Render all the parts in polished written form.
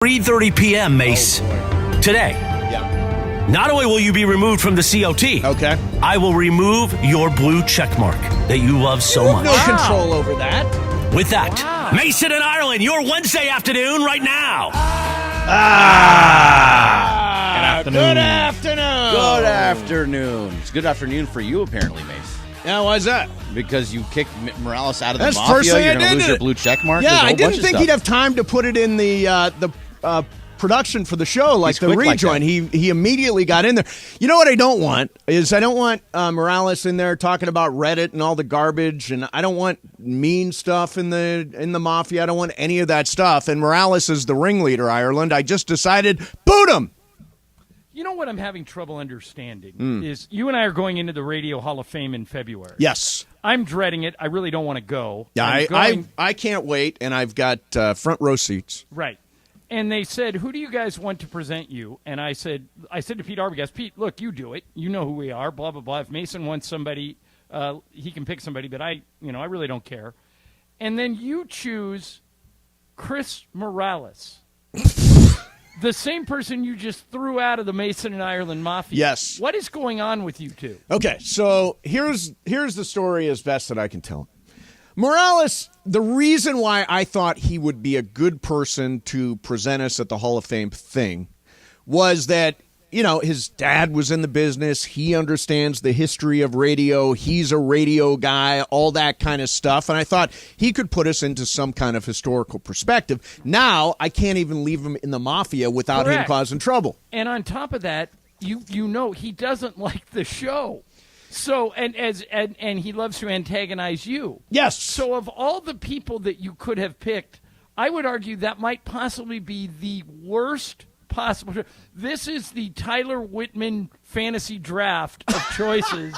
3:30 p.m., Mace. Today. Yeah. Not only will you be removed from the COT, Okay. I will remove your blue check mark that you love so much. No control over that. With that, Mason and Ireland, your Wednesday afternoon right now. Good afternoon. Good afternoon. It's good afternoon for you, apparently, Mace. Yeah, why's that? Because you kicked Morales out of the That's the Mafia. first thing You're I going to did. lose your blue check mark. Yeah, There's a I whole bunch didn't of think stuff. he'd have time to put it in the production for the show, like He's the quick like rejoin. that. He immediately got in there. You know what I don't want is I don't want Morales in there talking about Reddit and all the garbage, and I don't want mean stuff in the Mafia. I don't want any of that stuff. And Morales is the ringleader, Ireland. I just decided, boot him. You know what I'm having trouble understanding is you and I are going into the Radio Hall of Fame in February. Yes. I'm dreading it. I really don't want to go. Yeah, I'm I can't wait, and I've got front row seats. Right. And they said, who do you guys want to present you? And I said to Pete Arbogast, Pete, look, you do it. You know who we are, blah, blah, blah. If Mason wants somebody, he can pick somebody, but I really don't care. And then you choose Chris Morales. The same person you just threw out of the Mason and Ireland Mafia. Yes. What is going on with you two? Okay, so here's the story as best that I can tell. Morales, the reason why I thought he would be a good person to present us at the Hall of Fame thing was that, his dad was in the business. He understands the history of radio. He's a radio guy, all that kind of stuff. And I thought he could put us into some kind of historical perspective. Now, I can't even leave him in the Mafia without him Correct. causing trouble. And on top of that, you know he doesn't like the show. So and he loves to antagonize you. Yes. So of all the people that you could have picked, I would argue that might possibly be the worst possible. This is the Tyler Whitman fantasy draft of choices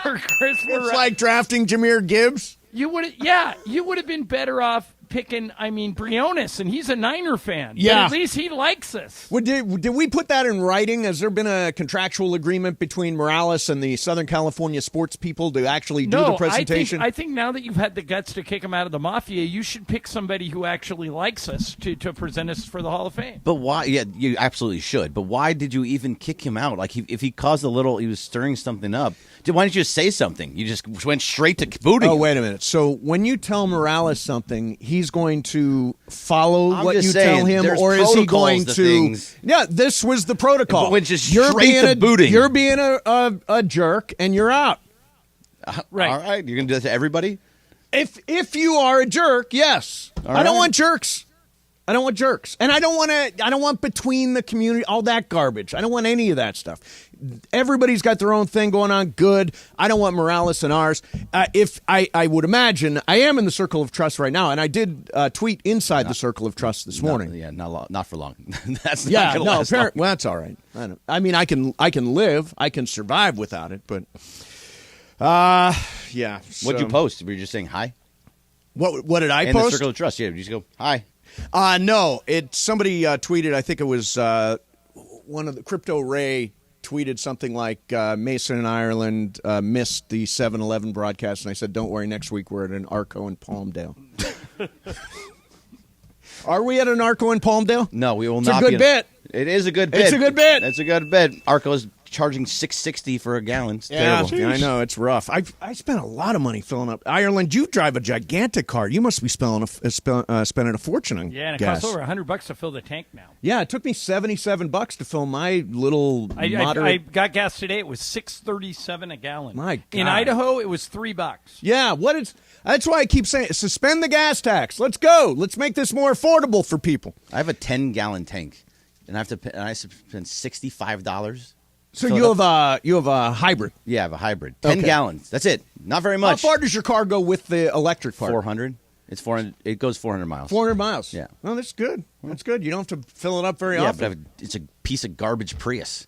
for Chris Morales. It's like drafting Jahmyr Gibbs. You would have been better off picking, Briones, and he's a Niner fan. Yeah. But at least he likes us. Did we put that in writing? Has there been a contractual agreement between Morales and the Southern California sports people to actually do the presentation? I think now that you've had the guts to kick him out of the Mafia, you should pick somebody who actually likes us to present us for the Hall of Fame. But why? Yeah, you absolutely should. But why did you even kick him out? Like, if he caused he was stirring something up. Why didn't you just say something? You just went straight to booting. Oh, wait a minute. So when you tell Morales something, he's going to follow I'm what just you saying, tell him, there's or is he going protocols to to? things. Yeah, this was the protocol. But went just straight to booting. You're being a jerk, and you're out. Right. All right. You're going to do that to everybody? If you are a jerk, yes. All I don't right. want jerks. I don't want jerks. And I don't want between the community, all that garbage. I don't want any of that stuff. Everybody's got their own thing going on. Good. I don't want Morales and ours. If I would imagine, I am in the circle of trust right now, and I did tweet inside the circle of trust this morning. Yeah, not for long. That's not going to last long. Well, that's all right. I mean, I can live, I can survive without it, but yeah. What'd you post? Were you just saying hi? What did I In post? the circle of trust, yeah. You just go, hi. No, somebody tweeted. I think it was one of the Crypto Ray tweeted something like Mason and Ireland missed the 7-Eleven broadcast, and I said, "Don't worry, next week we're at an Arco in Palmdale." Are we at an Arco in Palmdale? No, we will It's not. a good bit. It is a good bit. It's a good bit. It's a good bit. Arco's charging $6.60 for a gallon. It's terrible. Yeah, I know it's rough. I spent a lot of money filling up. Ireland, you drive a gigantic car. You must be spending a fortune on Yeah, and it gas. costs over $100 to fill the tank now. Yeah, it took me $77 to fill my little I moderate. got gas today. It was $6.37 a gallon. My God. In Idaho, it was $3. Yeah, that's why I keep saying suspend the gas tax. Let's go. Let's make this more affordable for people. I have a 10-gallon tank, and I have to spend $65. So Fill you it have a hybrid. Yeah, I have a hybrid. 10 Okay. gallons. That's it. Not very much. How far does your car go with the electric part? 400. It's 400. It goes 400 miles. 400 miles. Yeah. Well, that's good. That's good. You don't have to fill it up very Yeah, often. but it's a piece of garbage Prius.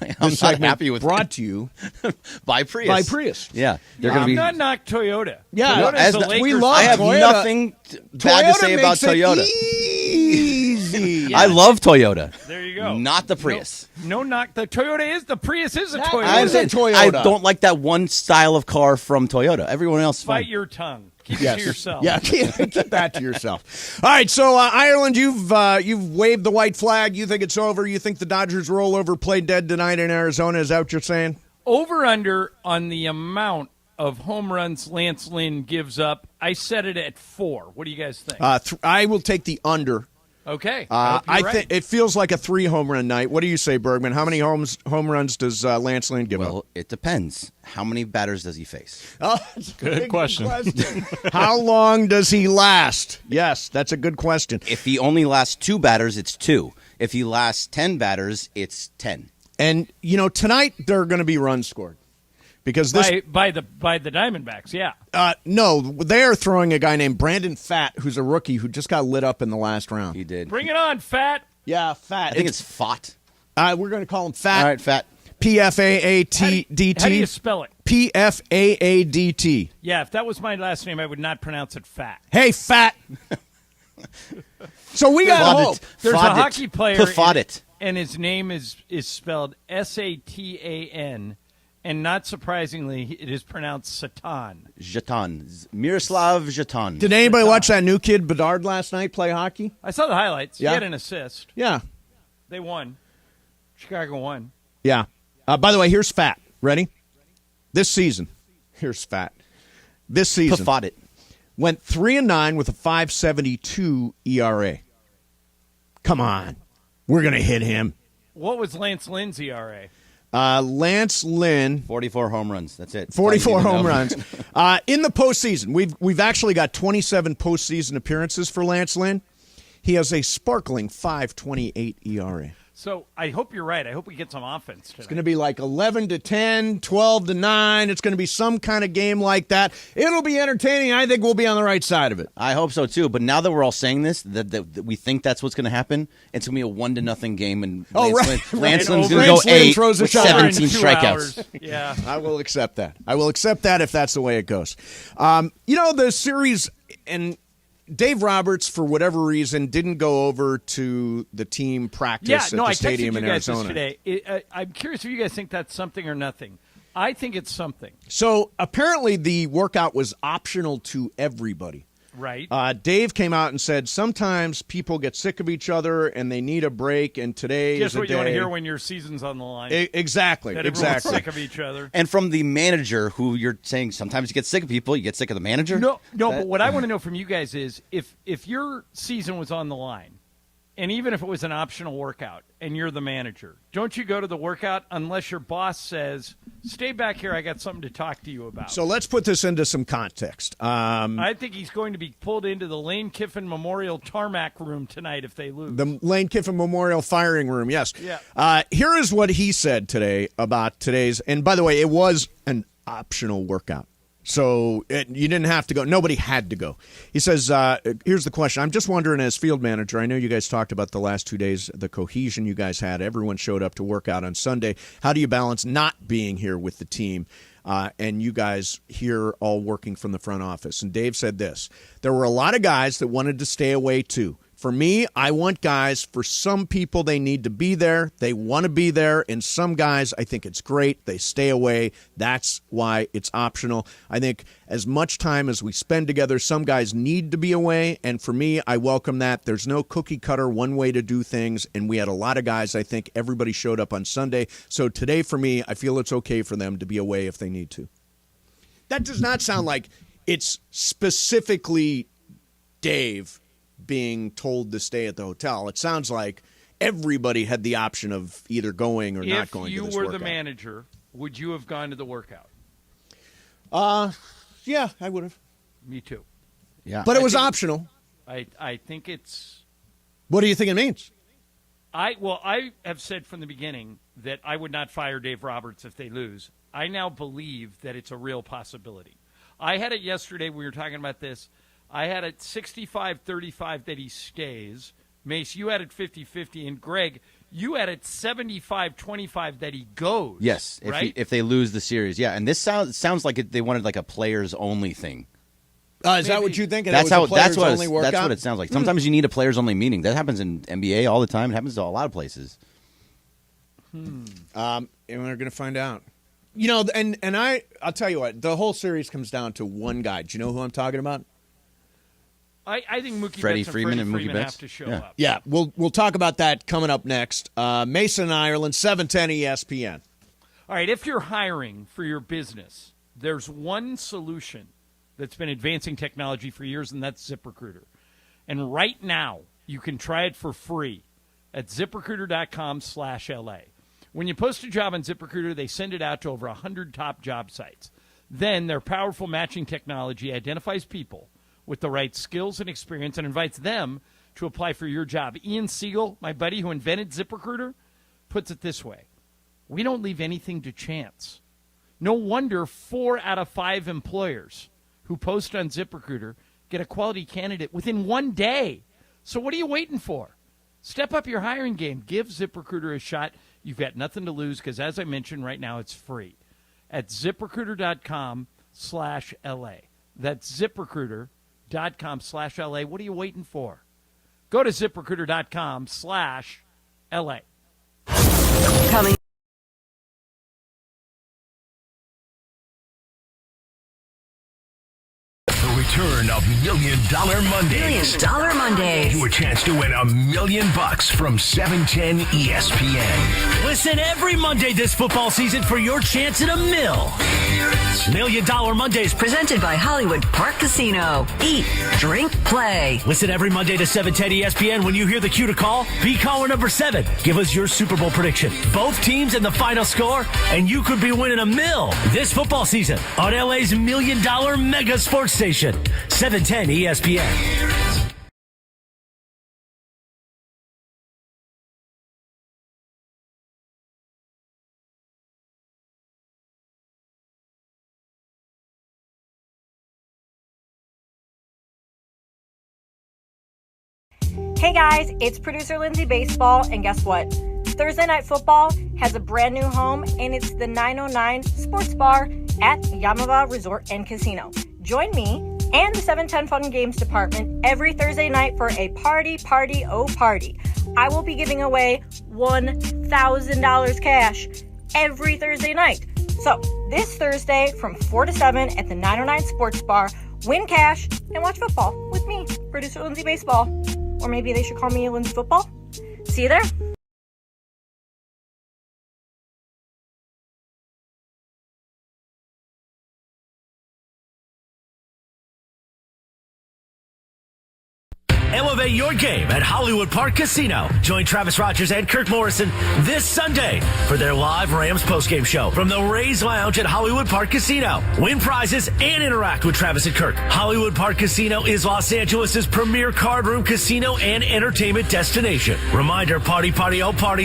I'm This not segment happy with brought to you by Prius. by Prius. Yeah, they're going to be. Not knock Toyota. Yeah, Toyota's as a the- Lakers we love I have Toyota. nothing bad to say about makes it Toyota. easy. I love Toyota. There you go. No. Not the Prius. No, not the Toyota is. The Prius is a That Toyota. is a Toyota. I don't like that one style of car from Toyota. Everyone else is Bite fine. your tongue. Keep it to yourself. Yeah, keep that to yourself. All right, so Ireland, you've waved the white flag. You think it's over. You think the Dodgers roll over, play dead tonight in Arizona. Is that what you're saying? Over under on the amount of home runs Lance Lynn gives up. I set it at 4. What do you guys think? I will take the under. Okay. I think it feels like a 3 home run night. What do you say, Bergman? How many home runs does Lance Lynn give up? Well, it depends. How many batters does he face? Oh, that's a Good question. How long does he last? Yes, that's a good question. If he only lasts 2 batters, it's 2. If he lasts 10 batters, it's 10. And, tonight there are going to be runs scored. Because this by the Diamondbacks, yeah. no, they are throwing a guy named Brandon Pfaadt, who's a rookie who just got lit up in the last round. He did. Bring it on, Fat. Yeah, Pfaadt. I think it's Fott. We're going to call him Pfaadt. All right, Fat. P-F-A-A-T-D-T. How do you spell it? P-F-A-A-D-T. Yeah, if that was my last name, I would not pronounce it Fat. Hey, Fat. So we got hope. There's a Foddet. hockey player, Foddet. and his name is spelled S-A-T-A-N. And not surprisingly, it is pronounced Satan. Jeton. Miroslav Jeton. Did anybody watch that new kid, Bedard, last night play hockey? I saw the highlights. Yeah. He had an assist. Yeah. They won. Chicago won. Yeah. By the way, here's Fat. Ready? This season. Here's Fat. This season. Foddet. Went 3-9 with a 5.72 ERA. Come on. We're going to hit him. What was Lance Lynn's ERA? Lance Lynn, 44 home runs. That's it. 44 home runs. In the postseason, we've actually got 27 postseason appearances for Lance Lynn. He has a sparkling 5.28 ERA. So I hope you're right. I hope we get some offense tonight. It's going to be like 11-10, 12-9. It's going to be some kind of game like that. It'll be entertaining. I think we'll be on the right side of it. I hope so too. But now that we're all saying this, that we think that's what's going to happen, it's going to be a 1-0 game, and Lance Lynn's going to go 8 throws a with shot. 17 In 2 strikeouts. hours. Yeah. I will accept that. I will accept that if that's the way it goes. The series, and Dave Roberts, for whatever reason, didn't go over to the team practice at the stadium in Arizona. Today. I'm curious if you guys think that's something or nothing. I think it's something. So apparently the workout was optional to everybody. Right. Dave came out and said sometimes people get sick of each other and they need a break, and today Just is a what day. you want to hear when your season's on the line. Exactly. That everyone's sick of each other. And from the manager, who you're saying sometimes you get sick of people, you get sick of the manager? No, but what I want to know from you guys is if your season was on the line, and even if it was an optional workout, and you're the manager, don't you go to the workout unless your boss says, stay back here, I got something to talk to you about? So let's put this into some context. I think he's going to be pulled into the Lane Kiffin Memorial Tarmac Room tonight if they lose. The Lane Kiffin Memorial Firing Room, yes. Yeah. Here is what he said today about today's, and by the way, it was an optional workout. So you didn't have to go. Nobody had to go. He says, here's the question. I'm just wondering, as field manager, I know you guys talked about the last 2 days, the cohesion you guys had. Everyone showed up to work out on Sunday. How do you balance not being here with the team and you guys here all working from the front office? And Dave said this. There were a lot of guys that wanted to stay away, too. For me, I want guys, for some people, they need to be there. They want to be there. And some guys, I think it's great. They stay away. That's why it's optional. I think as much time as we spend together, some guys need to be away. And for me, I welcome that. There's no cookie cutter one way to do things. And we had a lot of guys. I think everybody showed up on Sunday. So today, for me, I feel it's okay for them to be away if they need to. That does not sound like it's specifically Dave being told to stay at the hotel. It sounds like everybody had the option of either going or not going to this workout. If you were the manager, would you have gone to the workout? Yeah, I would have. Me too. Yeah. But it was optional. I think it's... What do you think it means? I have said from the beginning that I would not fire Dave Roberts if they lose. I now believe that it's a real possibility. I had it yesterday. We were talking about this. I had it 65-35 that he stays. Mace, you had it 50-50. And Greg, you had it 75-25 that he goes. Yes, right? if they lose the series. Yeah, and this sounds like they wanted like a players-only thing. Is that what you think? That's what that's what it sounds like. Sometimes you need a players-only meeting. That happens in NBA all the time. It happens to a lot of places. And we're going to find out. You know, and I'll tell you what, the whole series comes down to one guy. Do you know who I'm talking about? I think Mookie Freddie Betts Freeman and and Freddie Mookie Freeman Betts? have to show Yeah. up. Yeah, we'll talk about that coming up next. Mason, Ireland, 710 ESPN. All right, if you're hiring for your business, there's one solution that's been advancing technology for years, and that's ZipRecruiter. And right now, you can try it for free at ZipRecruiter.com/LA. When you post a job on ZipRecruiter, they send it out to over 100 top job sites. Then their powerful matching technology identifies people with the right skills and experience and invites them to apply for your job. Ian Siegel, my buddy who invented ZipRecruiter, puts it this way: we don't leave anything to chance. No wonder 4 out of 5 employers who post on ZipRecruiter get a quality candidate within 1 day. So what are you waiting for? Step up your hiring game. Give ZipRecruiter a shot. You've got nothing to lose because, as I mentioned, right now it's free at ZipRecruiter.com/LA. That's ZipRecruiter.com/LA. What are you waiting for? Go to ZipRecruiter.com/LA. Coming. The return of $1 Million Mondays. $1 Million Mondays. Your chance to win $1 million from 710 ESPN. Listen every Monday this football season for your chance at $1 million. $1 Million Mondays. Presented by Hollywood Park Casino. Eat, drink, play. Listen every Monday to 710 ESPN. When you hear the cue to call, be caller number 7. Give us your Super Bowl prediction, both teams and the final score, and you could be winning $1 million this football season on LA's $1 Million Mega Sports Station, 710 ESPN. Hey guys, it's producer Lindsay Baseball, and guess what? Thursday Night Football has a brand new home, and it's the 909 Sports Bar at Yamava Resort and Casino. Join me and the 710 Fun Games Department every Thursday night for a party. I will be giving away $1,000 cash every Thursday night. So this Thursday from 4 to 7 at the 909 Sports Bar, win cash and watch football with me, producer Lindsay Baseball. Or maybe they should call me Lindsay Football. See you there. Elevate your game at Hollywood Park Casino. Join Travis Rogers and Kirk Morrison this Sunday for their live Rams postgame show from the Rays Lounge at Hollywood Park Casino. Win prizes and interact with Travis and Kirk. Hollywood Park Casino is Los Angeles' premier card room casino and entertainment destination. Reminder, party,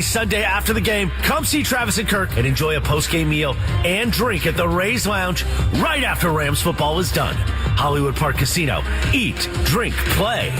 Sunday after the game. Come see Travis and Kirk and enjoy a postgame meal and drink at the Rays Lounge right after Rams football is done. Hollywood Park Casino. Eat, drink, play.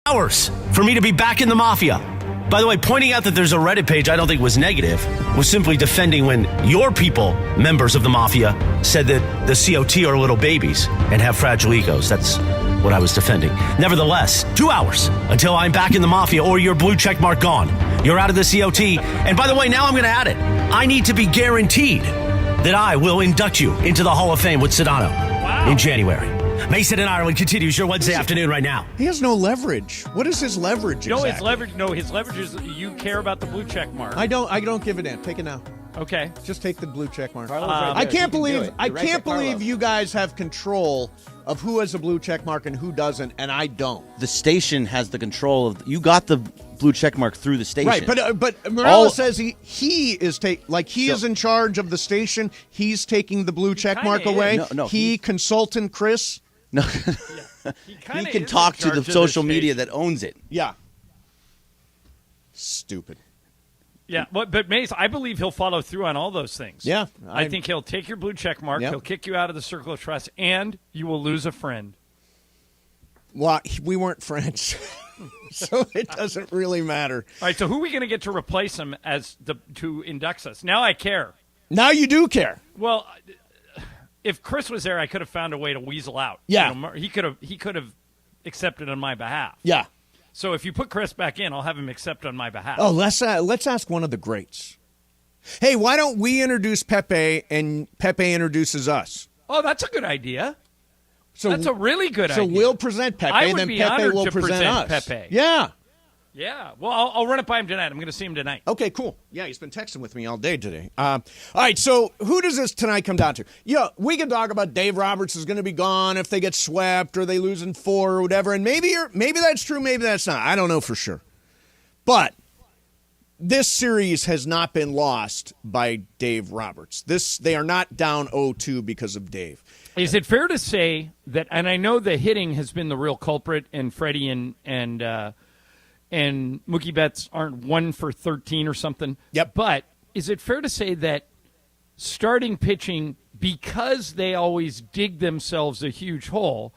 Hours for me to be back in the Mafia. By the way, pointing out that there's a Reddit page I don't think was negative was simply defending when your people, members of the Mafia, said that the COT are little babies and have fragile egos. That's what I was defending. Nevertheless, 2 hours until I'm back in the Mafia or your blue check mark gone. You're out of the COT. And by the way, now I'm going to add it. I need to be guaranteed that I will induct you into the Hall of Fame with Sedano in January. Mason in Ireland continues your Wednesday afternoon right now. He has no leverage. What is his leverage exactly? His leverage is you care about the blue check mark. I don't give it in. Take it now. Okay. Just take the blue check mark. Carlos right I there. can't He can do believe it. I You're right can't there, believe Carlos. you guys have control of who has a blue check mark and who doesn't, and I don't. The station has the control of. You got the blue check mark through the station. Right, but Morales says he is is in charge of the station. He's taking the blue check mark kinda away. is. No, he consultant Chris. No, He he can talk to the social media that owns it. Yeah. Stupid. Yeah, but Mace, I believe he'll follow through on all those things. Yeah, I think he'll take your blue check mark, Yep. he'll kick you out of the circle of trust, and you will lose a friend. Well, we weren't friends, so it doesn't really matter. All right, so who are we going to get to replace him to induct us? Now I care. Now you do care. Well, if Chris was there, I could have found a way to weasel out. Yeah. You know, he could have accepted on my behalf. Yeah. So if you put Chris back in, I'll have him accept on my behalf. Oh, let's ask one of the greats. Hey, why don't we introduce Pepe and Pepe introduces us? Oh, that's a good idea. So That's a really good So idea. we'll present Pepe, I and would then be Pepe honored will to present us. Pepe. Yeah. Yeah. Well, I'll run it by him tonight. I'm going to see him tonight. Okay, cool. Yeah, he's been texting with me all day today. All right, so who does this tonight come down to? Yeah, we can talk about Dave Roberts is going to be gone if they get swept or they lose in 4 or whatever, and maybe that's true, maybe that's not. I don't know for sure. But this series has not been lost by Dave Roberts. They are not down 0-2 because of Dave. Is it fair to say that, and I know the hitting has been the real culprit, and Freddie and Mookie Betts aren't 1 for 13 or something. Yep. But is it fair to say that starting pitching, because they always dig themselves a huge hole,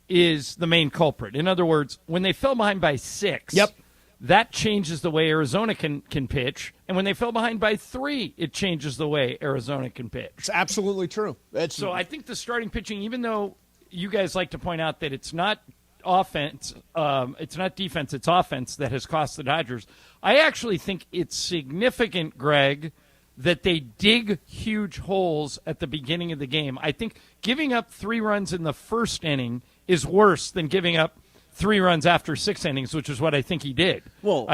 is the main culprit? In other words, when they fell behind by 6, Yep. that changes the way Arizona can pitch. And when they fell behind by 3, it changes the way Arizona can pitch. It's absolutely true. So I think the starting pitching, even though you guys like to point out that it's not offense, it's not defense, it's offense that has cost the Dodgers, I actually think it's significant, Greg, that they dig huge holes at the beginning of the game. I think giving up 3 runs in the first inning is worse than giving up 3 runs after 6 innings, which is what I think he did. Well,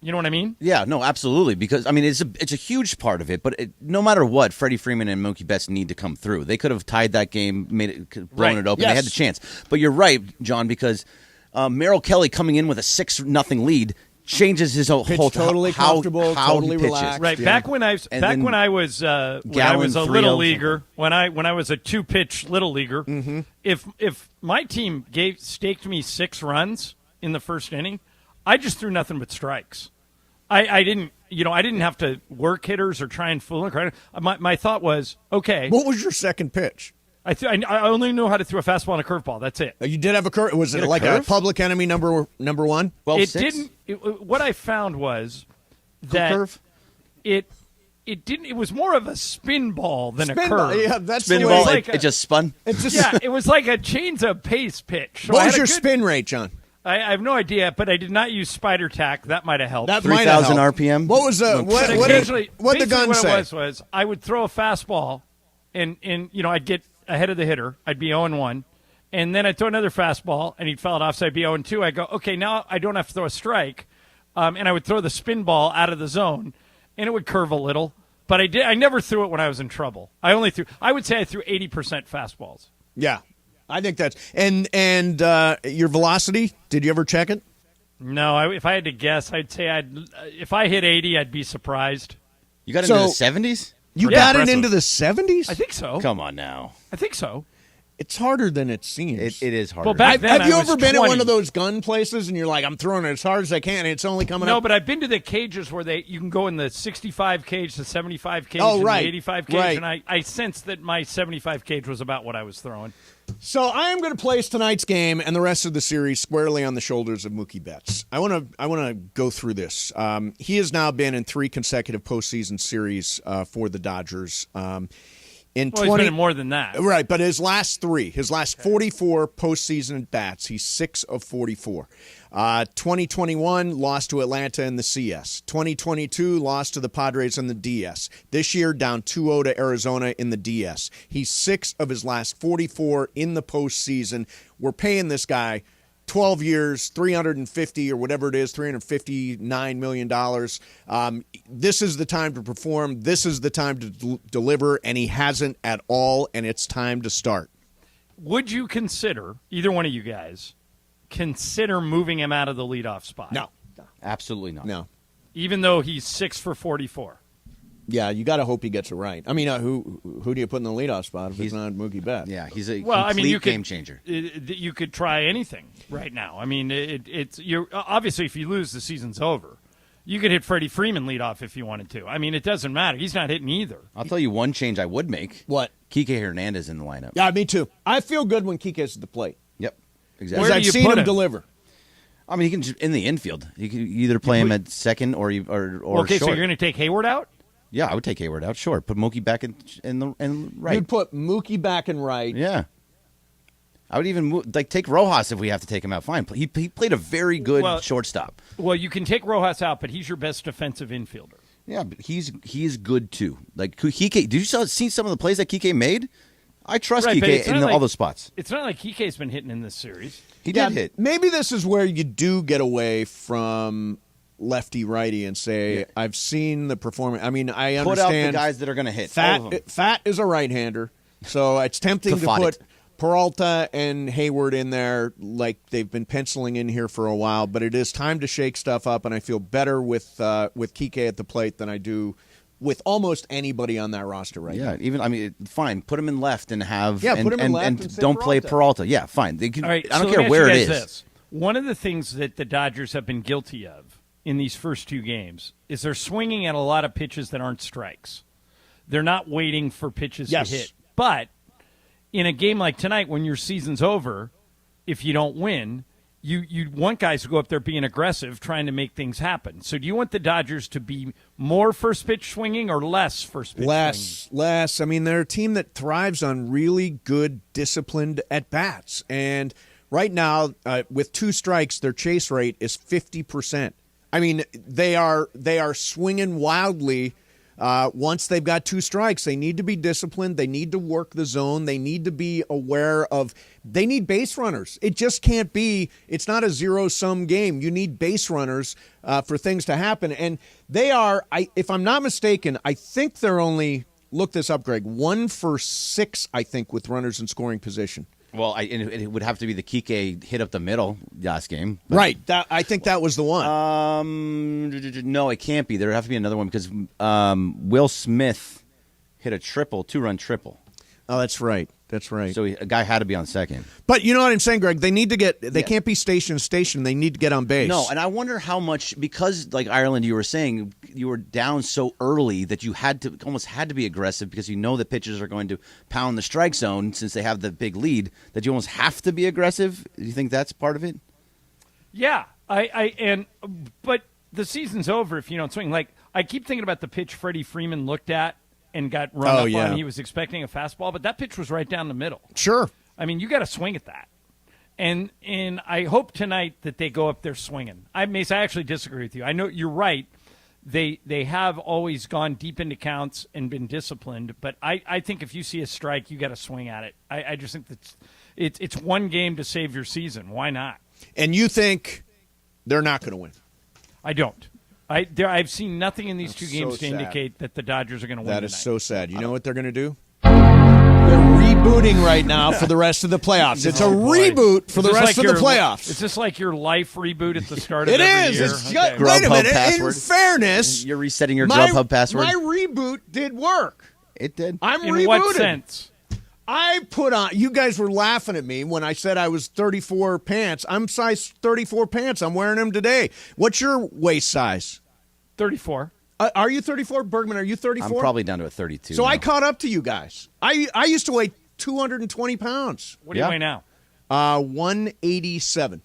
you know what I mean? Yeah, no, absolutely. Because I mean, it's a huge part of it. But no matter what, Freddie Freeman and Mookie Betts need to come through. They could have tied that game, blown Right. it open. Yes. They had the chance. But you're right, John, because Merrill Kelly coming in with a 6-0 lead changes his whole totally how comfortable, how totally he pitches. relaxed. Right. Yeah. Back when I was a little leaguer, when I was a 2-pitch little leaguer, if my team staked me 6 runs in the first inning, I just threw nothing but strikes. I didn't have to work hitters or try and fool them. My thought was, okay. What was your second pitch? I only know how to throw a fastball and a curveball. That's it. You did have a curve. Was it a like curve? a public enemy number 1? 12-6? What I found was that curve? it didn't. It was more of a spin ball than a Spin curve. ball. Yeah, that's Spin the ball, way. like it just spun. It's just, Yeah, it was like a change of pace pitch. So I what had was a your good- spin rate, John? I have no idea, but I did not use spider tack. That might have helped. That might have 3,000 helped. RPM? What was But what occasionally, the gun basically say? what it was I would throw a fastball, and I'd get ahead of the hitter. I'd be 0-1, and then I'd throw another fastball, and he'd foul it off, so I'd be 0-2. I go, okay, now I don't have to throw a strike, and I would throw the spin ball out of the zone, and it would curve a little. But I never threw it when I was in trouble. I would say I threw 80% fastballs. Yeah, I think that's and your velocity. Did you ever check it? No, if I had to guess, I'd say if I hit 80, I'd be surprised. You got So- into the 70s? You Yeah, got it impressive. into the 70s? I think so. Come on now. I think so. It's harder than it seems. It is hard. Well, back then Have you I was ever been 20. at one of those gun places and you're like, I'm throwing it as hard as I can, and it's only coming No, up? but I've been to the cages where you can go in the 65 cage, the 75 cage, Oh, and right. the 85 cage, Right. and I sensed that my 75 cage was about what I was throwing. So I am going to place tonight's game and the rest of the series squarely on the shoulders of Mookie Betts. I want to go through this. He has now been in 3 consecutive postseason series for the Dodgers. He's been in more than that. Right, but his last 44 postseason at bats, he's 6 of 44. 2021 lost to Atlanta in the CS. 2022 lost to the Padres in the DS. This year down 2-0 to Arizona in the DS. He's 6 of his last 44 in the postseason. We're paying this guy 12 years, 350 or whatever it is, $359 million. This is the time to perform. This is the time to deliver, and he hasn't at all, and it's time to start. Would you consider, either one of you guys, consider moving him out of the leadoff spot? No. Absolutely not. No. Even though he's 6 for 44. Yeah, you got to hope he gets it right. I mean, who do you put in the leadoff spot if it's not Mookie Betts? Yeah, he's a you game changer. You could try anything right now. I mean, you're obviously if you lose, the season's over. You could hit Freddie Freeman leadoff if you wanted to. I mean, it doesn't matter. He's not hitting either. I'll tell you one change I would make. What? Kike Hernandez in the lineup. Yeah, me too. I feel good when Kike's at the plate. Yep, exactly. Where Because do I've you seen put him him? deliver. I mean, he can just in the infield. You can either play him at second or Okay, short. so you're going to take Hayward out? Yeah, I would take Hayward out. Sure, put Mookie back in right. You'd put Mookie back and right. Yeah, I would even take Rojas if we have to take him out. Fine, he played a very good shortstop. Well, you can take Rojas out, but he's your best defensive infielder. Yeah, but he's good too. Like Kike, did you see some of the plays that Kike made? I trust Right, but Kike it's not in like- all those spots. It's not like Kike's been hitting in this series. He did hit. Maybe this is where you do get away from lefty-righty and say, I've seen the performance. I mean, I understand. Put out the guys that are going to hit. all of them. Fat is a right-hander, so it's tempting to Fought put it. Peralta and Hayward in there like they've been penciling in here for a while, but it is time to shake stuff up, and I feel better with Kike at the plate than I do with almost anybody on that roster right now. Yeah, even fine. Put him in left and have Yeah, put him in left and and say don't play Peralta. Peralta. Yeah, fine. They can, All right, I don't so let care me where ask it you is. guys this. One of the things that the Dodgers have been guilty of in these first two games is they're swinging at a lot of pitches that aren't strikes. They're not waiting for pitches to hit. But in a game like tonight, when your season's over, if you don't win, you want guys to go up there being aggressive, trying to make things happen. So do you want the Dodgers to be more first pitch swinging or less first pitch swinging? Less. I mean, they're a team that thrives on really good, disciplined at-bats. And right now, with 2 strikes, their chase rate is 50%. I mean, they are swinging wildly once they've got 2 strikes. They need to be disciplined. They need to work the zone. They need to be aware of – they need base runners. It just can't be – it's not a zero-sum game. You need base runners for things to happen. And they are – if I'm not mistaken, I think they're only – look this up, Greg – 1 for 6, I think, with runners in scoring position. Well, it would have to be the Kike hit up the middle last game. But, Right. I think that was the one. no, it can't be. There would have to be another one because Will Smith hit a 2-run triple. Oh, that's right. That's right. So a guy had to be on second. But you know what I'm saying, Greg? They need to get. They can't be station to station. They need to get on base. No, and I wonder how much because like Ireland, you were saying you were down so early that you almost had to be aggressive because you know the pitchers are going to pound the strike zone since they have the big lead. That you almost have to be aggressive. Do you think that's part of it? Yeah, but the season's over if you don't swing. Like I keep thinking about the pitch Freddie Freeman looked at and got run up on. He was expecting a fastball, but that pitch was right down the middle. Sure. I mean, you got to swing at that. And I hope tonight that they go up there swinging. Mace, I actually disagree with you. I know you're right. They have always gone deep into counts and been disciplined, but I think if you see a strike, you got to swing at it. I just think that it's one game to save your season. Why not? And you think they're not going to win? I don't. I've seen nothing in these 2 games to sad. indicate that the Dodgers are going to win That is tonight. so sad. You know what they're going to do? They're rebooting right now for the rest of the playoffs. It's a reboot for the rest of the playoffs. Is this like your life reboot at the start of It every is. year? It's Okay. wait a Grubhub minute. password. In fairness, You're resetting your Grubhub password. My reboot did work. It did. I'm In rebooted. what sense? I put on. You guys were laughing at me when I said I was 34 pants. I'm size 34 pants. I'm wearing them today. What's your waist size? 34. Are you 34, Bergman? Are you 34? I'm probably down to a 32. So now. I caught up to you guys. I used to weigh 220 pounds. What do you weigh now? 187.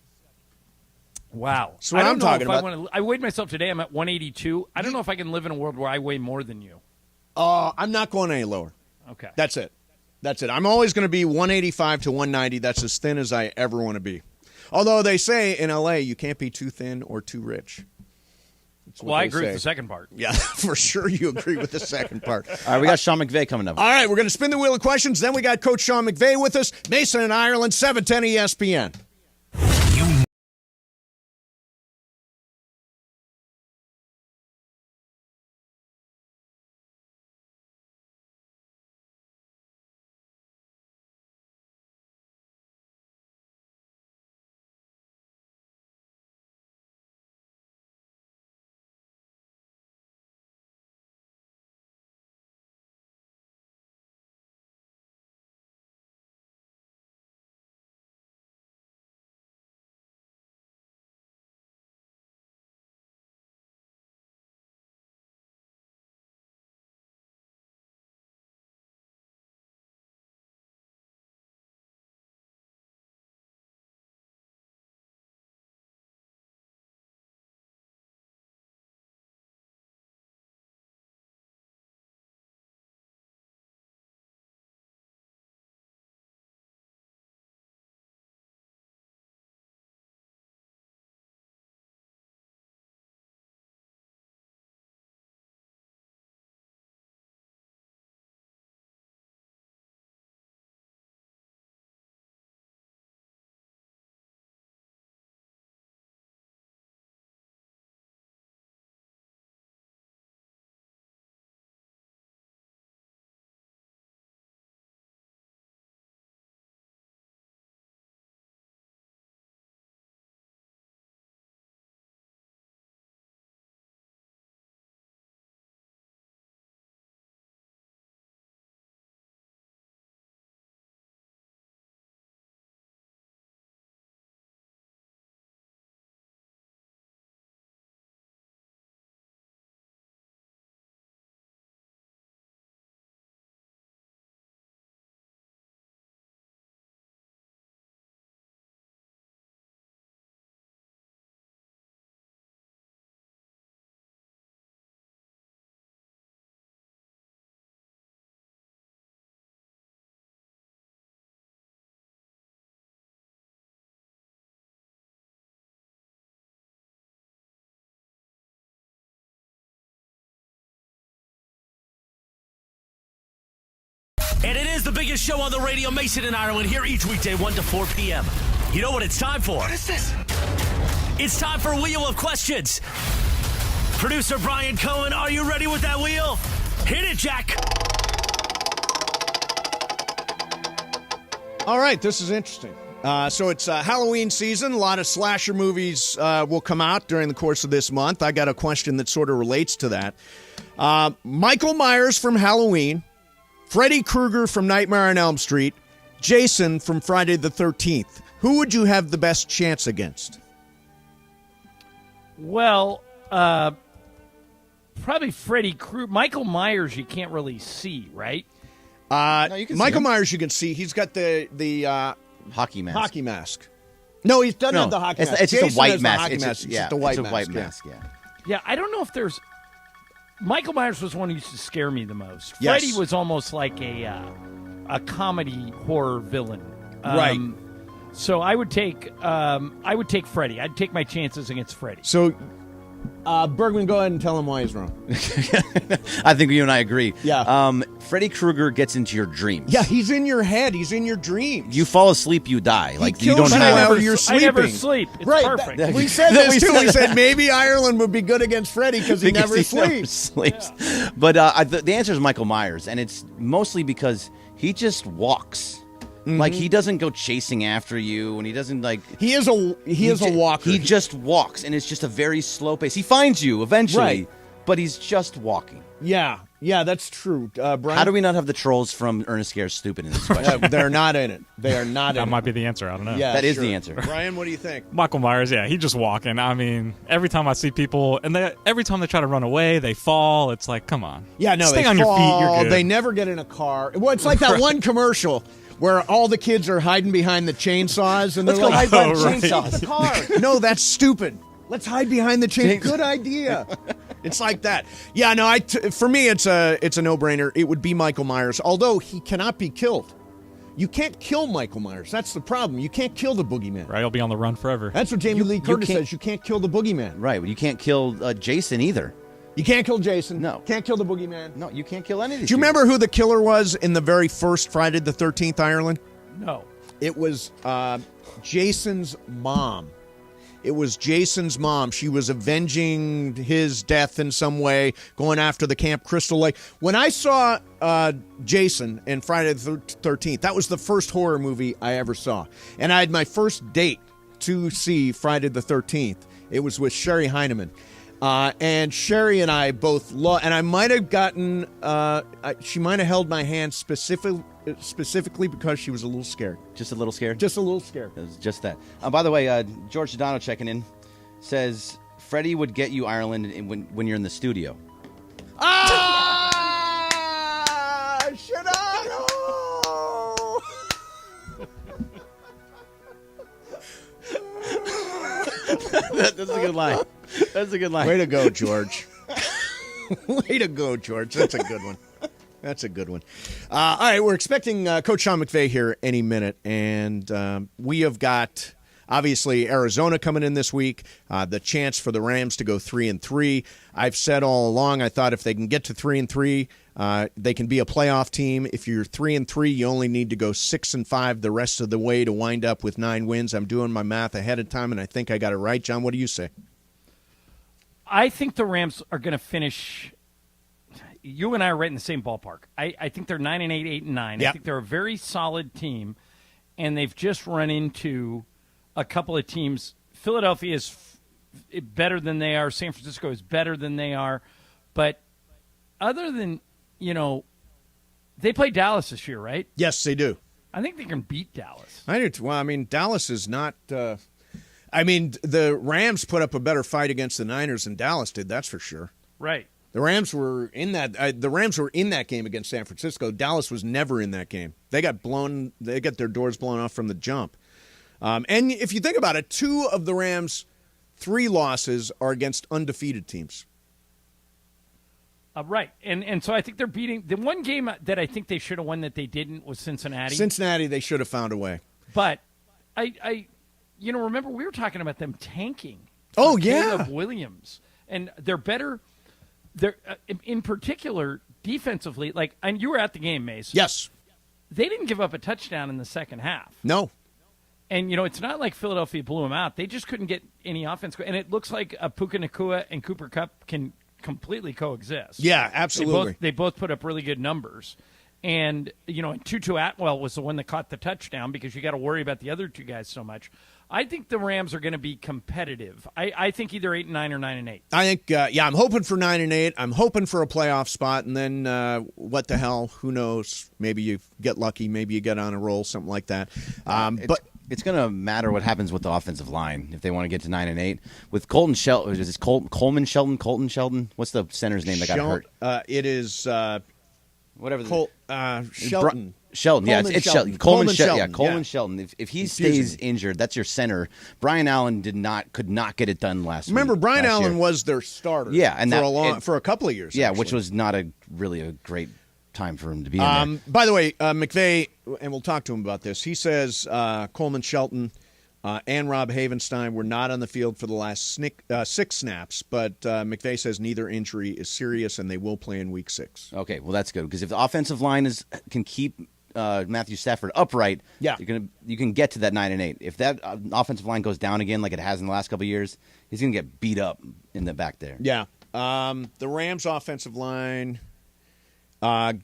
Wow. So what I don't I'm know talking if about. I weighed myself today. I'm at 182. I don't know if I can live in a world where I weigh more than you. I'm not going any lower. Okay. That's it. I'm always going to be 185 to 190. That's as thin as I ever want to be. Although they say in L.A. you can't be too thin or too rich. Well, I agree with the second part. Yeah, for sure you agree with the second part. All right, we got Sean McVey coming up. All right, we're going to spin the wheel of questions. Then we got Coach Sean McVey with us. Mason in Ireland, 710 ESPN. You funniest show on the radio, Mason and Ireland, here each weekday, 1 to 4 p.m. You know what it's time for? What is this? It's time for Wheel of Questions. Producer Brian Cohen, are you ready with that wheel? Hit it, Jack. All right, this is interesting. So it's Halloween season. A lot of slasher movies will come out during the course of this month. I got a question that sort of relates to that. Michael Myers from Halloween, Freddy Krueger from Nightmare on Elm Street, Jason from Friday the 13th. Who would you have the best chance against? Well, probably Freddy Krueger. Michael Myers you can't really see, right? No, you can see Michael him. Myers you can see. He's got the Hockey mask. hockey mask. No, he doesn't have the hockey mask. It's just Jason a white has the mask. hockey It's mask. just, It's just a white it's a white mask, mask. Yeah. Yeah, I don't know if there's. Michael Myers was one who used to scare me the most. Yes. Freddy was almost like a comedy horror villain. Right. So I would take Freddy. I'd take my chances against Freddy. So, Bergman, go ahead and tell him why he's wrong. I think you and I agree. Yeah. Freddy Krueger gets into your dreams. Yeah, he's in your head. He's in your dreams. You fall asleep, you die. Like you kills don't you have. while you're I never sleeping. sleep. It's Right, perfect. we said That this we too. said We that. said maybe Ireland would be good against Freddy because he never sleeps. Sleeps. But the answer is Michael Myers, and it's mostly because he just walks. Like he doesn't go chasing after you, and he doesn't like. He is a walker. He just walks, and it's just a very slow pace. He finds you eventually, Right. but he's just walking. Yeah, that's true. Brian, How do we not have the trolls from Ernest Scares Stupid in this question? they're not in it. They are not in That it. might be the answer. I don't know. Yeah, That is sure. the answer. Brian, what do you think? Michael Myers, yeah, he just walking. I mean, every time I see people, and every time they try to run away, they fall. It's like, come on. Yeah, no, Stay they on fall. your feet. You're good. They never get in a car. Well, it's like that one commercial where all the kids are hiding behind the chainsaws, and Let's they're go like, hide behind right. chainsaws. car. No, that's stupid. Let's hide behind the chain. Good idea. It's like that. Yeah, no. For me, it's a no-brainer. It would be Michael Myers, although he cannot be killed. You can't kill Michael Myers. That's the problem. You can't kill the boogeyman. Right, he'll be on the run forever. That's what Jamie Lee Curtis can't- says. You can't kill the boogeyman. Right, but you can't kill Jason either. You can't kill Jason. No. Can't kill the boogeyman. No, you can't kill any of these. Do you people. remember who the killer was in the very first Friday the 13th, Ireland? No. It was Jason's mom. It was Jason's mom. She was avenging his death in some way, going after the Camp Crystal Lake. When I saw Jason in Friday the 13th, that was the first horror movie I ever saw. And I had my first date to see Friday the 13th. It was with Sherry Heineman. And Sherry and I both and I might have gotten, she might have held my hand specifically because she was a little scared. Just a little scared? Just a little scared. It was just that. By the way, George Sedano checking in says Freddie would get you Ireland when you're in the studio. Sedano! That's a good line. That's a good line. Way to go, George. Way to go, George. That's a good one. That's a good one. All right, we're expecting Coach Sean McVey here any minute, and we have got obviously Arizona coming in this week. The chance for the Rams to go 3-3. I've said all along, I thought if they can get to 3-3, they can be a playoff team. If you're 3-3, you only need to go 6-5 the rest of the way to wind up with 9 wins. I'm doing my math ahead of time, and I think I got it right. John, what do you say? I think the Rams are going to finish. You and I are right in the same ballpark. I think they're 9-8, 8-9. Yep. I think they're a very solid team, and they've just run into a couple of teams. Philadelphia is better than they are. San Francisco is better than they are. But other than, they play Dallas this year, right? Yes, they do. I think they can beat Dallas. I do. Well, I mean, Dallas is not. The Rams put up a better fight against the Niners than Dallas did. That's for sure. Right. The Rams were in that. The Rams were in that game against San Francisco. Dallas was never in that game. They got blown. They got their doors blown off from the jump. And if you think about it, 2 of the Rams' 3 losses are against undefeated teams. Right. And so I think they're beating. The one game that I think they should have won that they didn't was Cincinnati. Cincinnati, they should have found a way. But I remember we were talking about them tanking. Oh, for yeah. Caleb Williams. And they're better. They're in particular defensively. And you were at the game, Mace. Yes. they didn't give up a touchdown in the second half. No. And, it's not like Philadelphia blew them out. They just couldn't get any offense. And it looks like Puka Nacua and Cooper Kupp can completely coexist. Yeah, absolutely. They both put up really good numbers. And, and Tutu Atwell was the one that caught the touchdown because you got to worry about the other two guys so much. I think the Rams are going to be competitive. I think either 8-9 or 9-8. I think, I'm hoping for 9-8. I'm hoping for a playoff spot, and then what the hell? Who knows? Maybe you get lucky. Maybe you get on a roll, something like that. But it's going to matter what happens with the offensive line if they want to get to 9-8. With Colton Shelton, is it Coleman Shelton? Colton Shelton? What's the center's name that got hurt? It is whatever. Shelton. Shelton, yeah, it's Shelton. Coleman Shelton. Yeah, Coleman Yeah. Shelton. If he stays injured, that's your center. Brian Allen could not get it done last Remember, week. Brian last Allen year. was their starter. Yeah, and for a couple of years. Yeah, actually. which was not really a great time for him to be in there. By the way, McVey, and we'll talk to him about this. He says Coleman Shelton and Rob Havenstein were not on the field for the last 6 snaps, but McVey says neither injury is serious and they will play in Week 6. Okay, well that's good because if the offensive line can keep Matthew Stafford upright, you can get to that 9-8. If that offensive line goes down again like it has in the last couple of years, he's going to get beat up in the back there. Yeah, the Rams' offensive line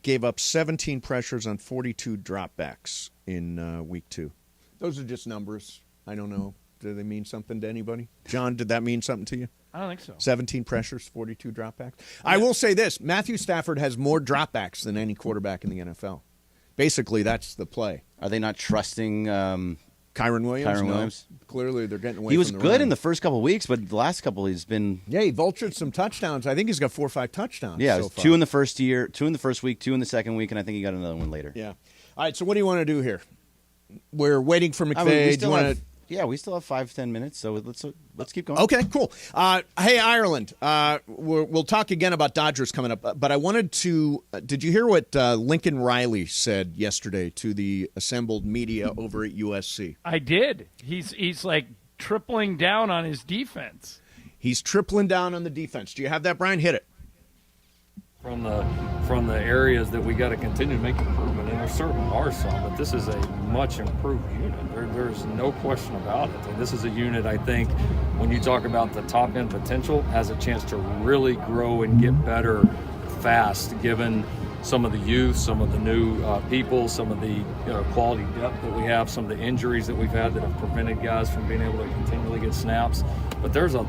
gave up 17 pressures on 42 dropbacks in Week 2. Those are just numbers. I don't know. Do they mean something to anybody? John, did that mean something to you? I don't think so. 17 pressures, 42 dropbacks. I will say this. Matthew Stafford has more dropbacks than any quarterback in the NFL. Basically, that's the play. Are they not trusting Kyron Williams? Williams? Clearly, they're getting away from the He was good run. in the first couple of weeks, but the last couple he's been... Yeah, he vultured some touchdowns. I think he's got 4 or 5 touchdowns Yeah, so far. 2 in the first year, 2 in the first week, 2 in the second week, and I think he got another one later. Yeah. All right, so what do you want to do here? We're waiting for McVay. We still have 5-10 minutes, so let's keep going. Okay, cool. Hey, Ireland, we'll talk again about Dodgers coming up, but I wanted to did you hear what Lincoln Riley said yesterday to the assembled media over at USC? I did. He's like tripling down on his defense. He's tripling down on the defense. Do you have that, Brian? Hit it. From the areas that we got to continue to make improvement, and there certainly are some, but this is a much improved unit. There's no question about it. And this is a unit, I think, when you talk about the top end potential, has a chance to really grow and get better fast, given some of the youth, some of the new people, some of the quality depth that we have, some of the injuries that we've had that have prevented guys from being able to continually get snaps. But there's a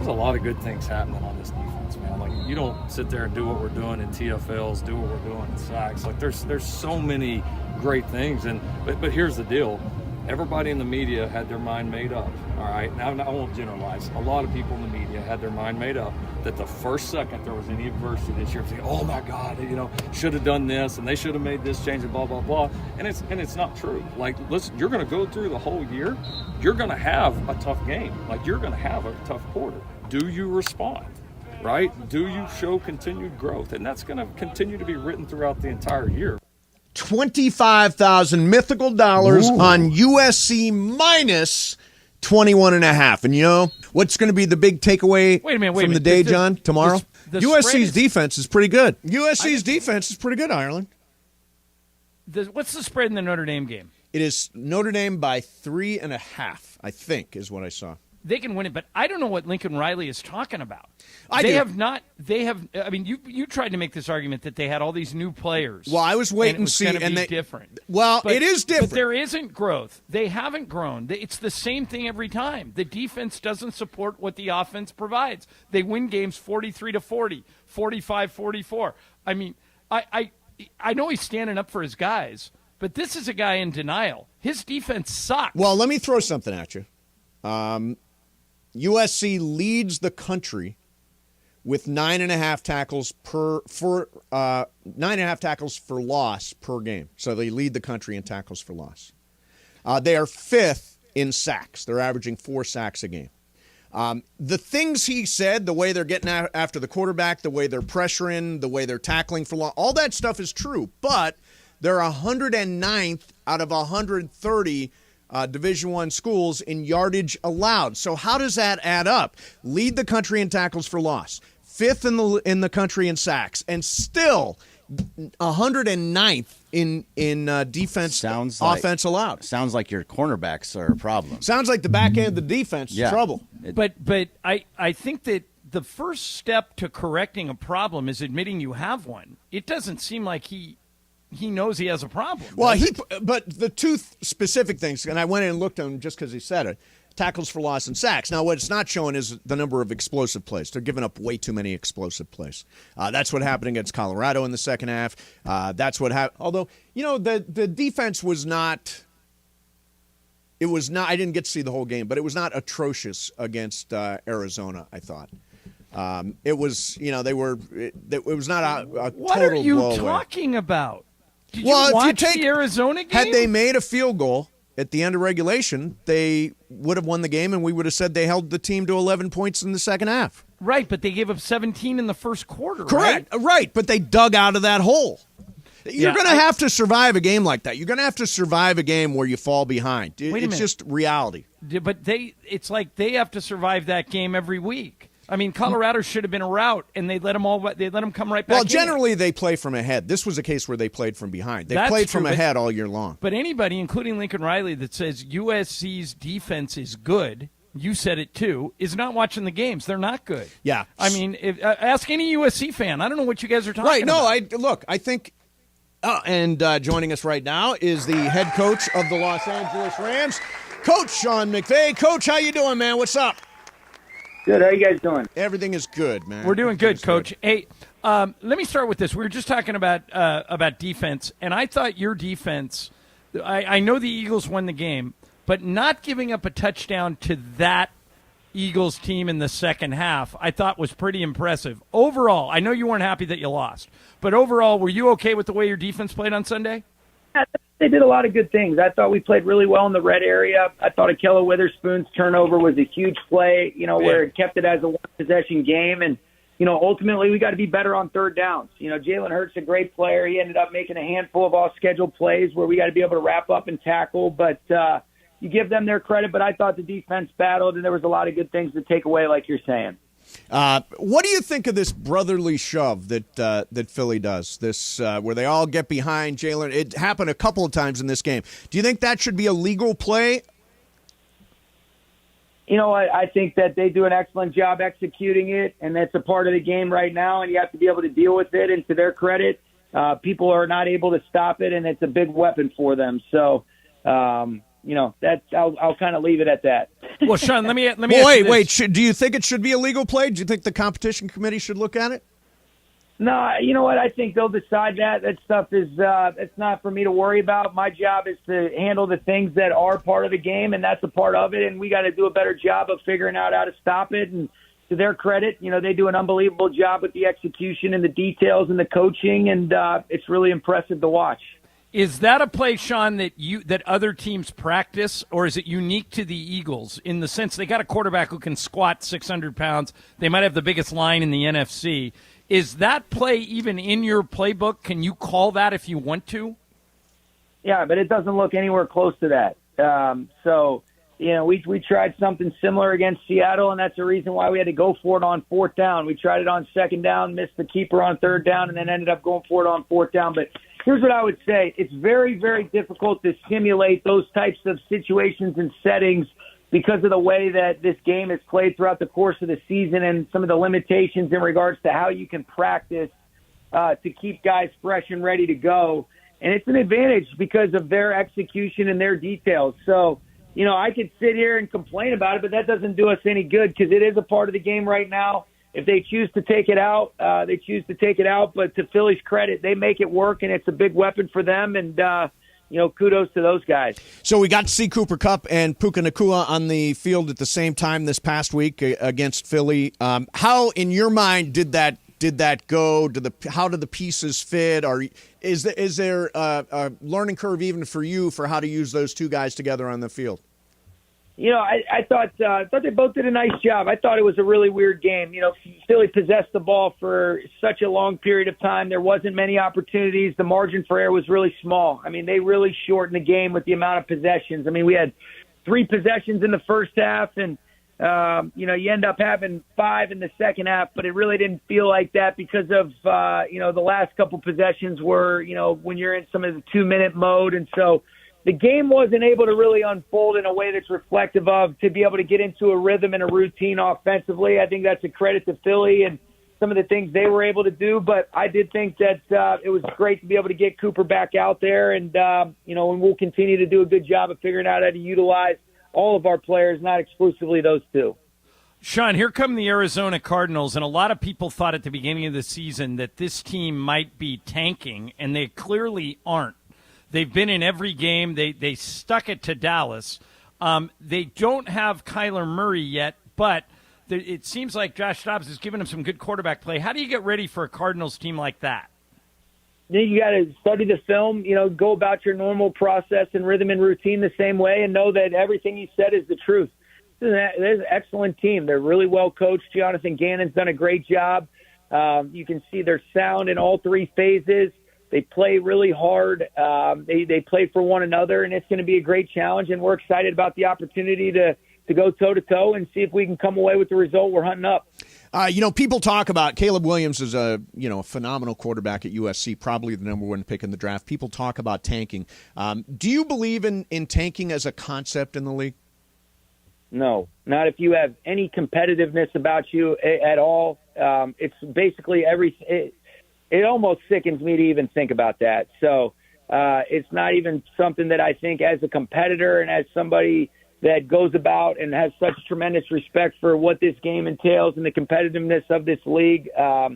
lot of good things happening on this defense, man. Like, you don't sit there and do what we're doing in TFLs, do what we're doing in sacks. Like, there's so many great things. But here's the deal. Everybody in the media had their mind made up, all right? Now, I won't generalize. A lot of people in the media had their mind made up that the first second there was any adversity this year, saying, oh, my God, should have done this, and they should have made this change, and blah, blah, blah. And it's not true. Like, listen, you're going to go through the whole year. You're going to have a tough game. Like, you're going to have a tough quarter. Do you respond, right? Do you show continued growth? And that's going to continue to be written throughout the entire year. $25,000 mythical dollars on USC minus 21.5. And you know what's going to be the big takeaway from the day, John, tomorrow? USC's defense is pretty good. USC's defense is pretty good, Ireland. What's the spread in the Notre Dame game? It is Notre Dame by 3.5, I think, is what I saw. They can win it, but I don't know what Lincoln Riley is talking about. I mean, you tried to make this argument that they had all these new players. Well, I was waiting to see, and they different. Well, it is different. But there isn't growth. They haven't grown. It's the same thing every time. The defense doesn't support what the offense provides. They win games 43-40, 45-44. I mean, I know he's standing up for his guys, but this is a guy in denial. His defense sucks. Well, let me throw something at you. USC leads the country with 9.5 tackles for loss per game. So they lead the country in tackles for loss. They are 5th in sacks. They're averaging 4 sacks a game. The things he said, the way they're getting after the quarterback, the way they're pressuring, the way they're tackling for loss, all that stuff is true. But they're 109th out of 130 Division I schools in yardage allowed. So how does that add up? Lead the country in tackles for loss, 5th in the country in sacks, and still 109th in defense, offense allowed. Sounds like your cornerbacks are a problem. Sounds like the back end of the defense is trouble. But I think that the first step to correcting a problem is admitting you have one. It doesn't seem like he knows he has a problem. Well, but the two specific things, and I went in and looked at them just because he said it, tackles for loss and sacks. Now, what it's not showing is the number of explosive plays. They're giving up way too many explosive plays. That's what happened against Colorado in the second half. That's what happened. Although, the defense was not – it was not – I didn't get to see the whole game, but it was not atrocious against Arizona, I thought. It was, it was not a total What are you blowout. talking about? Did you watch the Arizona game? Had they made a field goal at the end of regulation, they would have won the game, and we would have said they held the team to 11 points in the second half. Right, but they gave up 17 in the first quarter, Correct. Right, but they dug out of that hole. You're going to have to survive a game like that. You're going to have to survive a game where you fall behind. It's just reality. But it's like they have to survive that game every week. I mean, Colorado should have been a rout, and they let them come right back. Well, generally they play from ahead. This was a case where they played from behind. They played from ahead all year long. But anybody, including Lincoln Riley, that says USC's defense is good, you said it too, is not watching the games. They're not good. Yeah. I mean, ask any USC fan. I don't know what you guys are talking about. Right. No, I think. And joining us right now is the head coach of the Los Angeles Rams, Coach Sean McVey. Coach, how you doing, man? What's up? Good. How you guys doing? Everything is good, man. We're doing good, Coach. Hey, let me start with this. We were just talking about defense, and I thought your defense. I know the Eagles won the game, but not giving up a touchdown to that Eagles team in the second half, I thought was pretty impressive. Overall, I know you weren't happy that you lost, but overall, were you okay with the way your defense played on Sunday? They did a lot of good things. I thought we played really well in the red area. I thought Ahkello Witherspoon's turnover was a huge play, where it kept it as a one-possession game. And, ultimately we got to be better on third downs. Jalen Hurts a great player. He ended up making a handful of off-schedule plays where we got to be able to wrap up and tackle. But you give them their credit. But I thought the defense battled, and there was a lot of good things to take away, like you're saying. What do you think of this brotherly shove that Philly does? This where they all get behind Jalen. It happened a couple of times in this game. Do you think that should be a legal play? I think that they do an excellent job executing it, and that's a part of the game right now, and you have to be able to deal with it. And to their credit, people are not able to stop it, and it's a big weapon for them. So, that's I'll kind of leave it at that. Well, Sean, let me ask wait. Do you think it should be a legal play? Do you think the competition committee should look at it? No, you know what? I think they'll decide that. That stuff is it's not for me to worry about. My job is to handle the things that are part of the game, and that's a part of it. And we got to do a better job of figuring out how to stop it. And to their credit, they do an unbelievable job with the execution and the details and the coaching, and it's really impressive to watch. Is that a play, Sean, that other teams practice, or is it unique to the Eagles in the sense they got a quarterback who can squat 600 pounds? They might have the biggest line in the NFC. Is that play even in your playbook? Can you call that if you want to? Yeah, but it doesn't look anywhere close to that. We tried something similar against Seattle, and that's the reason why we had to go for it on fourth down. We tried it on second down, missed the keeper on third down, and then ended up going for it on fourth down. But here's what I would say. It's very, very difficult to simulate those types of situations and settings because of the way that this game is played throughout the course of the season and some of the limitations in regards to how you can practice to keep guys fresh and ready to go. And it's an advantage because of their execution and their details. So, I could sit here and complain about it, but that doesn't do us any good because it is a part of the game right now. If they choose to take it out, they choose to take it out. But to Philly's credit, they make it work, and it's a big weapon for them. And, kudos to those guys. So we got to see Cooper Kupp and Puka Nacua on the field at the same time this past week against Philly. How, in your mind, did that go? How do the pieces fit? Is there a learning curve even for you for how to use those two guys together on the field? I thought they both did a nice job. I thought it was a really weird game. Philly possessed the ball for such a long period of time. There wasn't many opportunities. The margin for error was really small. I mean, they really shortened the game with the amount of possessions. I mean, we had 3 possessions in the first half, and You end up having 5 in the second half, but it really didn't feel like that because of, the last couple possessions were, when you're in some of the 2-minute mode. And so the game wasn't able to really unfold in a way that's reflective of to be able to get into a rhythm and a routine offensively. I think that's a credit to Philly and some of the things they were able to do. But I did think that it was great to be able to get Cooper back out there. And, and we'll continue to do a good job of figuring out how to utilize all of our players, not exclusively those two. Sean, here come the Arizona Cardinals, and a lot of people thought at the beginning of the season that this team might be tanking, and they clearly aren't. They've been in every game. They stuck it to Dallas. They don't have Kyler Murray yet, but it seems like Josh Dobbs has given him some good quarterback play. How do you get ready for a Cardinals team like that? You got to study the film, go about your normal process and rhythm and routine the same way and know that everything you said is the truth. There's an excellent team. They're really well coached. Jonathan Gannon's done a great job. You can see they're sound in all 3 phases. They play really hard. They play for one another, and it's going to be a great challenge, and we're excited about the opportunity to go toe-to-toe and see if we can come away with the result we're hunting up. People talk about Caleb Williams is a phenomenal quarterback at USC, probably the number 1 pick in the draft. People talk about tanking. Do you believe in tanking as a concept in the league? No, not if you have any competitiveness about you at all. It's basically it almost sickens me to even think about that. So it's not even something that I think as a competitor and as somebody that goes about and has such tremendous respect for what this game entails and the competitiveness of this league. I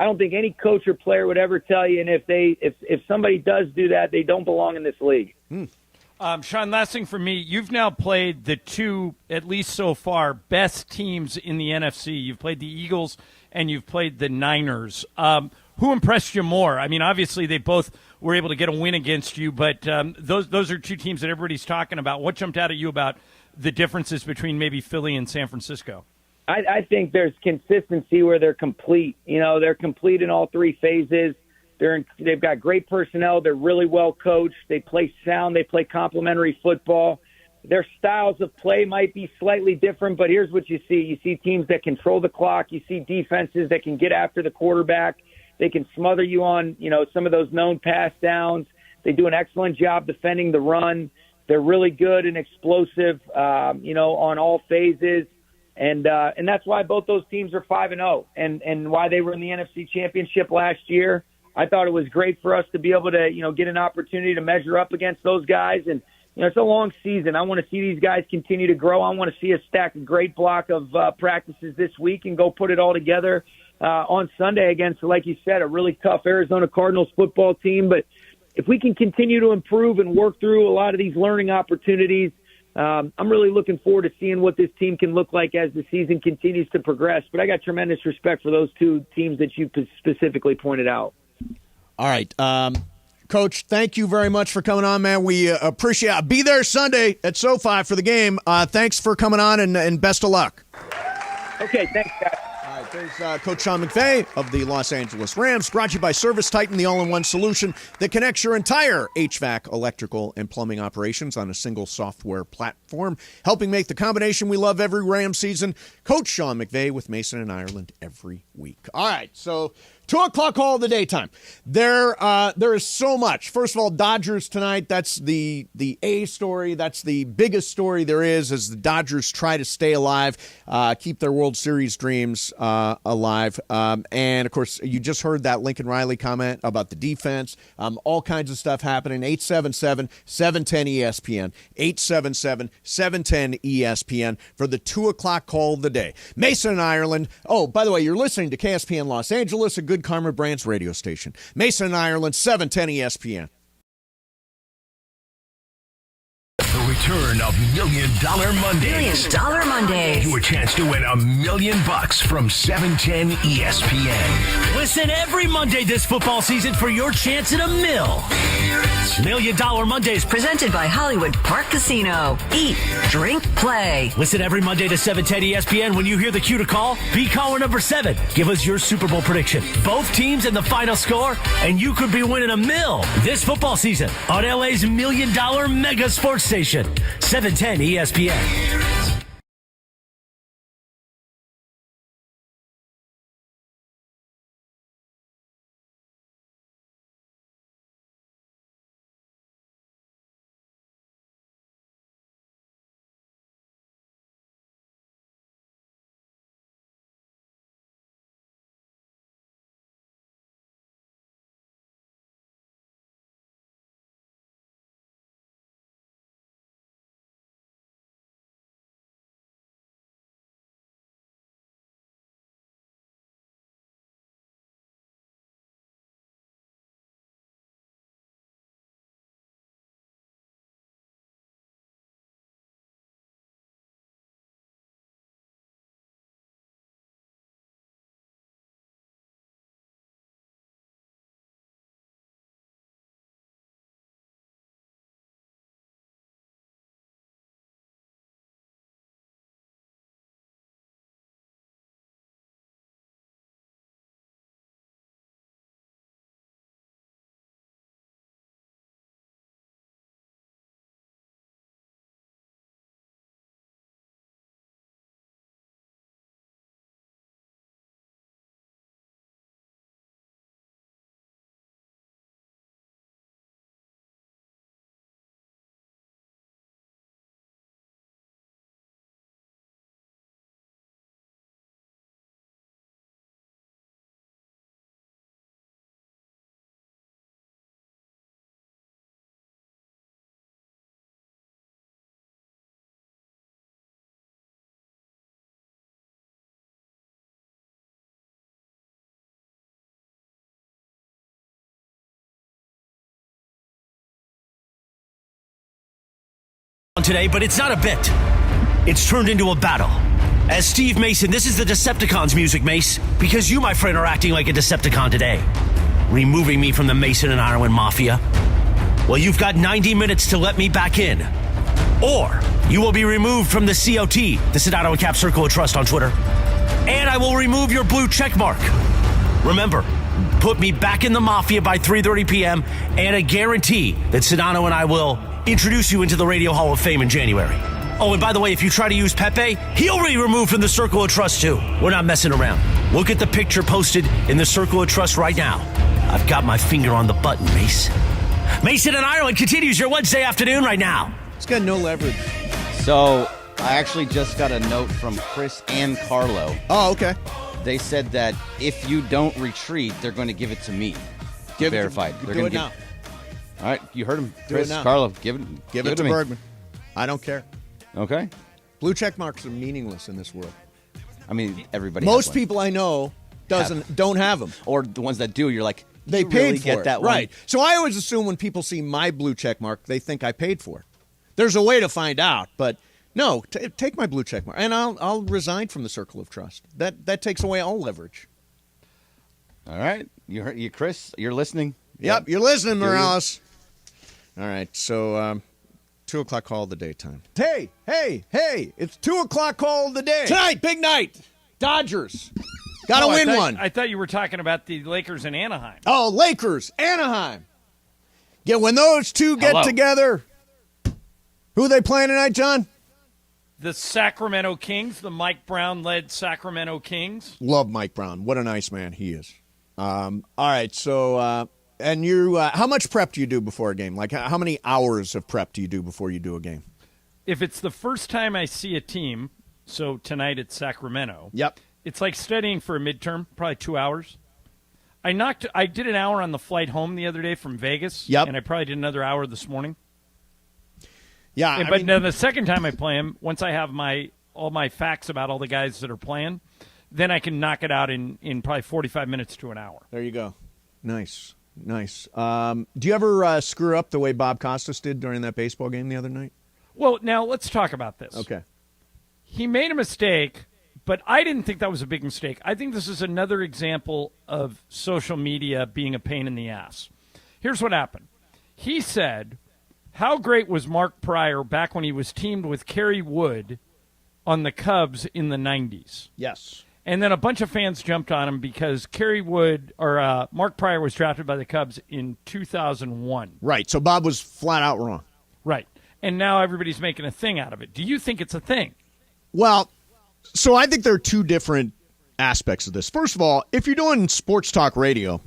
don't think any coach or player would ever tell you, and if somebody does do that, they don't belong in this league. Sean, last thing for me, you've now played the 2, at least so far, best teams in the NFC. You've played the Eagles and you've played the Niners. Who impressed you more? I mean, obviously they both were able to get a win against you, but those are 2 teams that everybody's talking about. What jumped out at you about the differences between maybe Philly and San Francisco? I think there's consistency where they're complete. They're complete in all 3 phases. They've got great personnel. They're really well coached. They play sound. They play complementary football. Their styles of play might be slightly different, but here's what you see. You see teams that control the clock. You see defenses that can get after the quarterback. They can smother you on, some of those known pass downs. They do an excellent job defending the run. They're really good and explosive, on all phases. And that's why both those teams are 5-0 and why they were in the NFC Championship last year. I thought it was great for us to be able to, get an opportunity to measure up against those guys. And, it's a long season. I want to see these guys continue to grow. I want to see us stack a great block of practices this week and go put it all together on Sunday against, like you said, a really tough Arizona Cardinals football team. But if we can continue to improve and work through a lot of these learning opportunities, I'm really looking forward to seeing what this team can look like as the season continues to progress. But I got tremendous respect for those 2 teams that you specifically pointed out. All right. Coach, thank you very much for coming on, man. We appreciate it. Be there Sunday at SoFi for the game. Thanks for coming on, and best of luck. Okay, thanks, guys. All right, there's Coach Sean McVey of the Los Angeles Rams, brought to you by Service Titan, the all-in-one solution that connects your entire HVAC, electrical, and plumbing operations on a single software platform, helping make the combination we love every Rams season. Coach Sean McVey with Mason and Ireland every week. All right, so 2 o'clock call of the daytime. There is so much. First of all, Dodgers tonight. That's the A story. That's the biggest story there is as the Dodgers try to stay alive, keep their World Series dreams alive. And, of course, you just heard that Lincoln Riley comment about the defense. All kinds of stuff happening. 877-710-ESPN. 877-710-ESPN for the 2 o'clock call of the day. Mason and Ireland. Oh, by the way, you're listening to KSPN Los Angeles, a Good Karma Brands radio station. Mason and Ireland, 710 ESPN. The return of $1 Million Mondays. $1 Million Mondays. Your chance to win $1 million from 710 ESPN. Listen every Monday this football season for your chance at $1 million. $1 Million Mondays. Presented by Hollywood Park Casino. Eat, drink, play. Listen every Monday to 710 ESPN. When you hear the cue to call, be caller number 7. Give us your Super Bowl prediction, both teams and the final score, and you could be winning $1 million this football season on LA's $1 Million Mega Sports Station, 710 ESPN. today, but it's not a bit. It's turned into a battle. As Steve Mason, this is the Decepticons music, Mace, because you, my friend, are acting like a Decepticon today, removing me from the Mason and Ireland Mafia. Well, you've got 90 minutes to let me back in, or you will be removed from the COT, the Sedano and Cap Circle of Trust on Twitter, and I will remove your blue check mark. Remember, put me back in the Mafia by 3:30 p.m. and a guarantee that Sedano and I will introduce you into the Radio Hall of Fame in January. Oh, and by the way, if you try to use Pepe, he'll be removed from the Circle of Trust too. We're not messing around. Look at the picture posted in the Circle of Trust right now. I've got my finger on the button, Mace. Mason and Ireland continues your Wednesday afternoon right now. It's got no leverage. So I actually just got a note from Chris and Carlo. Oh, okay. They said that if you don't retreat, they're going to give it to me. Verified. They're do going it to now. All right, you heard him. Do Chris, it now. Carlo, give it to me. Bergman. I don't care. Okay. Blue check marks are meaningless in this world. I mean, everybody. Most has one. people I know don't have them, or the ones that do, you're like, they you paid really for get it, that one? right? So I always assume when people see my blue check mark, they think I paid for it. There's a way to find out, but no, take my blue check mark, and I'll resign from the Circle of Trust. That takes away all leverage. All right, you Chris, you're listening. Yep, you're listening, Morales. All right, so 2 o'clock call of the daytime. Hey, it's 2 o'clock call of the day. Tonight, big night. Dodgers. Got to win one. I thought you were talking about the Lakers in Anaheim. Oh, Lakers, Anaheim. Yeah, when those two get together, who are they playing tonight, John? The Sacramento Kings, the Mike Brown-led Sacramento Kings. Love Mike Brown. What a nice man he is. All right, so... and you, how much prep do you do before a game? Like, how many hours of prep do you do before you do a game? If it's the first time I see a team, so tonight it's Sacramento. Yep. It's like studying for a midterm, probably 2 hours. I did an hour on the flight home the other day from Vegas. Yep. And I probably did another hour this morning. Yeah. But then the second time I play them, once I have all my facts about all the guys that are playing, then I can knock it out in probably 45 minutes to an hour. There you go. Nice. Do you ever screw up the way Bob Costas did during that baseball game the other night? Well, now let's talk about this. Okay. He made a mistake, but I didn't think that was a big mistake. I think this is another example of social media being a pain in the ass. Here's what happened. He said, how great was Mark Pryor back when he was teamed with Kerry Wood on the Cubs in the 90s? Yes. And then a bunch of fans jumped on him because Mark Pryor was drafted by the Cubs in 2001. Right, so Bob was flat out wrong. Right. And now everybody's making a thing out of it. Do you think it's a thing? Well, so I think there are two different aspects of this. First of all, if you're doing sports talk radio,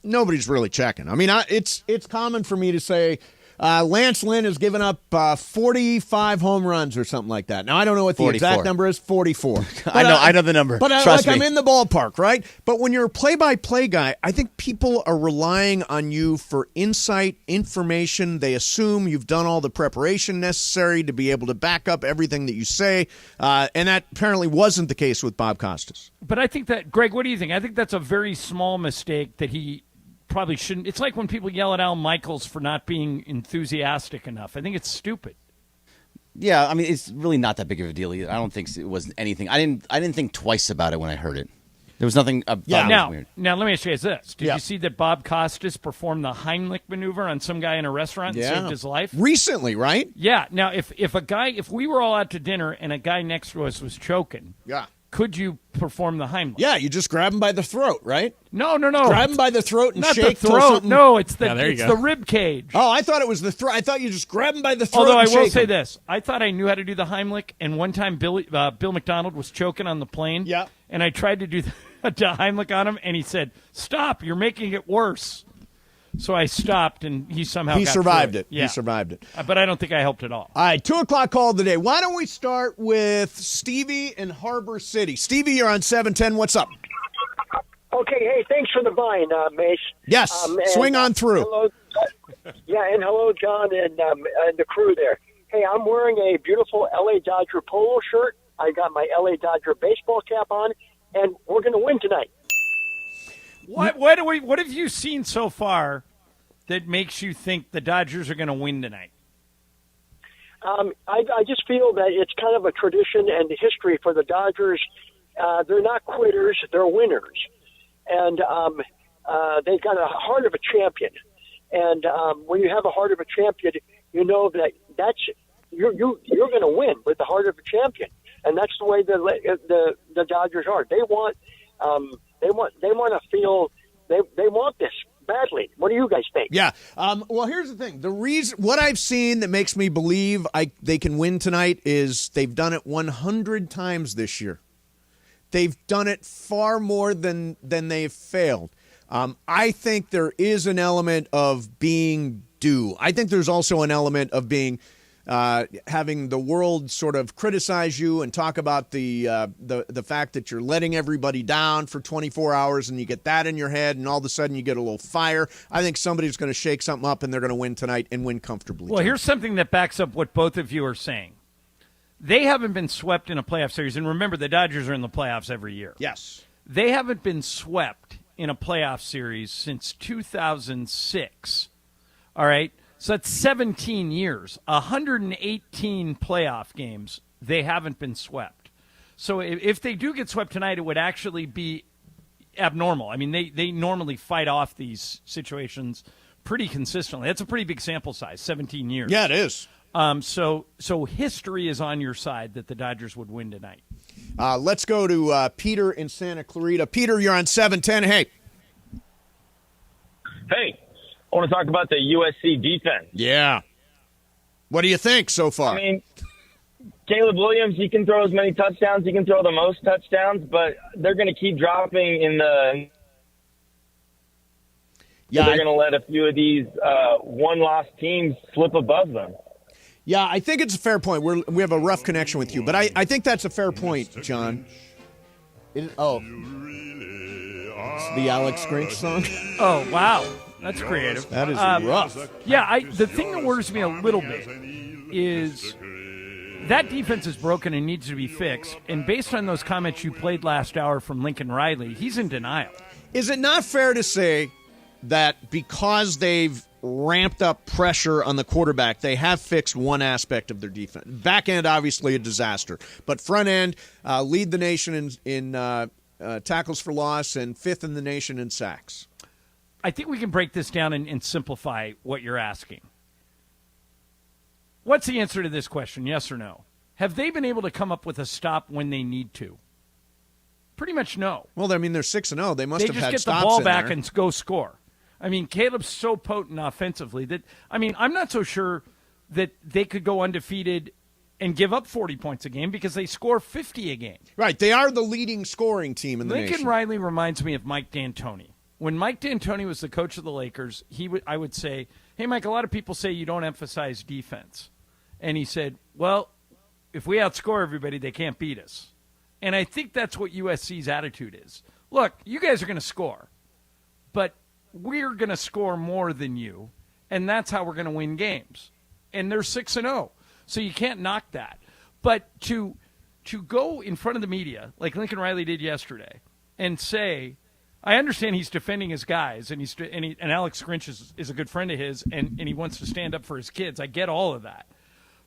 nobody's really checking. I mean, it's common for me to say, Lance Lynn has given up 45 home runs or something like that. Now, I don't know what the 44. exact number is, 44. I know the number. But Trust me. I'm in the ballpark, right? But when you're a play-by-play guy, I think people are relying on you for insight, information. They assume you've done all the preparation necessary to be able to back up everything that you say, and that apparently wasn't the case with Bob Costas. But I think that, Greg, what do you think? I think that's a very small mistake that he probably shouldn't. It's like when people yell at Al Michaels for not being enthusiastic enough. I think it's stupid. Yeah, I mean, it's really not that big of a deal either. I don't think it was anything. I didn't think twice about it when I heard it. There was nothing about it was weird. Now, let me ask you guys this. Did you see that Bob Costas performed the Heimlich maneuver on some guy in a restaurant and saved his life? Recently, right? Yeah. Now, if we were all out to dinner and a guy next to us was choking, could you perform the Heimlich? Yeah, you just grab him by the throat, right? No. Grab him by the throat and not shake. The throat. No, it's the there you go. the rib cage. Oh, I thought it was the throat. I thought you just grab him by the throat. Although I and will shake say him. this, I thought I knew how to do the Heimlich, and one time Bill McDonald was choking on the plane. Yeah. And I tried to do the Heimlich on him, and he said, "Stop! You're making it worse." So I stopped, and he somehow got survived through it. Yeah. He survived it. But I don't think I helped at all. All right, 2 o'clock call of the day. Why don't we start with Stevie in Harbor City? Stevie, you're on 710. What's up? Okay, hey, thanks for the vine, Mace. Yes, swing on through. Hello, and hello, John, and the crew there. Hey, I'm wearing a beautiful L.A. Dodger polo shirt. I got my L.A. Dodger baseball cap on, and we're going to win tonight. What have you seen so far that makes you think the Dodgers are going to win tonight? I just feel that it's kind of a tradition and history for the Dodgers. They're not quitters; they're winners, and they've got a heart of a champion. And when you have a heart of a champion, you know that's you're going to win with the heart of a champion, and that's the way the Dodgers are. They want to feel they want this badly. What do you guys think? Yeah. Well, here's the thing. What I've seen that makes me believe they can win tonight is they've done it 100 times this year. They've done it far more than they've failed. I think there is an element of being due. I think there's also an element of being having the world sort of criticize you and talk about the fact that you're letting everybody down for 24 hours, and you get that in your head, and all of a sudden you get a little fire. I think somebody's going to shake something up, and they're going to win tonight and win comfortably. Well, here's something that backs up what both of you are saying. They haven't been swept in a playoff series, and remember, the Dodgers are in the playoffs every year. Yes. They haven't been swept in a playoff series since 2006. All right? So that's 17 years, 118 playoff games. They haven't been swept. So if they do get swept tonight, it would actually be abnormal. I mean, they normally fight off these situations pretty consistently. That's a pretty big sample size, 17 years. Yeah, it is. So history is on your side that the Dodgers would win tonight. Let's go to Peter in Santa Clarita. Peter, you're on 710. Hey. Hey. I want to talk about the USC defense. Yeah. What do you think so far? I mean, Caleb Williams, he can throw as many touchdowns. He can throw the most touchdowns, but they're going to keep dropping in the – they're going to let a few of these one-loss teams slip above them. Yeah, I think it's a fair point. We have a rough connection with you, but I think that's a fair point, John. It's the Alex Grinch song. Oh, wow. That's creative. That is rough. Yeah, the thing that worries me a little bit is that defense is broken and needs to be fixed. And based on those comments you played last hour from Lincoln Riley, he's in denial. Is it not fair to say that because they've ramped up pressure on the quarterback, they have fixed one aspect of their defense? Back end, obviously, a disaster. But front end, lead the nation in tackles for loss and fifth in the nation in sacks. I think we can break this down and simplify what you're asking. What's the answer to this question, yes or no? Have they been able to come up with a stop when they need to? Pretty much no. Well, I mean, they're 6-0. They must have had stops in there. They just get the ball back and go score. I mean, Caleb's so potent offensively that, I mean, I'm not so sure that they could go undefeated and give up 40 points a game because they score 50 a game. Right. They are the leading scoring team in the nation. Lincoln Riley reminds me of Mike D'Antoni. When Mike D'Antoni was the coach of the Lakers, I would say, hey, Mike, a lot of people say you don't emphasize defense. And he said, well, if we outscore everybody, they can't beat us. And I think that's what USC's attitude is. Look, you guys are going to score, but we're going to score more than you, and that's how we're going to win games. And they're 6-0, so you can't knock that. But to go in front of the media, like Lincoln Riley did yesterday, and say, I understand he's defending his guys, and Alex Grinch is a good friend of his, and he wants to stand up for his kids. I get all of that.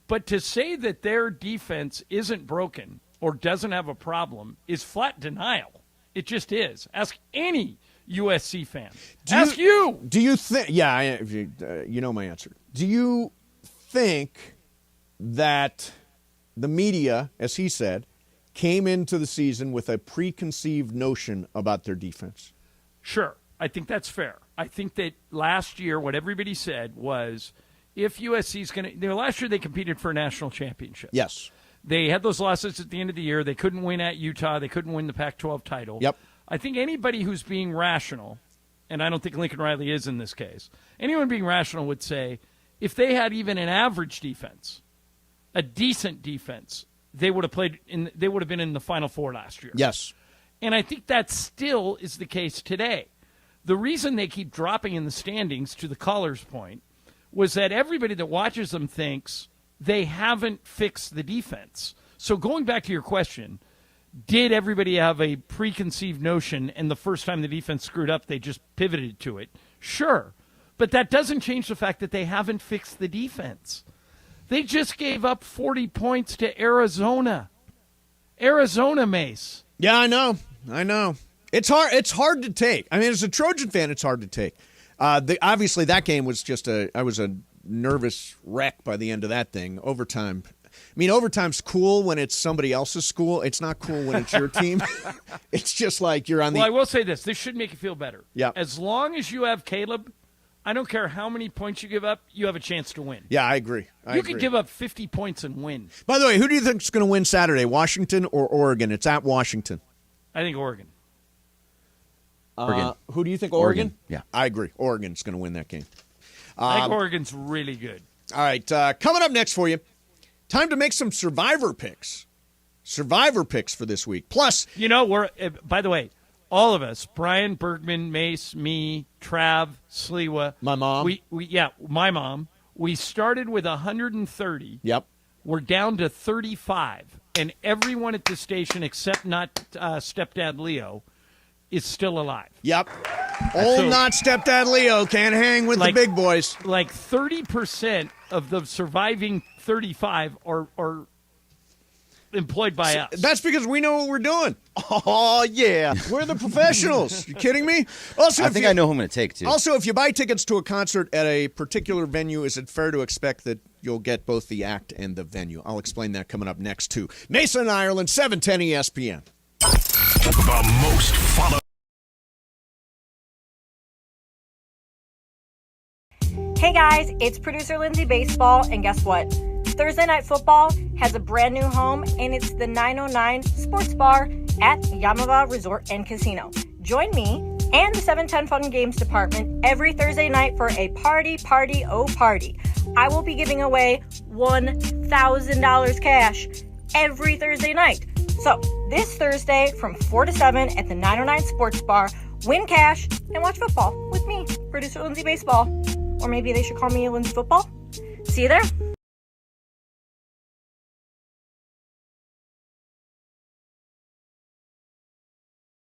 But to say that their defense isn't broken or doesn't have a problem is flat denial. It just is. Ask any USC fan. Ask you. Do you think – yeah, you know my answer. Do you think that the media, as he said, came into the season with a preconceived notion about their defense? Sure. I think that's fair. I think that last year what everybody said was if USC's going to – last year they competed for a national championship. Yes. They had those losses at the end of the year. They couldn't win at Utah. They couldn't win the Pac-12 title. Yep. I think anybody who's being rational, and I don't think Lincoln Riley is in this case, anyone being rational would say if they had even an average defense, a decent defense, they would have been in the Final Four last year. Yes. And I think that still is the case today. The reason they keep dropping in the standings, to the caller's point, was that everybody that watches them thinks they haven't fixed the defense. So going back to your question, did everybody have a preconceived notion and the first time the defense screwed up, they just pivoted to it? Sure. But that doesn't change the fact that they haven't fixed the defense. They just gave up 40 points to Arizona. Arizona, Mace. Yeah, I know. It's hard to take. I mean, as a Trojan fan, it's hard to take. Obviously, that game was I was a nervous wreck by the end of that thing. Overtime. I mean, overtime's cool when it's somebody else's school. It's not cool when it's your team. It's just like you're on the... Well, I will say this. This should make you feel better. Yeah. As long as you have Caleb, I don't care how many points you give up, you have a chance to win. Yeah, I agree. You could give up 50 points and win. By the way, who do you think is going to win Saturday, Washington or Oregon? It's at Washington. I think Oregon. Who do you think, Oregon? Yeah. I agree. Oregon's going to win that game. I think Oregon's really good. All right, coming up next for you, time to make some Survivor picks. Survivor picks for this week. Plus, we're, by the way, all of us, Brian, Bergman, Mace, me, Trav, Sliwa. My mom. My mom. We started with 130. Yep. We're down to 35. And everyone at the station, except not stepdad Leo, is still alive. Yep. Old not stepdad Leo can't hang with the big boys. Like 30% of the surviving 35 are employed by us. That's because we know what we're doing. Oh, yeah. We're the professionals. You kidding me? Also, I think I know who I'm going to take, too. Also, if you buy tickets to a concert at a particular venue, is it fair to expect that you'll get both the act and the venue? I'll explain that coming up next, too. Mason and Ireland, 710 ESPN. The most followed. Hey guys, it's producer Lindsay Baseball, and guess what? Thursday Night Football has a brand new home, and it's the 909 Sports Bar at Yamava Resort and Casino. Join me and the 710 Fun Games Department every Thursday night for a party. I will be giving away $1,000 cash every Thursday night. So, this Thursday from 4 to 7 at the 909 Sports Bar, win cash and watch football with me, producer Lindsay Baseball. Or maybe they should call me Lindsay Football. See you there.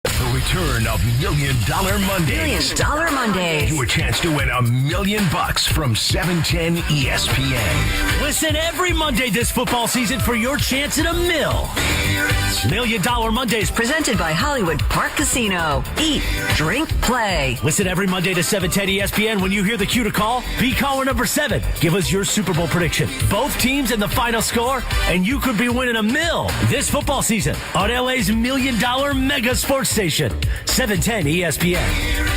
The return of Million Dollar Mondays. $1 Million Mondays. Your chance to win $1 million from 710 ESPN. Listen every Monday this football season for your chance at $1 million. $1 Million Mondays. Presented by Hollywood Park Casino. Eat, drink, play. Listen every Monday to 710 ESPN. When you hear the cue to call, be caller number 7. Give us your Super Bowl prediction. Both teams and the final score, and you could be winning $1 million this football season on LA's $1 Million Mega Sports Station, 710 ESPN.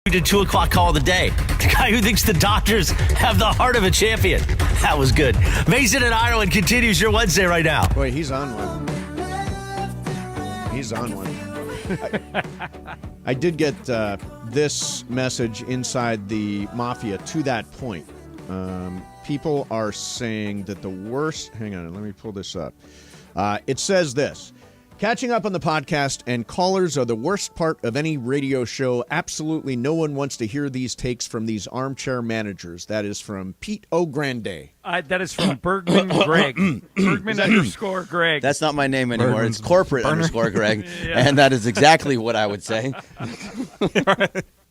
The 2 o'clock call of the day. The guy who thinks the Dodgers have the heart of a champion. That was good. Mason and Ireland continues your Wednesday right now. Wait, he's on one. I did get this message inside the Mafia to that point. People are saying that the worst... Hang on, let me pull this up. It says this. Catching up on the podcast and callers are the worst part of any radio show. Absolutely no one wants to hear these takes from these armchair managers. That is from Pete O'Grande. That is from Bergman Greg. Bergman _ Greg. That's not my name anymore. It's corporate _ Greg. Yeah. And that is exactly what I would say.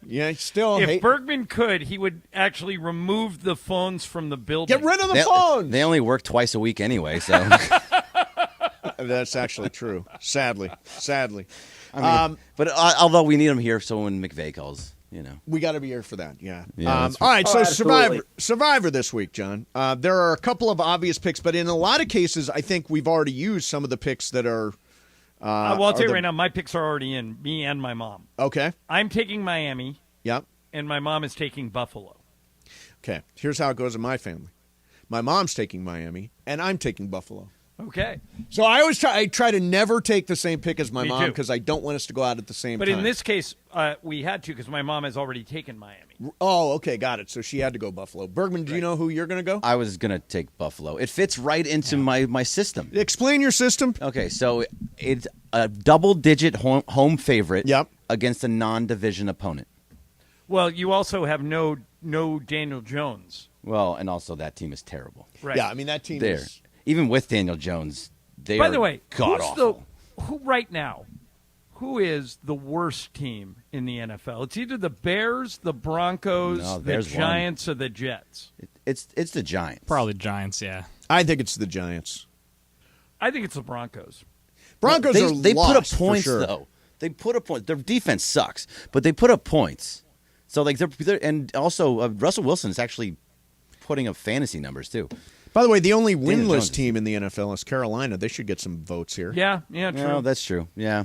Yeah, still. If Bergman could, he would actually remove the phones from the building. Get rid of the phones. They only work twice a week anyway, so. That's actually true. Sadly. I mean, but although we need him here, so when McVey calls, we got to be here for that. Yeah. Yeah, All right. So absolutely. Survivor this week, John. There are a couple of obvious picks, but in a lot of cases, I think we've already used some of the picks that are. Well, I'll tell you right now, my picks are already in. Me and my mom. Okay. I'm taking Miami. Yep. And my mom is taking Buffalo. Okay. Here's how it goes in my family. My mom's taking Miami, and I'm taking Buffalo. Okay. So I try to never take the same pick as my Me mom too. because I don't want us to go out at the same But time. in this case, we had to because my mom has already taken Miami. Oh, okay, got it. So she had to go Buffalo. Bergman, do you know who you're going to go? I was going to take Buffalo. It fits right into my system. Explain your system. Okay, so it's a double-digit home favorite against a non-division opponent. Well, you also have no Daniel Jones. Well, and also that team is terrible. Right. Yeah, I mean, that team is... Even with Daniel Jones, they By are the way, god-awful. who right now, who is the worst team in the NFL? It's either the Bears, the Broncos, the Giants, or the Jets. It's the Giants. Probably Giants, yeah. I think it's the Giants. I think it's the Broncos. Broncos they put up lost, points, for sure. though. They put up points. Their defense sucks, but they put up points. So, like, they're and also Russell Wilson is actually putting up fantasy numbers, too. By the way, the only winless team in the NFL is Carolina. They should get some votes here. Yeah, true. No, that's true. Yeah.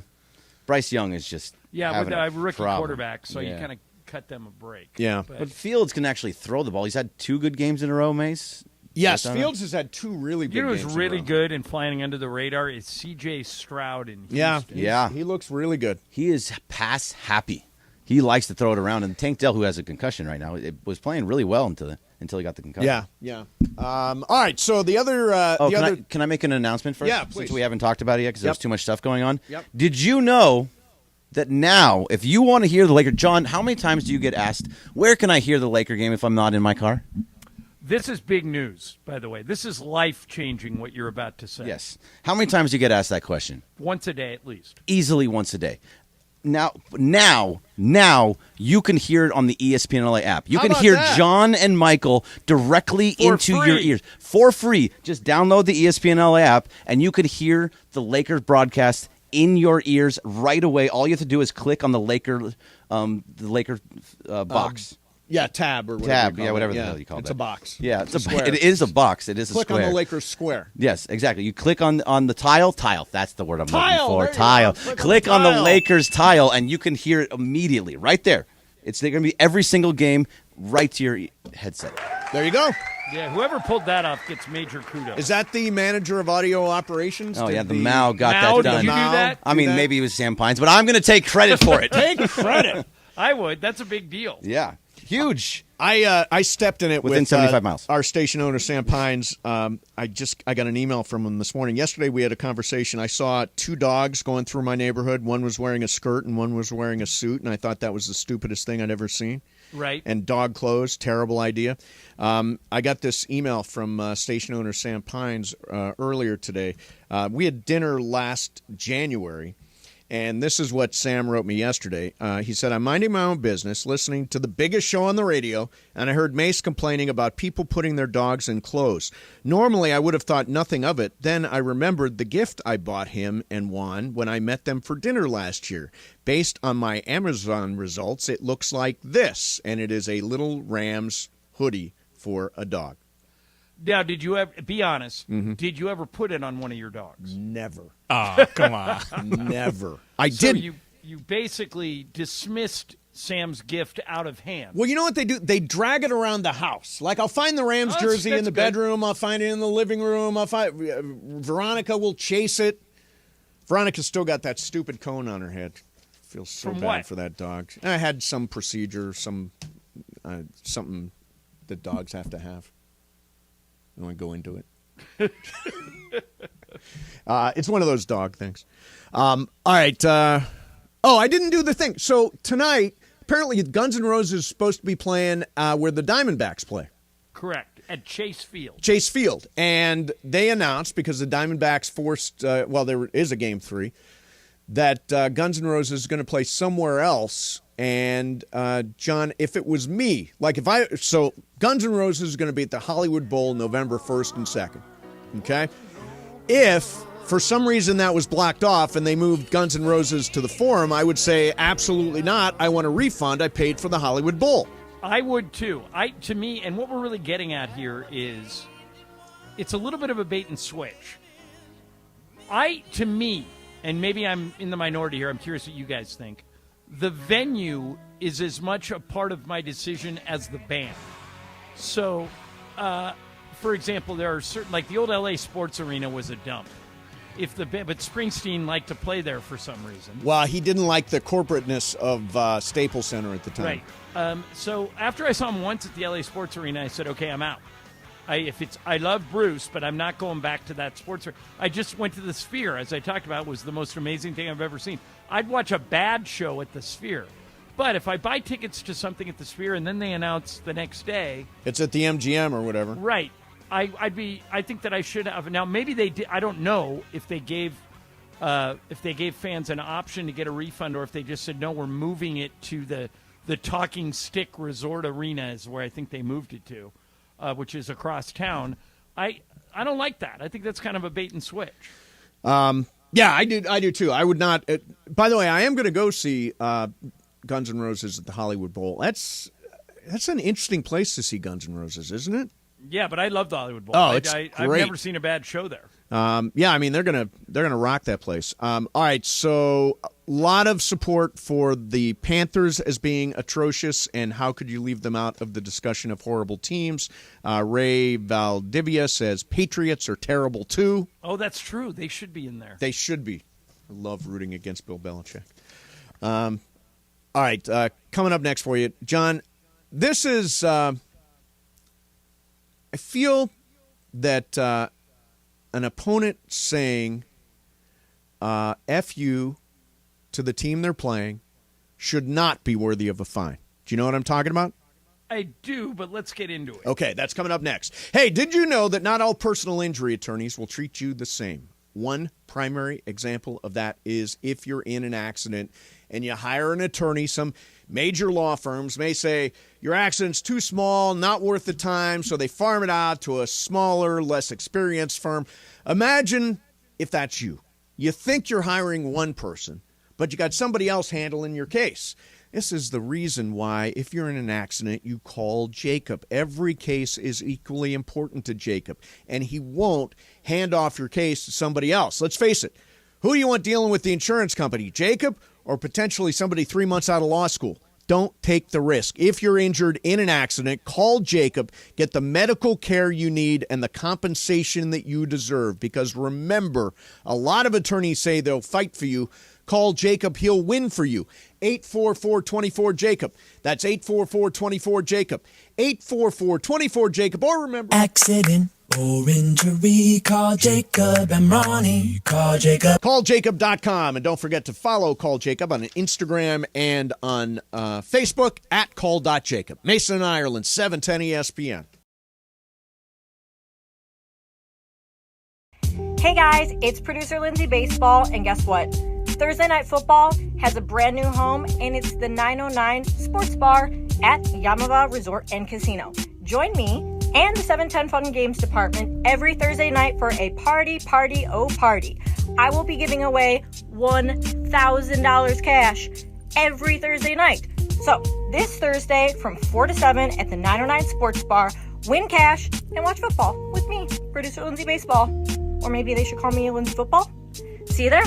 Bryce Young is just with a rookie quarterback, so you kind of cut them a break. Yeah. But Fields can actually throw the ball. He's had 2 good games in a row, Mace. Yes, Fields has had 2 really big games. You know who's really good and flying under the radar is C.J. Stroud in Houston. Yeah. He looks really good. He is pass happy. He likes to throw it around. And Tank Dell, who has a concussion right now, it was playing really well until he got the concussion. Yeah. All right, so the other... Can I make an announcement first? Yeah, please. Since we haven't talked about it yet because there's too much stuff going on. Yep. Did you know that now, if you want to hear the Laker, John, how many times do you get asked, where can I hear the Laker game if I'm not in my car? This is big news, by the way. This is life-changing, what you're about to say. Yes. How many times do you get asked that question? Once a day at least. Easily once a day. Now you can hear it on the ESPN LA app. You can hear John and Michael directly into your ears for free. Just download the ESPN LA app, and you could hear the Lakers broadcast in your ears right away. All you have to do is click on the Laker box. Yeah, tab or whatever. Whatever the hell you call it. It's a box. Yeah, it's a square. It is a box. It is click a square. on the Lakers square. Yes, exactly. You click on the tile. That's the word I'm looking for. There Tile. Click on the tile. Lakers tile, and you can hear it immediately right there. It's going to be every single game right to your headset. There you go. Yeah, whoever pulled that off gets major kudos. Is that the manager of audio operations? Oh, yeah, the Mao got Mao, that done. did you do that? I mean, maybe it was Sam Pines, but I'm going to take credit for it. Take credit. I would. That's a big deal. Yeah, huge. I stepped in it within 75 miles. Our station owner, Sam Pines. I got an email from him this morning. Yesterday we had a conversation. I saw 2 dogs going through my neighborhood. One was wearing a skirt and one was wearing a suit, and I thought that was the stupidest thing I'd ever seen. Right. And dog clothes, terrible idea. I got this email from station owner Sam Pines earlier today. We had dinner last January. And this is what Sam wrote me yesterday. He said, I'm minding my own business, listening to the biggest show on the radio, and I heard Mace complaining about people putting their dogs in clothes. Normally, I would have thought nothing of it. Then I remembered the gift I bought him and Juan when I met them for dinner last year. Based on my Amazon results, it looks like this, and it is a little Rams hoodie for a dog. Now, did you ever, be honest, Mm-hmm. did you ever put it on one of your dogs? Never. Oh, come on. Never. I So did. you basically dismissed Sam's gift out of hand. Well, you know what they do? They drag it around the house. Like, I'll find the Rams Oh, jersey in the that's good. bedroom. I'll find it in the living room. Veronica will chase it. Veronica's still got that stupid cone on her head. Feels so From bad what? for that dog. I had some procedure, something that dogs have to have. I want to go into it. It's one of those dog things. All right. I didn't do the thing. So tonight, apparently Guns N' Roses is supposed to be playing where the Diamondbacks play. Correct. At Chase Field. Chase Field. And they announced, because the Diamondbacks forced, there is a Game 3, that Guns N' Roses is going to play somewhere else. And, John, if it was me, so Guns N' Roses is going to be at the Hollywood Bowl November 1st and 2nd. Okay? If for some reason that was blocked off and they moved Guns N' Roses to the Forum, I would say absolutely not. I want a refund. I paid for the Hollywood Bowl. I would too. To me, and what we're really getting at here is it's a little bit of a bait and switch. To me, and maybe I'm in the minority here, I'm curious what you guys think. The venue is as much a part of my decision as the band. So, for example, there are certain, like the old LA Sports Arena was a dump. But Springsteen liked to play there for some reason. Well, he didn't like the corporateness of Staples Center at the time. Right. So after I saw him once at the LA Sports Arena, I said, okay, I'm out. I love Bruce, but I'm not going back to that sports arena. I just went to the Sphere, as I talked about, was the most amazing thing I've ever seen. I'd watch a bad show at the Sphere. But if I buy tickets to something at the Sphere and then they announce the next day, it's at the MGM or whatever. Right. I think that I should have. Now maybe they did. I don't know if they gave fans an option to get a refund or if they just said no, we're moving it to the Talking Stick Resort Arena is where I think they moved it to, which is across town. I don't like that. I think that's kind of a bait and switch. Yeah, I do too. I would not. By the way, I am going to go see Guns N' Roses at the Hollywood Bowl. That's an interesting place to see Guns N' Roses, isn't it? Yeah, but I love the Hollywood Bowl. Oh, it's great. I've never seen a bad show there. Yeah, I mean they're gonna rock that place. All right, so a lot of support for the Panthers as being atrocious, and how could you leave them out of the discussion of horrible teams? Ray Valdivia says Patriots are terrible too. Oh, that's true. They should be in there. They should be. I love rooting against Bill Belichick. All right, coming up next for you, John. This is. I feel that an opponent saying F you to the team they're playing should not be worthy of a fine. Do you know what I'm talking about? I do, but let's get into it. Okay, that's coming up next. Hey, did you know that not all personal injury attorneys will treat you the same? One primary example of that is if you're in an accident and you hire an attorney. Some major law firms may say your accident's too small, not worth the time, so they farm it out to a smaller, less experienced firm. Imagine if that's you. You think you're hiring one person, but you got somebody else handling your case. This is the reason why, if you're in an accident, you call Jacob. Every case is equally important to Jacob, and he won't hand off your case to somebody else. Let's face it. Who do you want dealing with the insurance company, Jacob or potentially somebody 3 months out of law school? Don't take the risk. If you're injured in an accident, call Jacob. Get the medical care you need and the compensation that you deserve. Because remember, a lot of attorneys say they'll fight for you. Call Jacob. He'll win for you. 844-24-JACOB. That's 844-24-JACOB. 844-24-JACOB. Or remember... Accident or injury, call Jacob and Ronnie. Call Jacob. CallJacob.com. And don't forget to follow Call Jacob on Instagram and on Facebook at call.jacob. Mason, Ireland, 710 ESPN. Hey guys, it's producer Lindsay Baseball, and guess what? Thursday Night Football has a brand new home, and it's the 909 Sports Bar at Yamava Resort and Casino. Join me and the 710 Fun Games Department every Thursday night for a party. I will be giving away $1,000 cash every Thursday night. So this Thursday from 4 to 7 at the 909 Sports Bar, win cash and watch football with me, producer Lindsay Baseball. Or maybe they should call me Lindsay Football. See you there.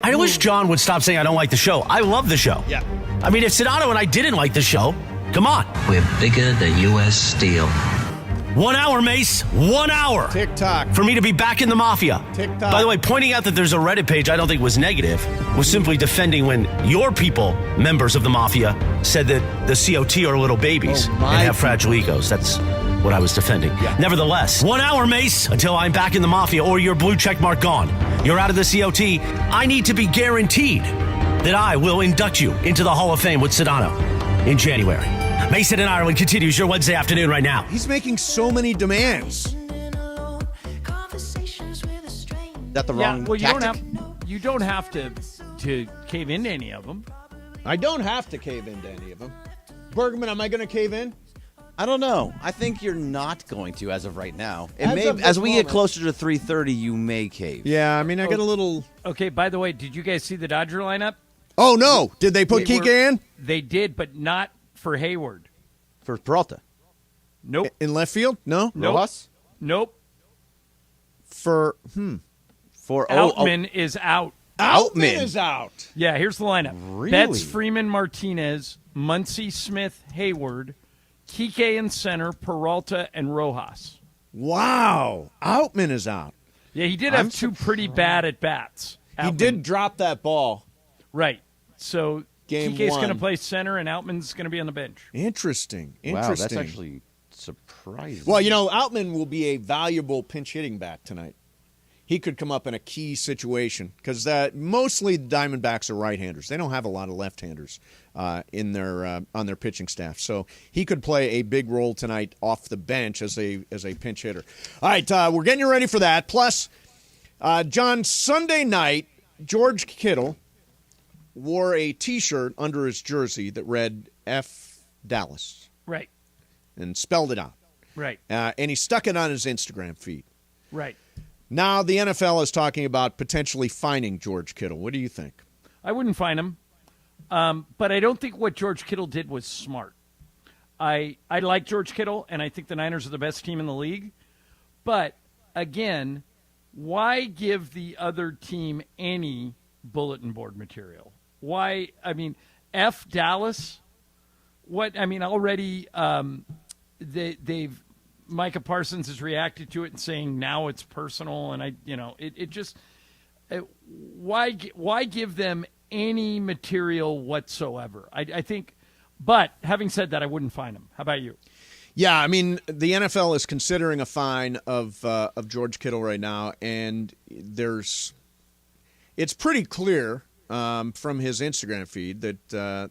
I wish John would stop saying I don't like the show. I love the show. Yeah. I mean, if Sedano and I didn't like the show, come on. We're bigger than U.S. Steel. 1 hour, Mace. 1 hour. TikTok. For me to be back in the Mafia. TikTok. By the way, pointing out that there's a Reddit page I don't think was negative, was simply defending when your people, members of the Mafia, said that the COT are little babies and have fragile egos. That's what I was defending. Yeah. Nevertheless, 1 hour, Mace, until I'm back in the Mafia or your blue check mark gone. You're out of the COT. I need to be guaranteed that I will induct you into the Hall of Fame with Sedano in January. Mason in Ireland continues your Wednesday afternoon right now. He's making so many demands. Is that the wrong well, tactic? you don't have to cave into any of them. I don't have to cave into any of them. Bergman, am I going to cave in? I don't know. I think you're not going to as of right now. As We moment. get closer to 3:30, you may cave. Yeah, I mean, I get a little... Okay, by the way, did you guys see the Dodger lineup? Oh, no. Did they put Kike in? They did, but not for Hayward. For Peralta? Nope. In left field? No? Nope. Rojas? Nope. For Outman is out. Outman is out. Yeah, here's the lineup. Really? Betts, Freeman, Martinez, Muncy, Smith, Hayward, Kike in center, Peralta, and Rojas. Wow. Outman is out. Yeah, he did have two pretty bad at-bats. He did drop that ball. Right. So Game Kike's one. going to play center, and Outman's going to be on the bench. Interesting. Wow, that's actually surprising. Well, Outman will be a valuable pinch hitting bat tonight. He could come up in a key situation because mostly the Diamondbacks are right-handers. They don't have a lot of left-handers in their on their pitching staff, so he could play a big role tonight off the bench as a pinch hitter. All right, we're getting you ready for that. Plus, John, Sunday night, George Kittle wore a T-shirt under his jersey that read F Dallas. Right. And spelled it out. Right. And he stuck it on his Instagram feed. Right. Now the NFL is talking about potentially fining George Kittle. What do you think? I wouldn't fine him, but I don't think what George Kittle did was smart. I like George Kittle, and I think the Niners are the best team in the league. But, again, why give the other team any bulletin board material? Why? I mean, F Dallas. What? I mean, already they've Micah Parsons has reacted to it and saying now it's personal, and why give them any material whatsoever? I think. But having said that, I wouldn't fine him. How about you? Yeah, I mean, the NFL is considering a fine of George Kittle right now, and it's pretty clear from his Instagram feed that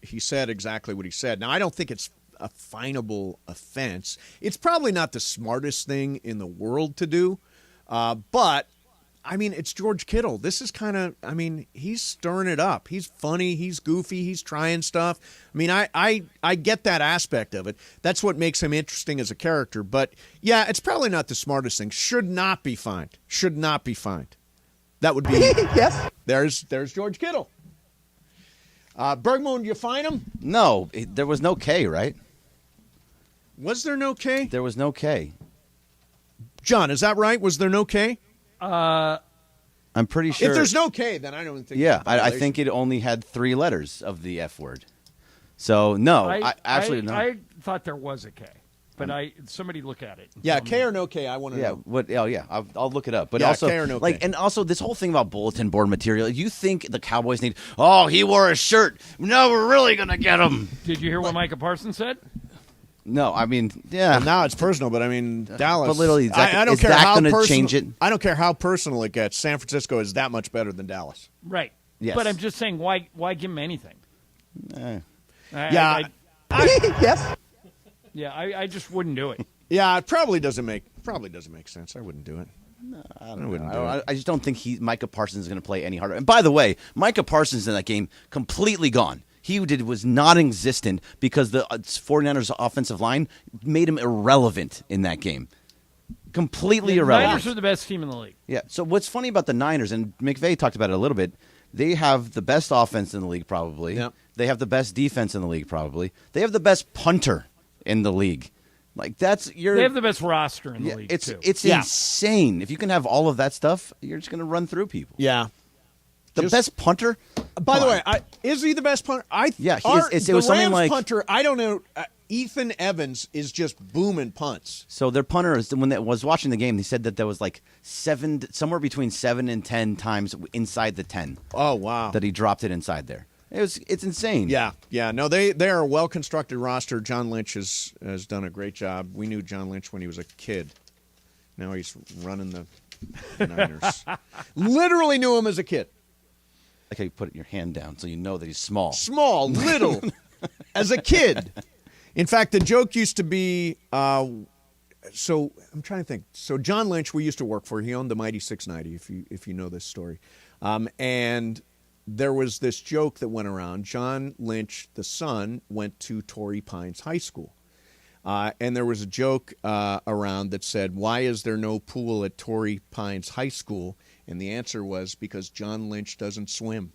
he said exactly what he said. Now, I don't think it's a finable offense. It's probably not the smartest thing in the world to do, but I mean, it's George Kittle. This is kind of, I mean, he's stirring it up. He's funny. He's goofy. He's trying stuff. I mean, I get that aspect of it. That's what makes him interesting as a character. But, yeah, it's probably not the smartest thing. Should not be fined. Should not be fined. That would be, yes. There's George Kittle. Bergman, do you fine him? No, there was no K, right? Was there no K? There was no K. John, is that right? Was there no K? I'm pretty sure. If there's no K, then I don't think. Yeah, I think it only had 3 letters of the F word. So no, I thought there was a K, but somebody look at it. Yeah, K or no K, I want to know. What? Oh yeah, I'll look it up. But yeah, also, K or no K. and also this whole thing about bulletin board material. You think the Cowboys need? Oh, he wore a shirt. No, we're really gonna get him. Did you hear what Micah Parsons said? No, I mean, yeah. Well, now it's personal, but I mean, Dallas. But literally, I don't care how going to change it? I don't care how personal it gets. San Francisco is that much better than Dallas. Right. Yes. But I'm just saying, why give him anything? Yes. Yeah, I just wouldn't do it. Yeah, it probably doesn't make sense. I wouldn't do it. I wouldn't do it. I just don't think Micah Parsons is going to play any harder. And by the way, Micah Parsons in that game completely gone. He was non-existent because the 49ers offensive line made him irrelevant in that game. Completely irrelevant. The Niners are the best team in the league. Yeah. So what's funny about the Niners, and McVay talked about it a little bit, they have the best offense in the league probably. Yep. They have the best defense in the league probably. They have the best punter in the league. Like they have the best roster in the league too. It's insane. If you can have all of that stuff, you're just going to run through people. Yeah. The best punter? By the way, is he the best punter? Yeah, it was something Rams like punter. I don't know. Ethan Evans is just booming punts. So their punter, when they was watching the game, they said that there was like somewhere between 7 and 10 times inside the 10. Oh wow! That he dropped it inside there. It's insane. Yeah. No, they are a well constructed roster. John Lynch has done a great job. We knew John Lynch when he was a kid. Now he's running the Niners. Literally knew him as a kid. Like how you put your hand down so you know that he's small. Small, little, as a kid. In fact, the joke used to be, so I'm trying to think. So John Lynch, we used to work for. He owned the Mighty 690, if you know this story. And there was this joke that went around. John Lynch, the son, went to Torrey Pines High School. And there was a joke around that said, why is there no pool at Torrey Pines High School? And the answer was because John Lynch doesn't swim.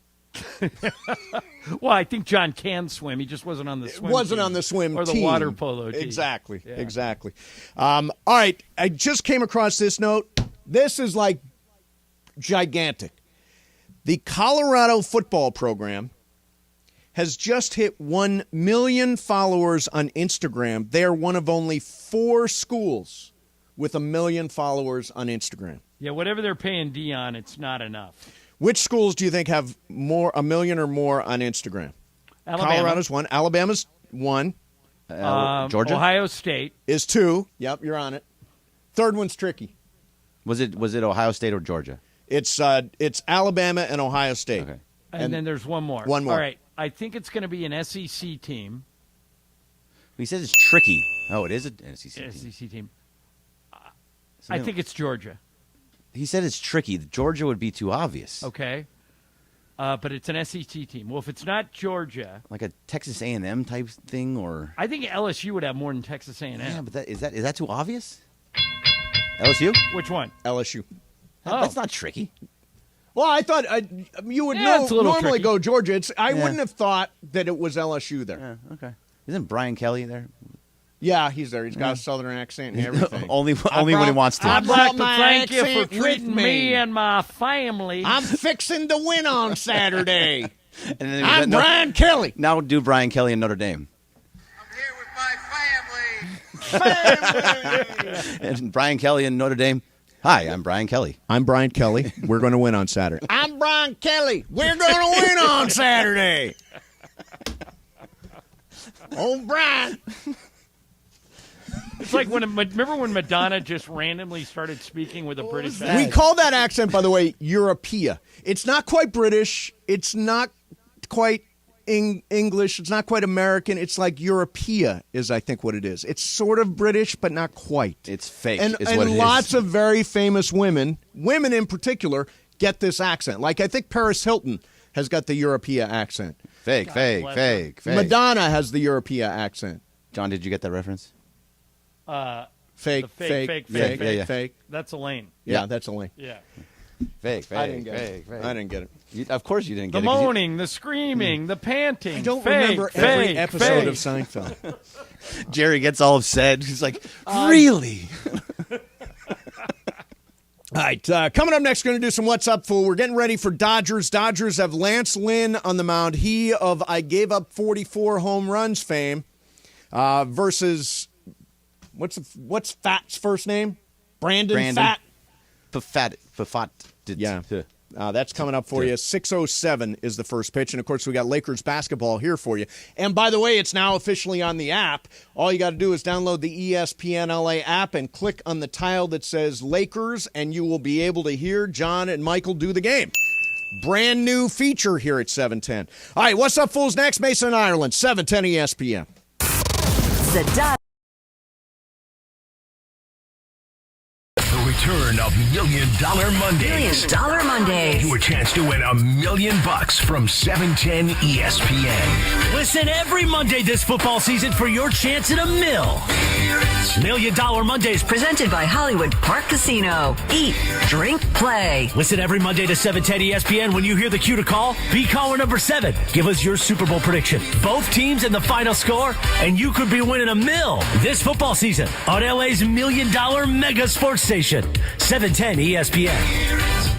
Well, I think John can swim. He just wasn't on the swim team. On the swim or the team. water polo team. Exactly. Yeah. Exactly. All right. I just came across this note. This is like gigantic. The Colorado football program has just hit 1 million followers on Instagram. They are one of only 4 schools with 1 million followers on Instagram. Yeah, whatever they're paying Dion, it's not enough. Which schools do you think have 1 million or more on Instagram? Alabama. Colorado's 1. Alabama's 1. Georgia? Ohio State is 2. Yep, you're on it. Third one's tricky. Was it Ohio State or Georgia? It's Alabama and Ohio State. Okay. And then there's one more. One more. All right. I think it's going to be an SEC team. He says it's tricky. Oh, it is an SEC team. SEC team. I think it's Georgia. He said it's tricky. Georgia would be too obvious. Okay. But it's an SEC team. Well, if it's not Georgia, like a Texas A&M type thing, or I think LSU would have more than Texas A&M. Yeah, but is that too obvious? LSU? Which one? LSU. That's not tricky. Well, I thought you would normally tricky. go Georgia. I wouldn't have thought that it was LSU there. Yeah, okay. Isn't Brian Kelly there? Yeah, he's there. He's got a southern accent and everything. only when he wants to. I'd like to thank you for treating me and my family. I'm fixing to win on Saturday. And then I'm Brian Kelly. Now do Brian Kelly in Notre Dame. Family. And Brian Kelly in Notre Dame. Hi, I'm Brian Kelly. I'm Brian Kelly. We're going to win on Saturday. I'm Brian Kelly. We're going to win on Saturday. Oh, Brian. It's like remember when Madonna just randomly started speaking with a British accent? We call that accent, by the way, Europea. It's not quite British. It's not quite English. It's not quite American. It's like Europea is, I think, what it is. It's sort of British, but not quite. It's fake. And lots of very famous women in particular, get this accent. Like I think Paris Hilton has got the Europea accent. Fake. Madonna has the Europea accent. John, did you get that reference? Fake. That's Elaine. Yeah, that's Elaine. Yeah. Fake. I didn't get it. Of course you didn't the get it. The moaning, the screaming, the panting. I don't remember every episode of Seinfeld. Jerry gets all upset. He's like, really? All right, coming up next, going to do some What's Up, Fool. We're getting ready for Dodgers. Dodgers have Lance Lynn on the mound. He of I gave up 44 home runs fame versus, what's Fat's first name? Brandon Fat. Fafat. Yeah. That's coming up for you. 6:07 is the first pitch. And, of course, we got Lakers basketball here for you. And, by the way, it's now officially on the app. All you got to do is download the ESPN LA app and click on the tile that says Lakers, and you will be able to hear John and Michael do the game. Brand new feature here at 710. All right, What's Up, Fools? Next, Mason, Ireland, 710 ESPN. Return of $1 Million Mondays. $1 Million Mondays. Your chance to win $1 million from 710 ESPN. Listen every Monday this football season for your chance at $1 million. $1 Million Mondays presented by Hollywood Park Casino. Eat, drink, play. Listen every Monday to 710 ESPN. When you hear the cue to call, be caller number 7. Give us your Super Bowl prediction, both teams and the final score, and you could be winning $1 million this football season on LA's $1 Million Mega Sports Station, 710 ESPN.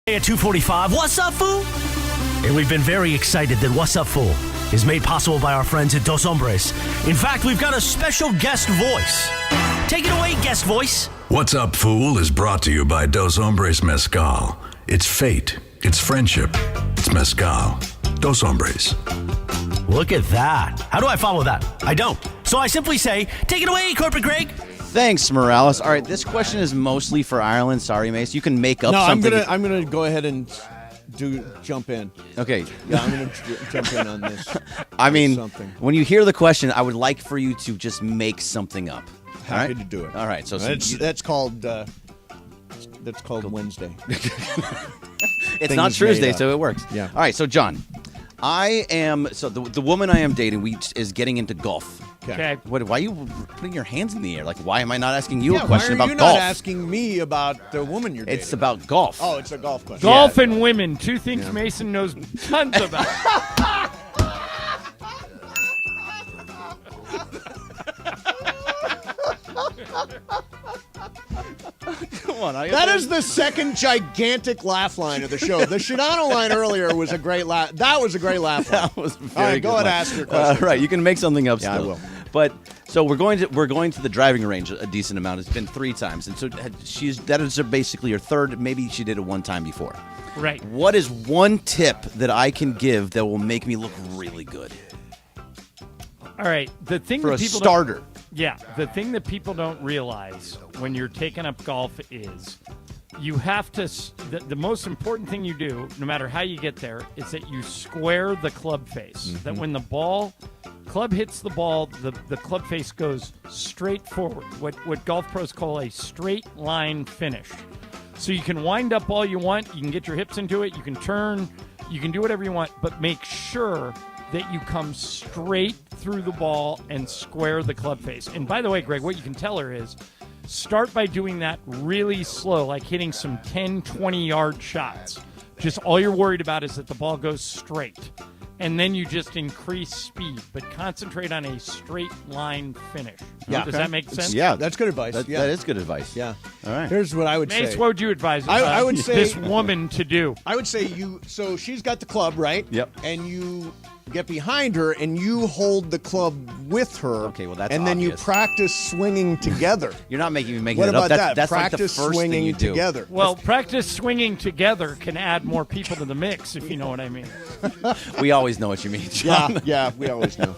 At 2:45, what's up, fool? And we've been very excited that What's Up, Fool is made possible by our friends at Dos Hombres. In fact, we've got a special guest voice. Take it away, guest voice. What's Up, Fool is brought to you by Dos Hombres Mezcal. It's fate. It's friendship. It's mezcal. Dos Hombres. Look at that. How do I follow that? I don't. So I simply say, take it away, Corporate Greg. Thanks, Morales. All right, this question is mostly for Ireland. Sorry, Mace. You can make up something. I'm gonna go ahead and jump in. Okay. Yeah, I'm gonna jump in on this. I mean, something. when you hear the question, I would like for you to just make something up. Happy to do it. All right. So that's called Wednesday. It's not Tuesday, so it works. Yeah. All right. So John, the woman I am dating is getting into golf. Okay. Why are you putting your hands in the air? Like, why am I not asking you a question why are about you golf? not asking me about the woman you're dating? It's about golf. Oh, it's a golf question. Golf and women, two things Mason knows tons about. Come on. That is the second gigantic laugh line of the show. The Shadano line earlier was a great laugh. That was a great laugh line. That was very All right, good go ahead and line. ask your question. Right, you can make something up Yeah, still. I will. But so we're going to the driving range a decent amount. It's been 3 times, and so that is basically her third. Maybe she did it one time before. Right. What is one tip that I can give that will make me look really good? All right. The thing For that a people starter. the thing that people don't realize when you're taking up golf is you have to. The most important thing you do, no matter how you get there, is that you square the club face. Mm-hmm. That when the club hits the ball, the club face goes straight forward. What golf pros call a straight line finish. So you can wind up all you want. You can get your hips into it. You can turn. You can do whatever you want, but make sure that you come straight through the ball and square the club face. And by the way, Greg, what you can tell her is start by doing that really slow, like hitting some 10, 20-yard shots. Just all you're worried about is that the ball goes straight. And then you just increase speed, but concentrate on a straight line finish. Yeah. Does that make sense? Yeah, That's good advice. That is good advice. Yeah. All right. Here's what I would Mace, say. what would you advise I would say this woman to do? I would say so she's got the club, right? Yep. And you get behind her and you hold the club with her. Okay, well, that's and then you obvious. practice swinging together. You're not making me make What that up. about that? That's Practice like the first swinging thing you do. together. Well, practice swinging together can add more people to the mix, if you know what I mean. We always know what you mean, John. Yeah, we always know.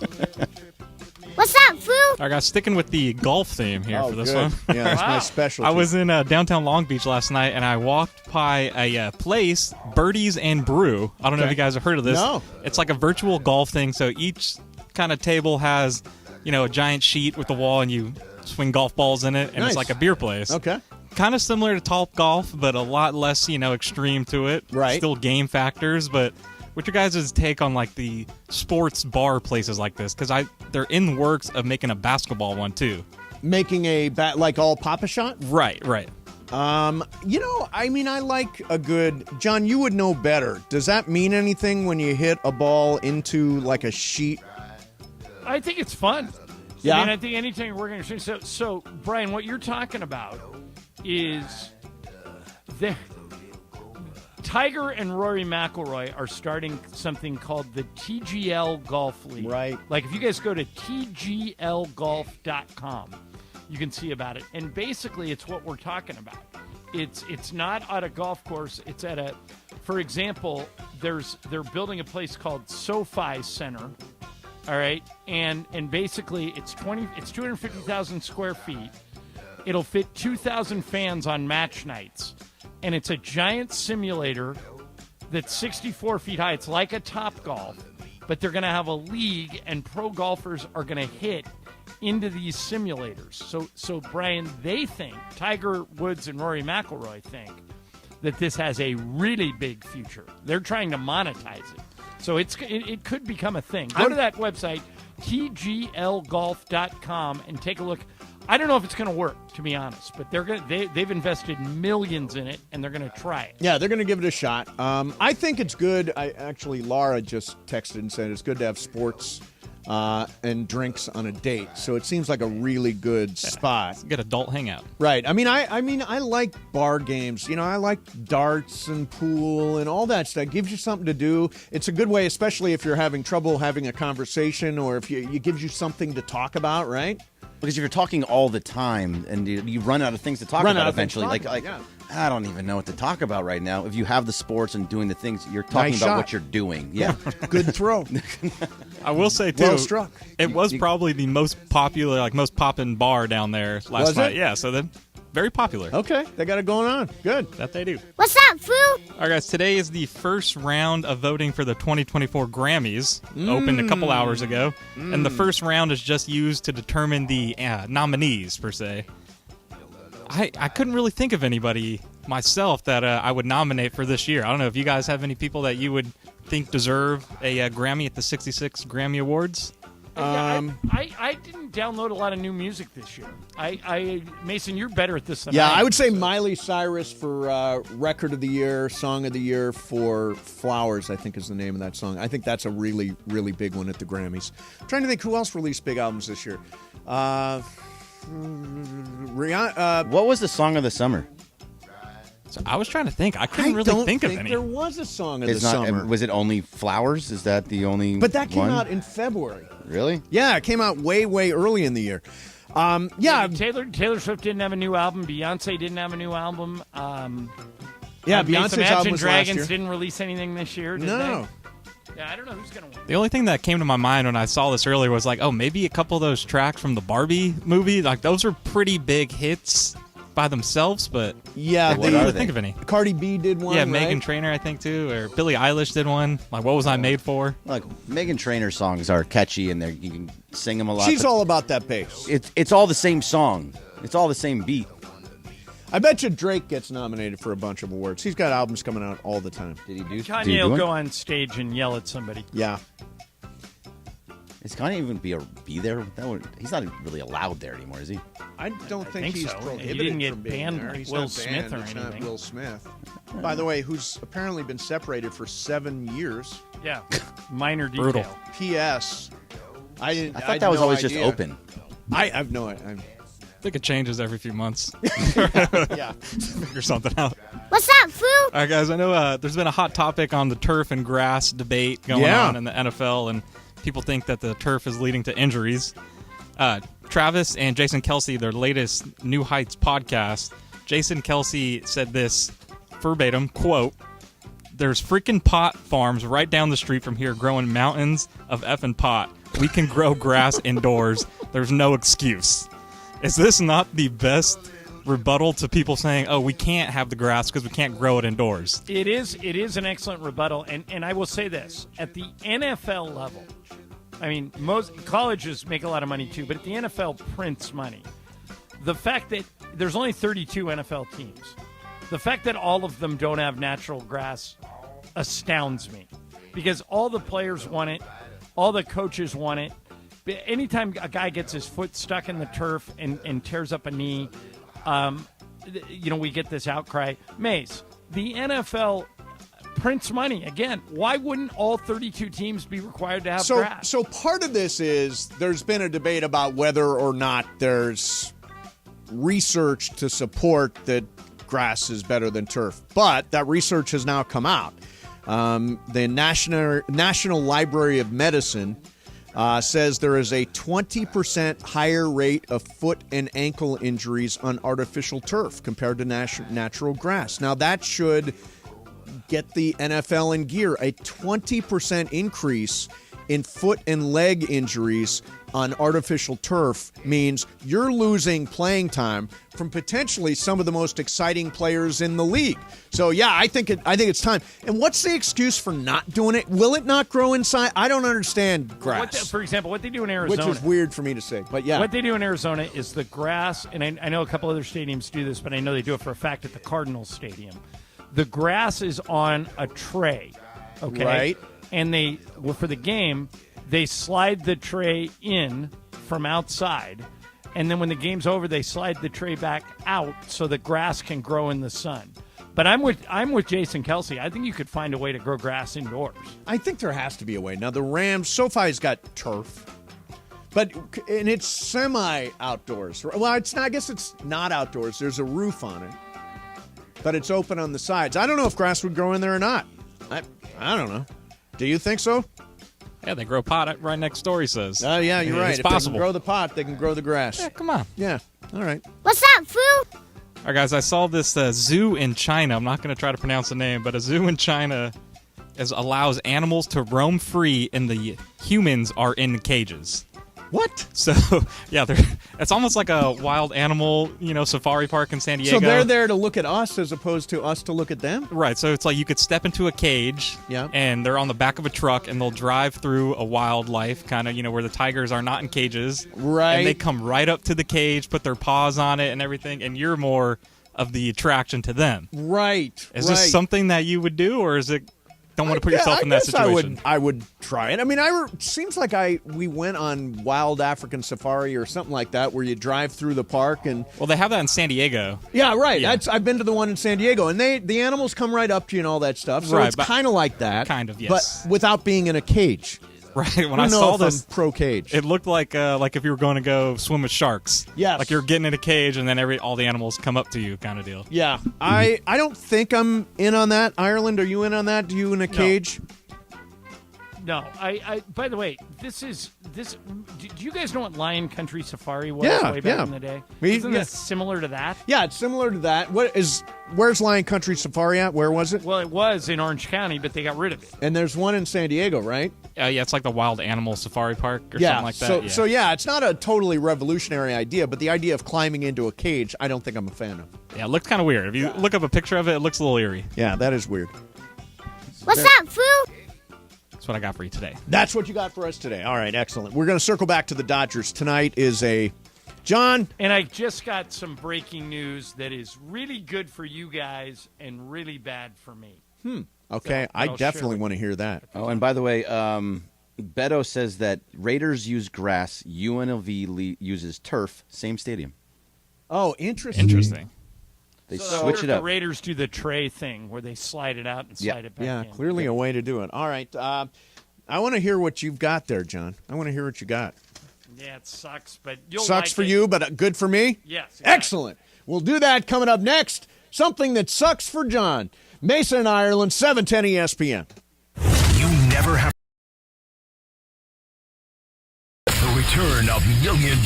What's up, fool? All right, guys, sticking with the golf theme here for this good. one. Yeah, that's my specialty. I was in downtown Long Beach last night, and I walked by a place, Birdies and Brew. I don't know if you guys have heard of this. No. It's like a virtual golf thing, so each kind of table has, a giant sheet with the wall, and you swing golf balls in it, and Nice. it's like a beer place. Okay. Kind of similar to Top Golf, but a lot less, extreme to it. Right. Still game factors, but what's your guys' take on like the sports bar places like this? Because they're in the works of making a basketball one too. Making a like all Papa shot? Right. I like a good John, you would know better. Does that mean anything when you hit a ball into like a sheet? I think it's fun. Yeah. I think anytime you're working on a so Brian, what you're talking about is Tiger and Rory McIlroy are starting something called the TGL Golf League. Right. Like if you guys go to tglgolf.com, you can see about it. And basically it's what we're talking about. It's not at a golf course, it's at a, for example, they're building a place called SoFi Center. All right. And basically it's 250,000 square feet. It'll fit 2,000 fans on match nights. And it's a giant simulator that's 64 feet high. It's like a Top Golf, but they're going to have a league, and pro golfers are going to hit into these simulators. So Brian, they think, Tiger Woods and Rory McIlroy think, that this has a really big future. They're trying to monetize it. So it could become a thing. Go to that website, tglgolf.com, and take a look. I don't know if it's going to work, to be honest, but they've invested millions in it, and they're going to try it. Yeah, they're going to give it a shot. I think it's good. Laura just texted and said it's good to have sports and drinks on a date. So it seems like a really good spot. It's a good adult hangout. Right. I mean, I like bar games. I like darts and pool and all that stuff. It gives you something to do. It's a good way, especially if you're having trouble having a conversation, or if it gives you something to talk about, right? Because if you're talking all the time and you run out of things to talk about eventually, I don't even know what to talk about right now. If you have the sports and doing the things, you're talking about what you're doing. Yeah. Good throw. I will say, too, well struck. It was probably the most popular, most poppin' bar down there last night. Yeah, so then very popular. Okay, they got it going on. Good. That they do. What's up, Foo? All right, guys, today is the first round of voting for the 2024 Grammys. Opened a couple hours ago. And the first round is just used to determine the nominees, per se. I couldn't really think of anybody myself that I would nominate for this year. I don't know if you guys have any people that you would think deserve a Grammy at the 66 Grammy Awards. I didn't download a lot of new music this year. Mason, you're better at this than I am. I would say Miley Cyrus for Record of the Year, Song of the Year for Flowers, I think is the name of that song. I think that's a really, really big one at the Grammys. I'm trying to think who else released big albums this year. Rihanna. What was the song of the summer? So I was trying to think. I couldn't really think of any. There was a song of the summer. Was it only Flowers? Is that the only But that came one? out in February. Really? Yeah, it came out way, way early in the year. Taylor Swift didn't have a new album. Beyonce didn't have a new album. Beyonce's album was last Dragons year. didn't release anything this year, did No. they? Yeah, I don't know who's going to win. The only thing that came to my mind when I saw this earlier was maybe a couple of those tracks from the Barbie movie. Those are pretty big hits by themselves, but yeah, I didn't really think of any. Cardi B did one. Yeah, right? Meghan Trainor, I think, too, or Billie Eilish did one. What was I made for? Meghan Trainor songs are catchy and you can sing them a lot. She's all about that bass. It's all the same song. It's all the same beat. I bet you Drake gets nominated for a bunch of awards. He's got albums coming out all the time. Did he do? Kanye will go on stage and yell at somebody. Yeah. Is Kanye even be there? He's not really allowed there anymore, is he? I don't think he's so. prohibited He didn't get from being banned there. like He's Will not Smith banned. or It's not anything. Will Smith. By the way, who's apparently been separated for 7 years. Yeah, minor detail. Brutal. P.S. I thought that was always just open. I have no idea. I think it changes every few months. Yeah. Figure something out. What's up, Foo? All right, guys, I know there's been a hot topic on the turf and grass debate going on in the NFL, and people think that the turf is leading to injuries. Travis and Jason Kelce, their latest New Heights podcast, Jason Kelce said this verbatim, quote, "There's freaking pot farms right down the street from here growing mountains of effing pot. We can grow grass indoors. There's no excuse." Is this not the best rebuttal to people saying, "Oh, we can't have the grass because we can't grow it indoors"? It is an excellent rebuttal, and I will say this: at the NFL level, I mean, most colleges make a lot of money too, but at the NFL prints money. The fact that there's only 32 NFL teams, the fact that all of them don't have natural grass astounds me, because all the players want it, all the coaches want it. Anytime a guy gets his foot stuck in the turf and tears up a knee, we get this outcry. Mace, the NFL prints money. Again, why wouldn't all 32 teams be required to have grass? So part of this is there's been a debate about whether or not there's research to support that grass is better than turf. But that research has now come out. The National Library of Medicine says there is a 20% higher rate of foot and ankle injuries on artificial turf compared to natural grass. Now, that should get the NFL in gear. A 20% increase in foot and leg injuries on artificial turf means you're losing playing time from potentially some of the most exciting players in the league. So yeah, I think it's time. And what's the excuse for not doing it? Will it not grow inside? I don't understand grass. For example, what they do in Arizona, which is weird for me to say, but yeah, what they do in Arizona is the grass, and I know a couple other stadiums do this, but I know they do it for a fact at the Cardinals Stadium. The grass is on a tray, okay, right, and for the game. They slide the tray in from outside, and then when the game's over, they slide the tray back out so the grass can grow in the sun. But I'm with Jason Kelce. I think you could find a way to grow grass indoors. I think there has to be a way. Now, the Rams, SoFi's got turf, And it's semi-outdoors. Well, it's not. I guess it's not outdoors. There's a roof on it, but it's open on the sides. I don't know if grass would grow in there or not. I don't know. Do you think so? Yeah, they grow pot right next door, he says. Oh, yeah, you're right. It's if possible. they can grow the pot, they can grow the grass. Yeah, come on. Yeah, all right. What's up, Foo? All right, guys, I saw this zoo in China. I'm not going to try to pronounce the name, but a zoo in China allows animals to roam free, and the humans are in cages. What? So, yeah, it's almost like a wild animal, safari park in San Diego. So they're there to look at us as opposed to us to look at them? Right, so it's like you could step into a cage, and they're on the back of a truck, and they'll drive through a wildlife, kind of, where the tigers are not in cages. Right. And they come right up to the cage, put their paws on it and everything, and you're more of the attraction to them. Right. Is this something that you would do, or is it... Don't want to put yourself in that situation. I would try it. I mean, seems like we went on Wild African Safari or something like that, where you drive through the park and. Well, they have that in San Diego. Yeah, right. Yeah. I've been to the one in San Diego, and the animals come right up to you and all that stuff. So it's kind of like that. Kind of, yes. But without being in a cage. Right. When I saw this, pro cage, it looked like if you were going to go swim with sharks. Yes. Like you're getting in a cage, and then all the animals come up to you, kind of deal. Yeah. I don't think I'm in on that. Ireland, are you in on that? Do you in a cage? No, I. By the way, this. Do you guys know what Lion Country Safari was way back in the day? Isn't this similar to that? Yeah, it's similar to that. Where's Lion Country Safari at? Where was it? Well, it was in Orange County, but they got rid of it. And there's one in San Diego, right? Yeah, it's like the Wild Animal Safari Park or something like that. So it's not a totally revolutionary idea, but the idea of climbing into a cage, I don't think I'm a fan of. Yeah, it looks kind of weird. If you look up a picture of it, it looks a little eerie. Yeah, that is weird. What's up, Foo? That's what I got for you today. That's what you got for us today. All right, excellent. We're going to circle back to the Dodgers. Tonight is John. And I just got some breaking news that is really good for you guys and really bad for me. Okay, So, I definitely want to hear that. Oh, and by the way, Beto says that Raiders use grass, UNLV uses turf, same stadium. Oh, interesting. They so switch it up. The Raiders do the tray thing where they slide it out and slide it back in. Yeah, clearly a way to do it. All right. I want to hear what you've got there, John. I want to hear what you got. Yeah, it sucks, but you'll Sucks like for it. you, but good for me? Yes. Exactly. Excellent. We'll do that coming up next. Something that sucks for John. Mason, Ireland, 710 ESPN. You never have. The return of $1 Million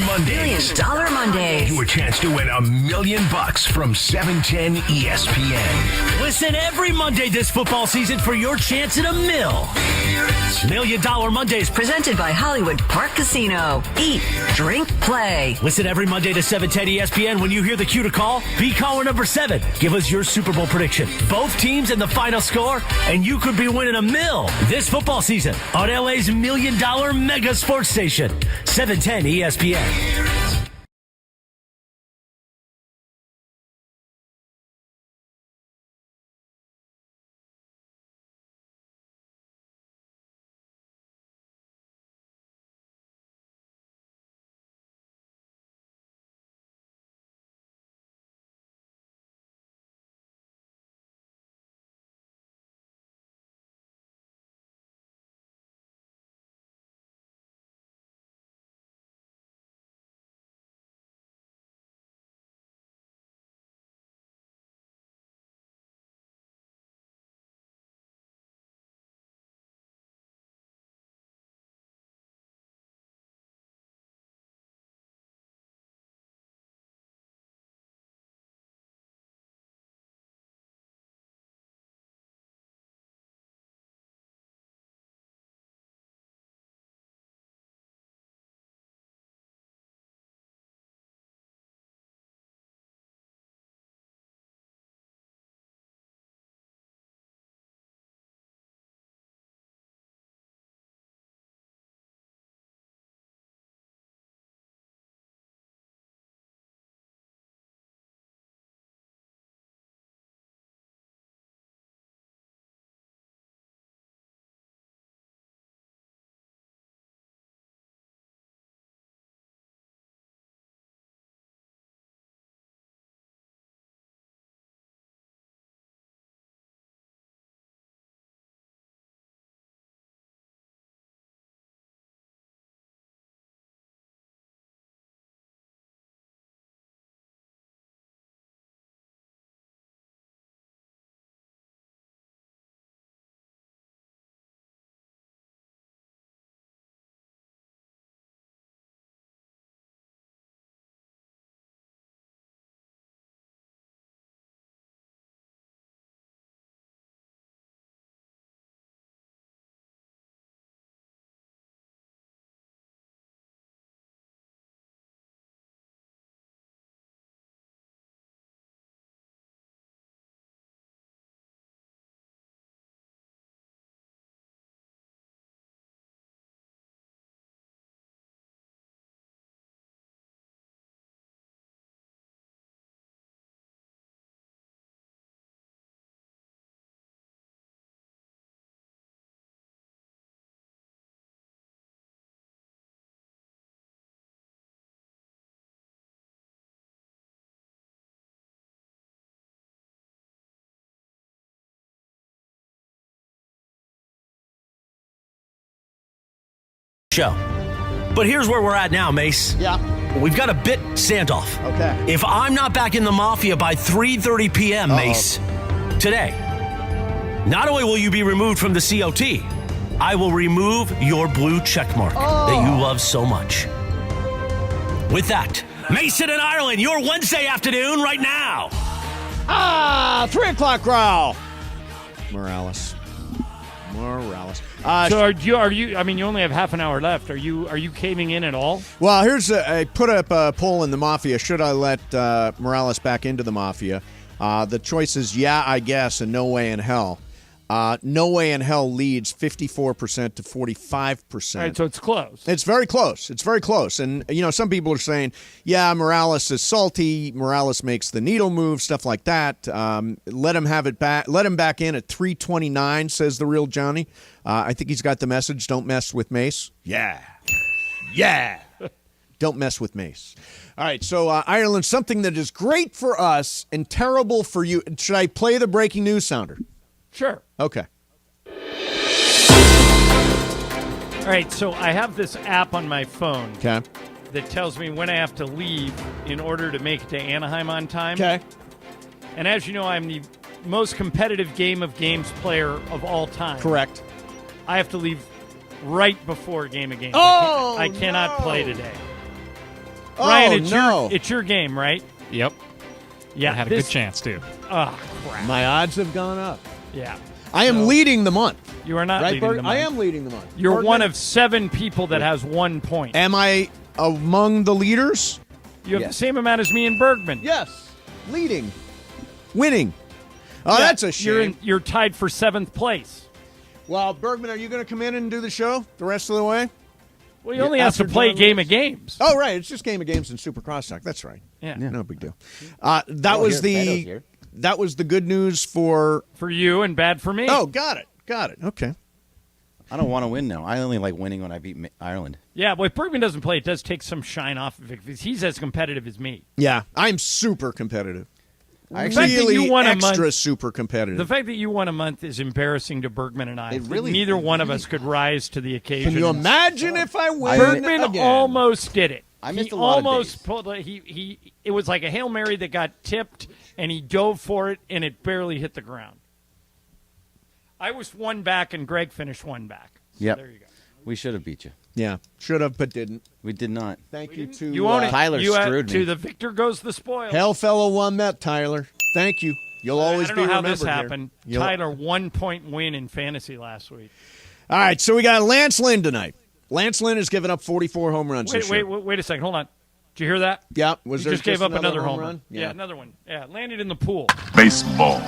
Mondays. $1 Million Mondays. Your chance to win $1 million from 710 ESPN. Listen every Monday this football season for your chance at $1 million. $1 Million Mondays Presented by Hollywood Park Casino. Eat, drink, play. Listen every Monday to 710 ESPN. When you hear the cue to call, be caller number 7. Give us your Super Bowl prediction. Both teams and the final score, and you could be winning $1 million this football season on LA's $1 Million Mega Sports Station, 710 ESPN. show. But here's where we're at now, Mace. Yeah. We've got a bit standoff. Okay. If I'm not back in the Mafia by 3:30 p.m., Mace, today, not only will you be removed from the COT, I will remove your blue check mark that you love so much. With that, Mason and Ireland, your Wednesday afternoon right now. 3 o'clock growl. Morales. So are you? I mean, you only have half an hour left. Are you caving in at all? Well, I put up a poll in the Mafia. Should I let Morales back into the Mafia? The choice is yeah, I guess, and no way in hell. No way in hell leads 54% to 45%. All right, so it's close. It's very close. It's very close. And, some people are saying, yeah, Morales is salty. Morales makes the needle move, stuff like that. Let him have it back. Let him back in at 329, says the real Johnny. I think he's got the message, don't mess with Mace. Yeah. Don't mess with Mace. All right, so Ireland, something that is great for us and terrible for you. Should I play the breaking news sounder? Sure. Okay. All right, so I have this app on my phone Okay. that tells me when I have to leave in order to make it to Anaheim on time. Okay. And as you know, I'm the most competitive Game of Games player of all time. Correct. I have to leave right before Game of Games. Oh, I cannot play today. Oh, Ryan, it's your game, right? Yep. Yeah. I had a good chance, too. Oh, crap. My odds have gone up. Yeah. I am leading the month. You are not right, leading Bert? the month. I am leading the month. You're Bergman? one of 7 people that has 1 point. Am I among the leaders? You have the same amount as me and Bergman. Yes. Leading. Winning. Oh, Yeah, that's a shame. You're tied for 7th place. Well, Bergman, are you going to come in and do the show the rest of the way? Well, he only has to play a game of games. Oh, right. It's just Game of Games and Super Crosstalk. That's right. Yeah. No big deal. That was the good news for you and bad for me. Oh, got it. Okay. I don't want to win now. I only like winning when I beat Ireland. Yeah, but if Bergman doesn't play, it does take some shine off of it because he's as competitive as me. Yeah, I'm super competitive. The fact that you Really won a extra month, super competitive. the fact that you won a month is embarrassing to Bergman and I. It really- Neither one of us could rise to the occasion. Can you imagine if I win Bergman again? almost did it. I missed He a lot of almost days. pulled. It was like a Hail Mary that got tipped, and he dove for it, and it barely hit the ground. I was 1 back, and Greg finished 1 back. So Yep. there you go. We should have beat you. Yeah, should have, but didn't. We did not. Thank you to You own it. Tyler you screwed to me. the victor goes the spoil. Hell fellow won that, Tyler. Thank you. You'll always I be don't know how remembered this happened. here. Tyler 1 point win in fantasy last week. All right, so we got Lance Lynn tonight. Lance Lynn has given up 44 home runs this year. Wait a second. Hold on. Did you hear that? Yeah, He was there just gave up another home home run? Yeah, another one. Yeah, landed in the pool. Baseball.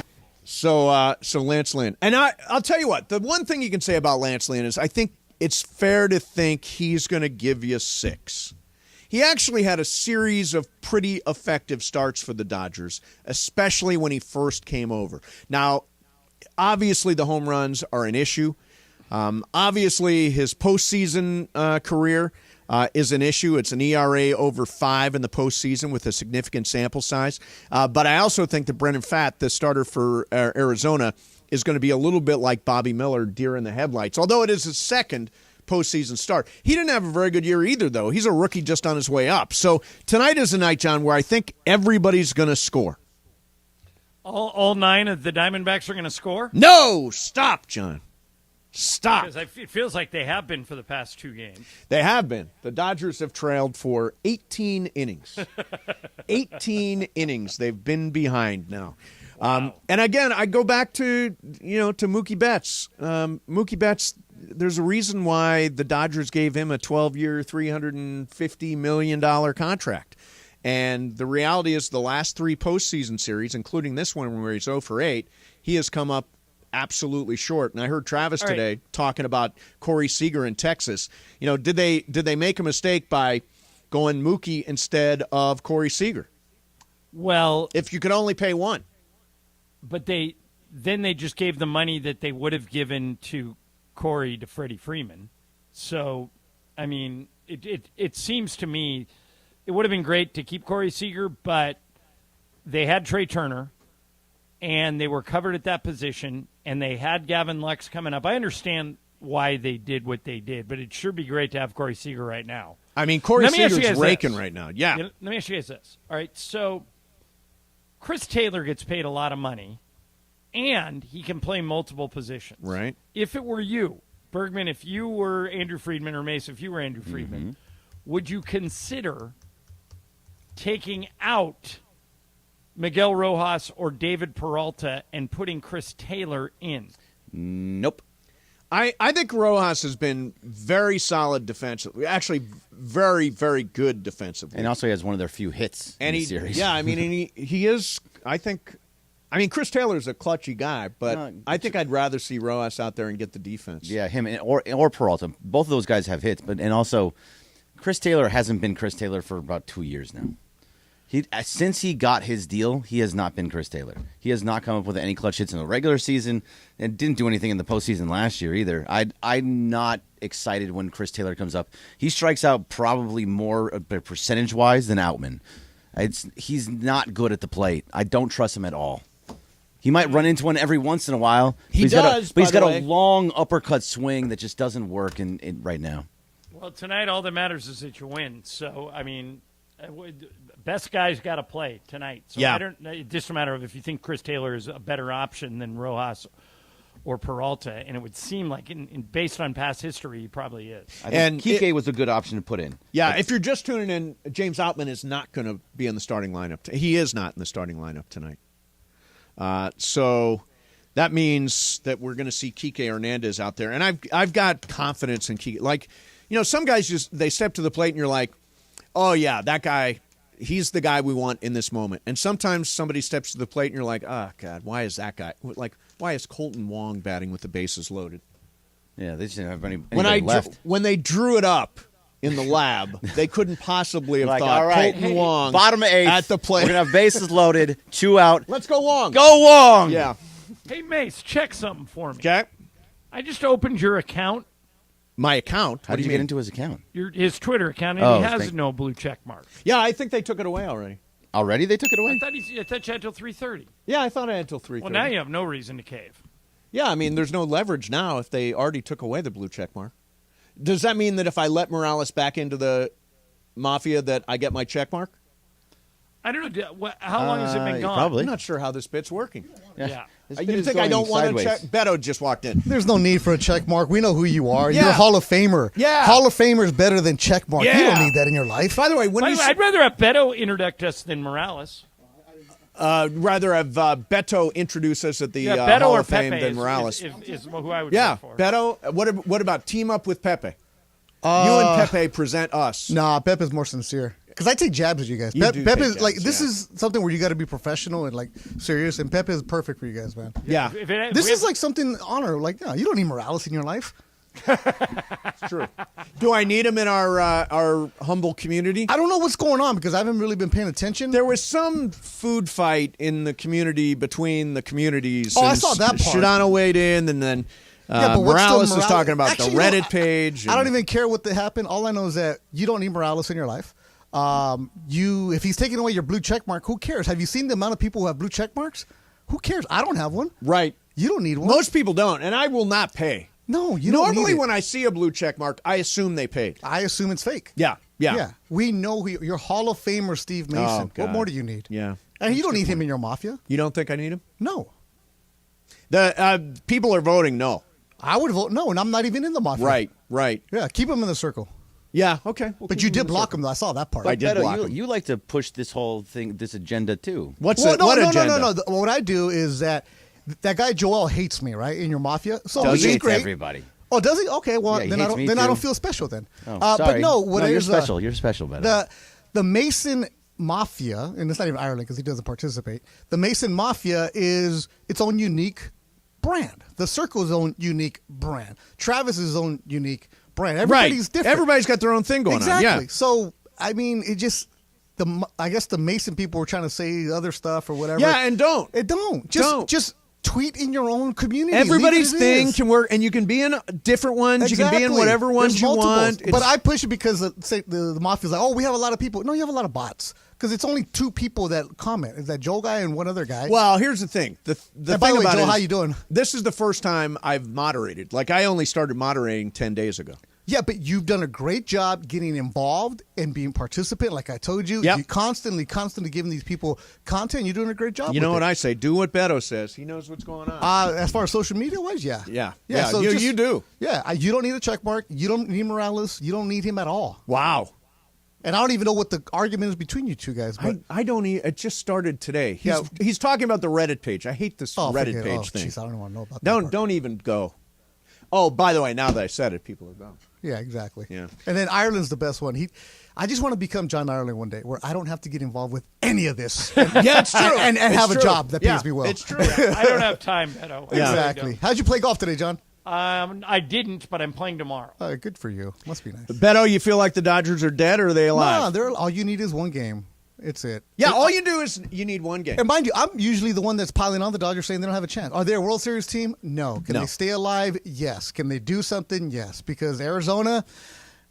So Lance Lynn. And I'll tell you what, the one thing you can say about Lance Lynn is I think it's fair to think he's going to give you 6. He actually had a series of pretty effective starts for the Dodgers, especially when he first came over. Now, obviously the home runs are an issue. Obviously his postseason career is an issue. It's an ERA over 5 in the postseason with a significant sample size. But I also think that Brendan Pfaadt, the starter for Arizona, is going to be a little bit like Bobby Miller, deer in the headlights, although it is his second postseason start. He didn't have a very good year either, though. He's a rookie just on his way up. So tonight is a night, John, where I think everybody's going to score. All 9 of the Diamondbacks are going to score? No! Stop, John. Stop. Because it feels like they have been for the past 2 games. They have been. The Dodgers have trailed for 18 innings. 18 innings. They've been behind now. Wow. And again, I go back to Mookie Betts. Mookie Betts, there's a reason why the Dodgers gave him a 12-year, $350 million contract. And the reality is the last 3 postseason series, including this one where he's 0 for 8, he has come up absolutely short. And I heard Travis today talking about Corey Seager in Texas. Did they make a mistake by going Mookie instead of Corey Seager? Well, if you could only pay one. But they just gave the money that they would have given to Corey to Freddie Freeman. So, I mean, it seems to me it would have been great to keep Corey Seager, but they had Trey Turner, and they were covered at that position, and they had Gavin Lux coming up. I understand why they did what they did, but it'd sure be great to have Corey Seager right now. I mean, Corey Seager's raking right now. Yeah. Let me ask you guys this. All right, so Chris Taylor gets paid a lot of money, and he can play multiple positions. Right. If it were you, Bergman, if you were Andrew Friedman, or Mace, if you were Andrew Friedman, would you consider taking out Miguel Rojas or David Peralta and putting Chris Taylor in? Nope. I think Rojas has been very solid defensively. Actually, very, very good defensively. And also he has one of their few hits in the series. Yeah, I mean, and he is, I mean, Chris Taylor's a clutchy guy, but I think I'd rather see Rojas out there and get the defense. Yeah, him or Peralta. Both of those guys have hits, and also Chris Taylor hasn't been Chris Taylor for about 2 years now. Since he got his deal, he has not been Chris Taylor. He has not come up with any clutch hits in the regular season and didn't do anything in the postseason last year either. I'm not excited when Chris Taylor comes up. He strikes out probably more percentage-wise than Outman. He's not good at the plate. I don't trust him at all. He might run into one every once in a while. He's got a long uppercut swing that just doesn't work right now. Well, tonight all that matters is that you win. So, I mean, best guy's got to play tonight. So it's just a matter of if you think Chris Taylor is a better option than Rojas or Peralta, and it would seem like, based on past history, he probably is. I think Kike was a good option to put in. Yeah, if you're just tuning in, James Outman is not going to be in the starting lineup. He is not in the starting lineup tonight. So that means that we're going to see Kike Hernandez out there, and I've got confidence in Kike. Like, some guys they step to the plate, and you're like, oh yeah, that guy. He's the guy we want in this moment. And sometimes somebody steps to the plate and you're like, oh, God, why is that guy? Like, why is Colton Wong batting with the bases loaded? Yeah, they just didn't have anybody left. When they drew it up in the lab, they couldn't possibly have thought all right, Colton Wong bottom of 8th, at the plate. We're going to have bases loaded, 2 out. Let's go Wong. Go Wong! Yeah. Hey, Mace, check something for me. Okay. I just opened your account. My account? How did you get into his account? His Twitter account, and he has no blue check mark. Yeah, I think they took it away already. Already they took it away? I thought you had till 3:30. Yeah, I thought I had till 3:30. Well, now you have no reason to cave. Yeah, I mean, there's no leverage now if they already took away the blue check mark. Does that mean that if I let Morales back into the Mafia that I get my check mark? I don't know. How long has it been gone? Probably. I'm not sure how this bit's working. Yeah. You think I don't want to check? Beto just walked in. There's no need for a check mark. We know who you are. You're a Hall of Famer. Yeah. Hall of Famer is better than check mark. Yeah. You don't need that in your life. By the way, I'd rather have Beto introduce us than Morales. Rather have Beto introduce us at the Beto Hall or of Fame Pepe than Morales. is who I would vote for. Beto. What about team up with Pepe? You and Pepe present us. Nah, Pepe's more sincere. Because I take jabs at you guys. Pepe is like this is something where you got to be professional and like serious. And Pepe is perfect for you guys, man. Yeah, this is like something honor. Like, no, you don't need Morales in your life. It's true. Do I need him in our humble community? I don't know what's going on because I haven't really been paying attention. There was some food fight in the community between the communities. Oh, I saw that part. Shadano weighed in, and then Morales was talking about the Reddit page. I don't even care what happened. All I know is that you don't need Morales in your life. If he's taking away your blue check mark, who cares? Have you seen the amount of people who have blue check marks? Who cares? I don't have one. Right. You don't need one. Most people don't, and I will not pay. No, you don't Normally, need it. when I see a blue check mark, I assume they paid. I assume it's fake. Yeah. We know you're Hall of Famer Steve Mason. What more do you need? Yeah. And you don't need him in your Mafia. You don't think I need him? No. The people are voting no. I would vote no, and I'm not even in the Mafia. Right. Yeah, keep him in the circle. Yeah, okay. But you did block him, though. I saw that part. I did block him. You like to push this whole thing, this agenda, too. What agenda? No. What I do is that guy Joel hates me, right, in your Mafia. So he hates great. everybody. Oh, does he? Okay, well, Yeah, then I don't feel special then. Oh, sorry. But no, you're special. You're special, better. The Mason Mafia, and it's not even Ireland because he doesn't participate. The Mason Mafia is its own unique brand. The Circle's own unique brand. Travis's own unique brand. Everybody's different. Everybody's got their own thing going on. Yeah. So, I mean, it just I guess the Mason people were trying to say other stuff or whatever. Yeah, and don't. Just tweet in your own community. Everybody's thing can work, and you can be in different ones. Exactly. You can be in whatever ones There's you multiples. want. But I push it because the Mafia's like, oh, we have a lot of people. No, you have a lot of bots. Because it's only two people that comment. Is that Joe guy and one other guy? Well, here's the thing. The thing by the way, about Joe, it is, how you doing? This is the first time I've moderated. Like, I only started moderating 10 days ago. Yeah, but you've done a great job getting involved and being participant. Like I told you, Yep. you constantly giving these people content. You're doing a great job. You know with what it. I say? Do what Beto says. He knows what's going on. As far as social media wise, yeah. So you do. Yeah, you don't need a check mark. You don't need Morales. You don't need him at all. Wow. And I don't even know what the argument is between you two guys. But I don't. It just started today. He's talking about the Reddit page. I hate this Reddit page thing. Geez, I don't even want to know about that. Don't even go. Oh, by the way, now that I said it, people are gone. Yeah, exactly. Yeah. And then Ireland's the best one. I just want to become John Ireland one day, where I don't have to get involved with any of this. Yeah, it's true. And It's have true. a job that pays me well. It's true. I don't have time, Beto. Exactly. How'd you play golf today, John? I didn't, but I'm playing tomorrow. Good for you. Must be nice. Beto, you feel like the Dodgers are dead, or are they alive? No, all you need is one game. It's it. Yeah, all you do is you need one game. And mind you, I'm usually the one that's piling on the Dodgers saying they don't have a chance. Are they a World Series team? No. Can they stay alive? Yes. Can they do something? Yes. Because Arizona,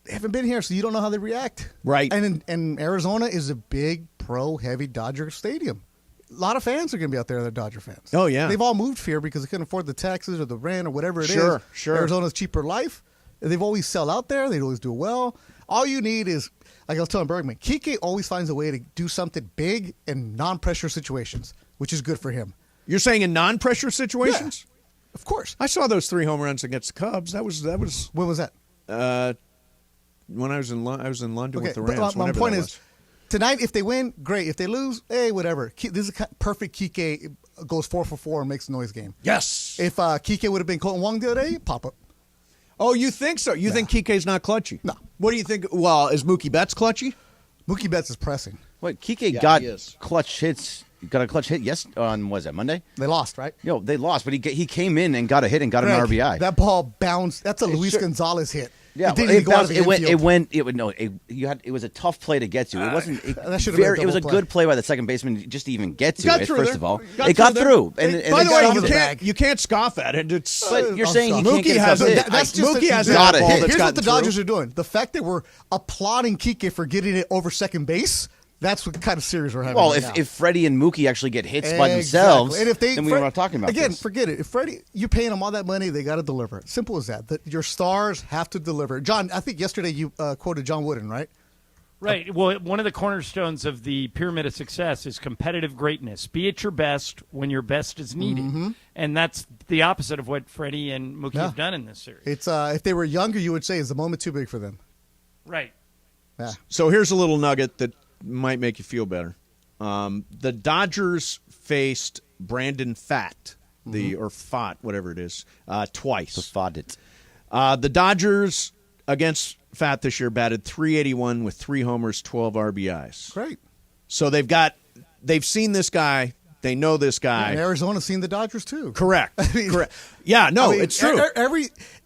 they haven't been here, so you don't know how they react. Right. And Arizona is a big, pro-heavy Dodger stadium. A lot of fans are going to be out there that are Dodger fans. Oh, yeah. They've all moved here because they couldn't afford the taxes or the rent or whatever it is. Sure. Arizona's cheaper life. They've always sell out there. They always do well. All you need is, like I was telling Bergman, Kike always finds a way to do something big in non-pressure situations, which is good for him. You're saying in non-pressure situations? Yeah, of course. I saw those 3 home runs against the Cubs. That was. When was that? When I was in London with the but Rams. my point that is, was. tonight, if they win, great. If they lose, hey, whatever. This is a perfect Kike goes 4 for 4 and makes a noise game. Yes. If Kike would have been Colton Wong the other day, pop up. Oh, you think so? You think Kike's not clutchy? No. What do you think? Well, is Mookie Betts clutchy? Mookie Betts is pressing. What Kike Yeah, got he is. clutch hits. Got a clutch hit on was that Monday? They lost, right? They lost, but he came in and got a hit and got an RBI. That ball bounced. That's a Luis Gonzalez hit. Yeah, it didn't even go out of the infield. It was a tough play to get to. It wasn't. That should have been a It was a double play. good play by the second baseman just to even get to Got it. through First there. of all, Got it got there. through. And By the they got way, off the you can't scoff at it. It's But you're saying he can't Mookie get a has tough hit. Mookie has not a a ball hit. that's Here's what the gotten Dodgers through. are doing. The fact that we're applauding Kike for getting it over second base, that's what kind of series we're having. Well, right now. if Freddie and Mookie actually get hits by themselves, and if then we were not talking about again, this. forget it. If Freddie, you're paying them all that money, they got to deliver. Simple as that. Your stars have to deliver. John, I think yesterday you quoted John Wooden, right? Right. Well, one of the cornerstones of the pyramid of success is competitive greatness. Be at your best when your best is needed. Mm-hmm. And that's the opposite of what Freddie and Mookie have done in this series. It's if they were younger, you would say, is the moment too big for them? Right. Yeah. So here's a little nugget that might make you feel better. The Dodgers faced Brandon Pfaadt, or Pfaadt, whatever it is, twice. The Dodgers against Pfaadt this year batted .381 with 3 homers, 12 RBIs. Great. So they've seen this guy. They know this guy. And Arizona's seen the Dodgers too. Correct. Correct. Yeah, no, it's true.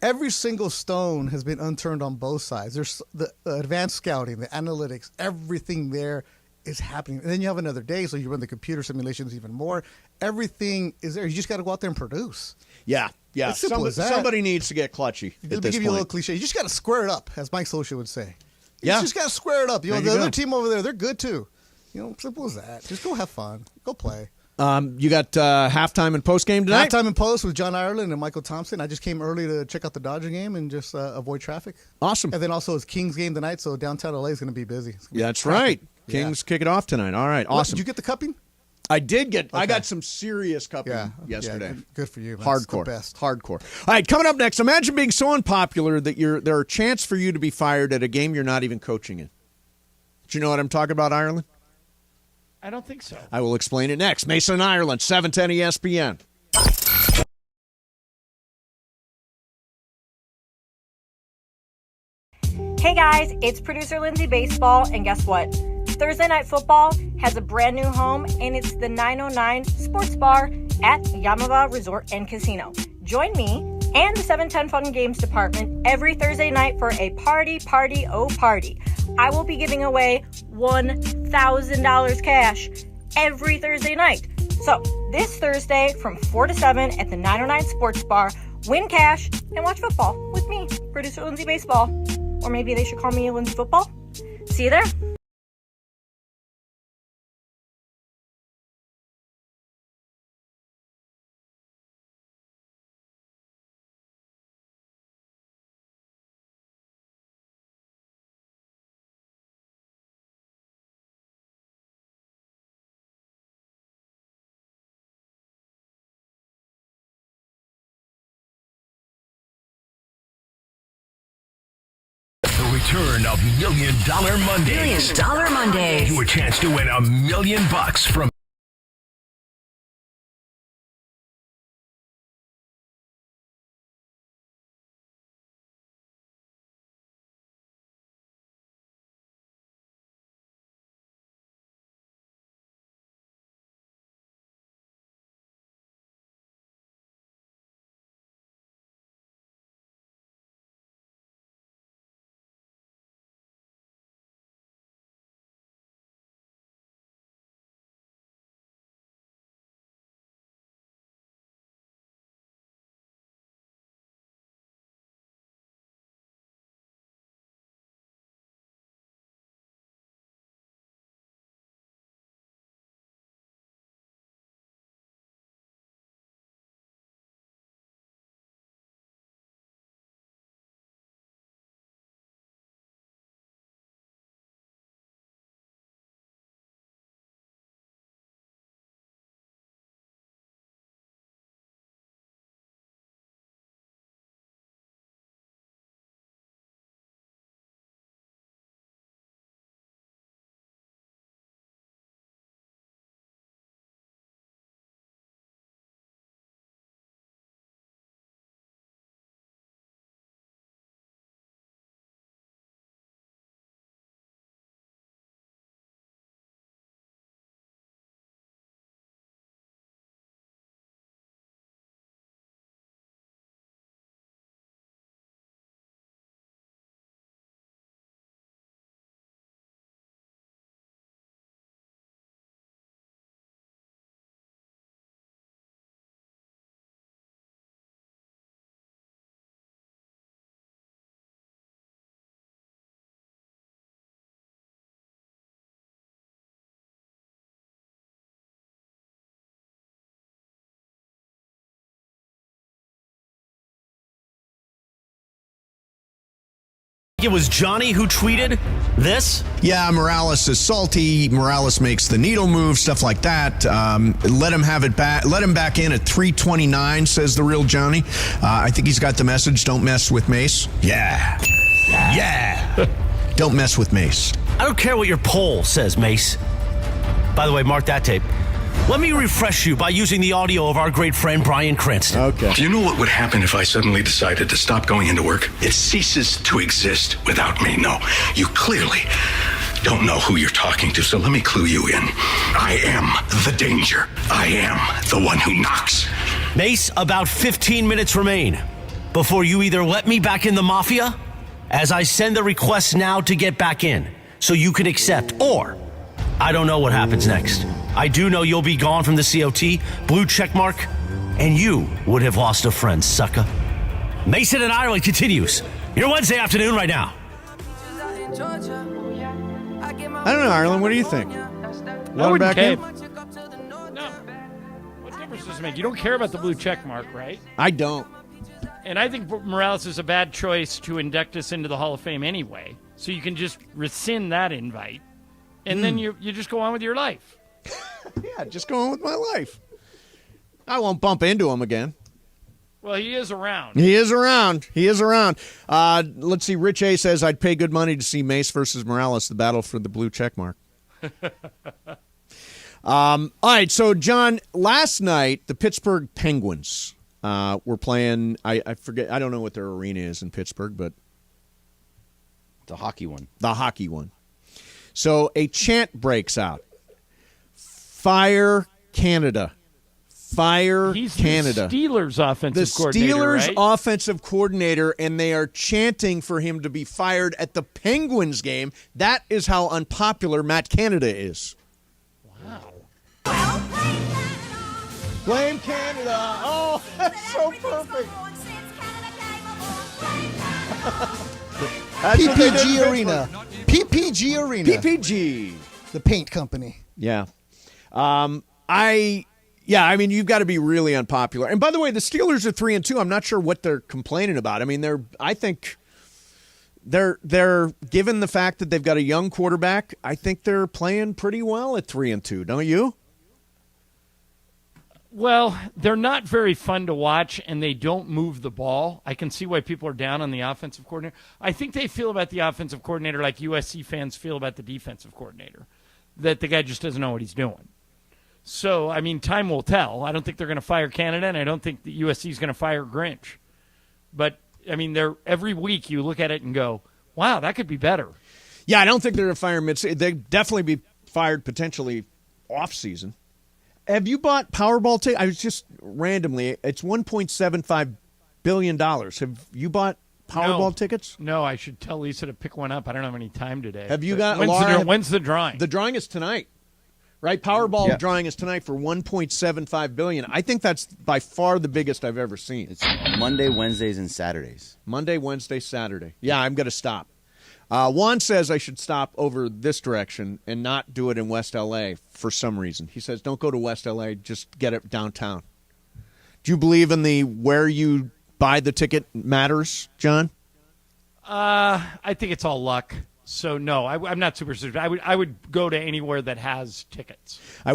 Every single stone has been unturned on both sides. There's the advanced scouting, the analytics, everything there is happening. And then you have another day, so you run the computer simulations even more. Everything is there. You just got to go out there and produce. Yeah. It's simple as that. Somebody needs to get clutchy Let at me this give you a little point. cliche. You just got to square it up, as Mike Scioscia would say. You Yeah. just got to square it up. You know, There you the go. other team over there, they're good too. Simple as that. Just go have fun. Go play. You got halftime and postgame tonight? Halftime and post with John Ireland and Michael Thompson. I just came early to check out the Dodger game and just avoid traffic. Awesome. And then also it's Kings game tonight, so downtown LA is going to be busy. It's gonna be That's cracking. right. Kings kick it off tonight. All right. Awesome. Did you get the cupping? I did get. I Okay. got some serious cupping yesterday. Yeah, good for you. Man. Hardcore. It's the best. Hardcore. All right, coming up next. Imagine being so unpopular that there are chances for you to be fired at a game you're not even coaching in. Do you know what I'm talking about, Ireland? I don't think so. I will explain it next. Mason and Ireland, 710 ESPN. Hey guys, it's producer Lindsay Baseball, and guess what? Thursday Night Football has a brand new home, and it's the 909 Sports Bar at Yamava Resort and Casino. Join me and the 710 Fun and Games Department every Thursday night for a party. I will be giving away $1,000 cash every Thursday night. So this Thursday from 4 to 7 at the 909 Sports Bar, win cash and watch football with me, producer Lindsay Baseball. Or maybe they should call me Lindsay Football. See you there. return of Million Dollar Mondays. $1 Million Mondays. Your chance to win $1 million from It was Johnny who tweeted this? Yeah, Morales is salty. Morales makes the needle move, stuff like that. Let him have it back. Let him back in at 329, says the real Johnny. I think he's got the message. Don't mess with Mace. Yeah. Don't mess with Mace. I don't care what your poll says, Mace. By the way, mark that tape. Let me refresh you by using the audio of our great friend Brian Cranston. Okay. Do you know what would happen if I suddenly decided to stop going into work? It ceases to exist without me. No, you clearly don't know who you're talking to, so let me clue you in. I am the danger. I am the one who knocks. Mace, about 15 minutes remain before you either let me back in the Mafia, as I send the request now to get back in, so you can accept, or I don't know what happens next. I do know you'll be gone from the COT, blue check mark, and you would have lost a friend, sucker. Mason and Ireland continues. Your Wednesday afternoon right now. I don't know, Ireland. What do you think? I wouldn't care. No. What difference does it make? You don't care about the blue check mark, right? I don't. And I think Morales is a bad choice to induct us into the Hall of Fame anyway. So you can just rescind that invite, and then you just go on with your life. Yeah, just go on with my life. I won't bump into him again. Well, he is around. He is around. Let's see. Rich A says, I'd pay good money to see Mace versus Morales, the battle for the blue check mark. All right, so, John, last night, the Pittsburgh Penguins were playing, I forget, I don't know what their arena is in Pittsburgh, but the hockey one. The hockey one. So a chant breaks out. Fire Canada. Fire He's Canada. The Steelers offensive coordinator, The Steelers right? offensive coordinator, and they are chanting for him to be fired at the Penguins game. That is how unpopular Matt Canada is. Wow. Blame Canada. Oh, that's so perfect. PPG Arena. PPG Arena. PPG. The paint company. Yeah. I mean, you've got to be really unpopular. And by the way, the Steelers are 3-2. I'm not sure what they're complaining about. I mean, I think they're given the fact that they've got a young quarterback, I think they're playing pretty well at 3-2, don't you? Well, they're not very fun to watch, and they don't move the ball. I can see why people are down on the offensive coordinator. I think they feel about the offensive coordinator like USC fans feel about the defensive coordinator, that the guy just doesn't know what he's doing. So, I mean, time will tell. I don't think they're going to fire Canada, and I don't think that USC is going to fire Grinch. But, I mean, every week you look at it and go, wow, that could be better. Yeah, I don't think they're going to fire mid-season. They'd definitely be fired potentially off-season. Have you bought Powerball tickets? I was just randomly. It's $1.75 billion. Have you bought Powerball tickets? No, I should tell Lisa to pick one up. I don't have any time today. Have you got when's the drawing? The drawing is tonight, right? Powerball drawing is tonight for $1.75 billion. I think that's by far the biggest I've ever seen. It's Monday, Wednesdays, and Saturdays. Monday, Wednesday, Saturday. Yeah, I'm going to stop. Juan says I should stop over this direction and not do it in West L.A. for some reason. He says, don't go to West L.A., just get it downtown. Do you believe in the where you buy the ticket matters, John? I think it's all luck. So, no, I'm not superstitious. I would go to anywhere that has tickets. I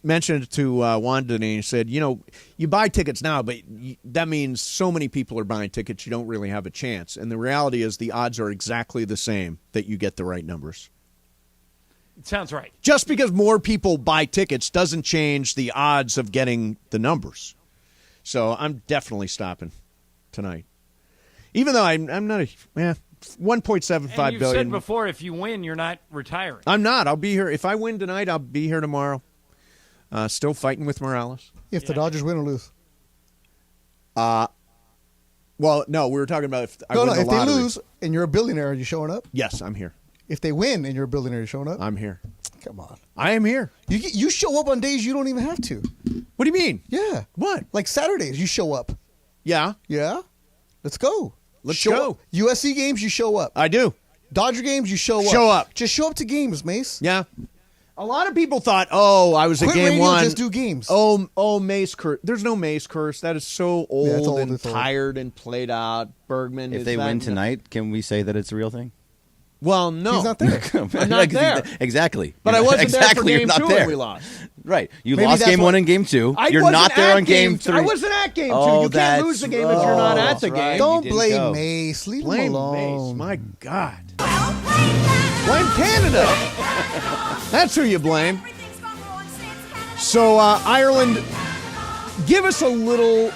mentioned it to Wanda, and he said, you buy tickets now, but that means so many people are buying tickets, you don't really have a chance. And the reality is the odds are exactly the same that you get the right numbers. It sounds right. Just because more people buy tickets doesn't change the odds of getting the numbers. So I'm definitely stopping tonight. Even though I'm not $1.75 billion. You said before, if you win, you're not retiring. I'm not. I'll be here. If I win tonight, I'll be here tomorrow. Still fighting with Morales. If the Dodgers win or lose. Well, no, we were talking about if I win the if lottery. they lose and you're a billionaire, are you showing up? Yes, I'm here. If they win and you're a billionaire, you're showing up? I'm here. Come on. I am here. You show up on days you don't even have to. What do you mean? Yeah. What? Like Saturdays, you show up. Yeah. Yeah? Let's go. Let's go. Up. USC games, you show up. I do. Dodger games, you show up. Show up. Just show up to games, Mace. Yeah. A lot of people thought, I was at game radio, one. Just do games. Mace curse. There's no Mace curse. That is so old and tired and played out. Bergman. If they win tonight, can we say that it's a real thing? Well, no. He's not there. I'm not there. Exactly. But I wasn't there for you're game not 2 there. when we lost. Right. You lost game 1 and game 2. You're not there on game 3. I wasn't at game 2. You can't lose the game if you're not at the game. Don't blame Mace. Leave him alone. Mace. My God. Blame Canada. That's who you blame. So, Ireland, give us a little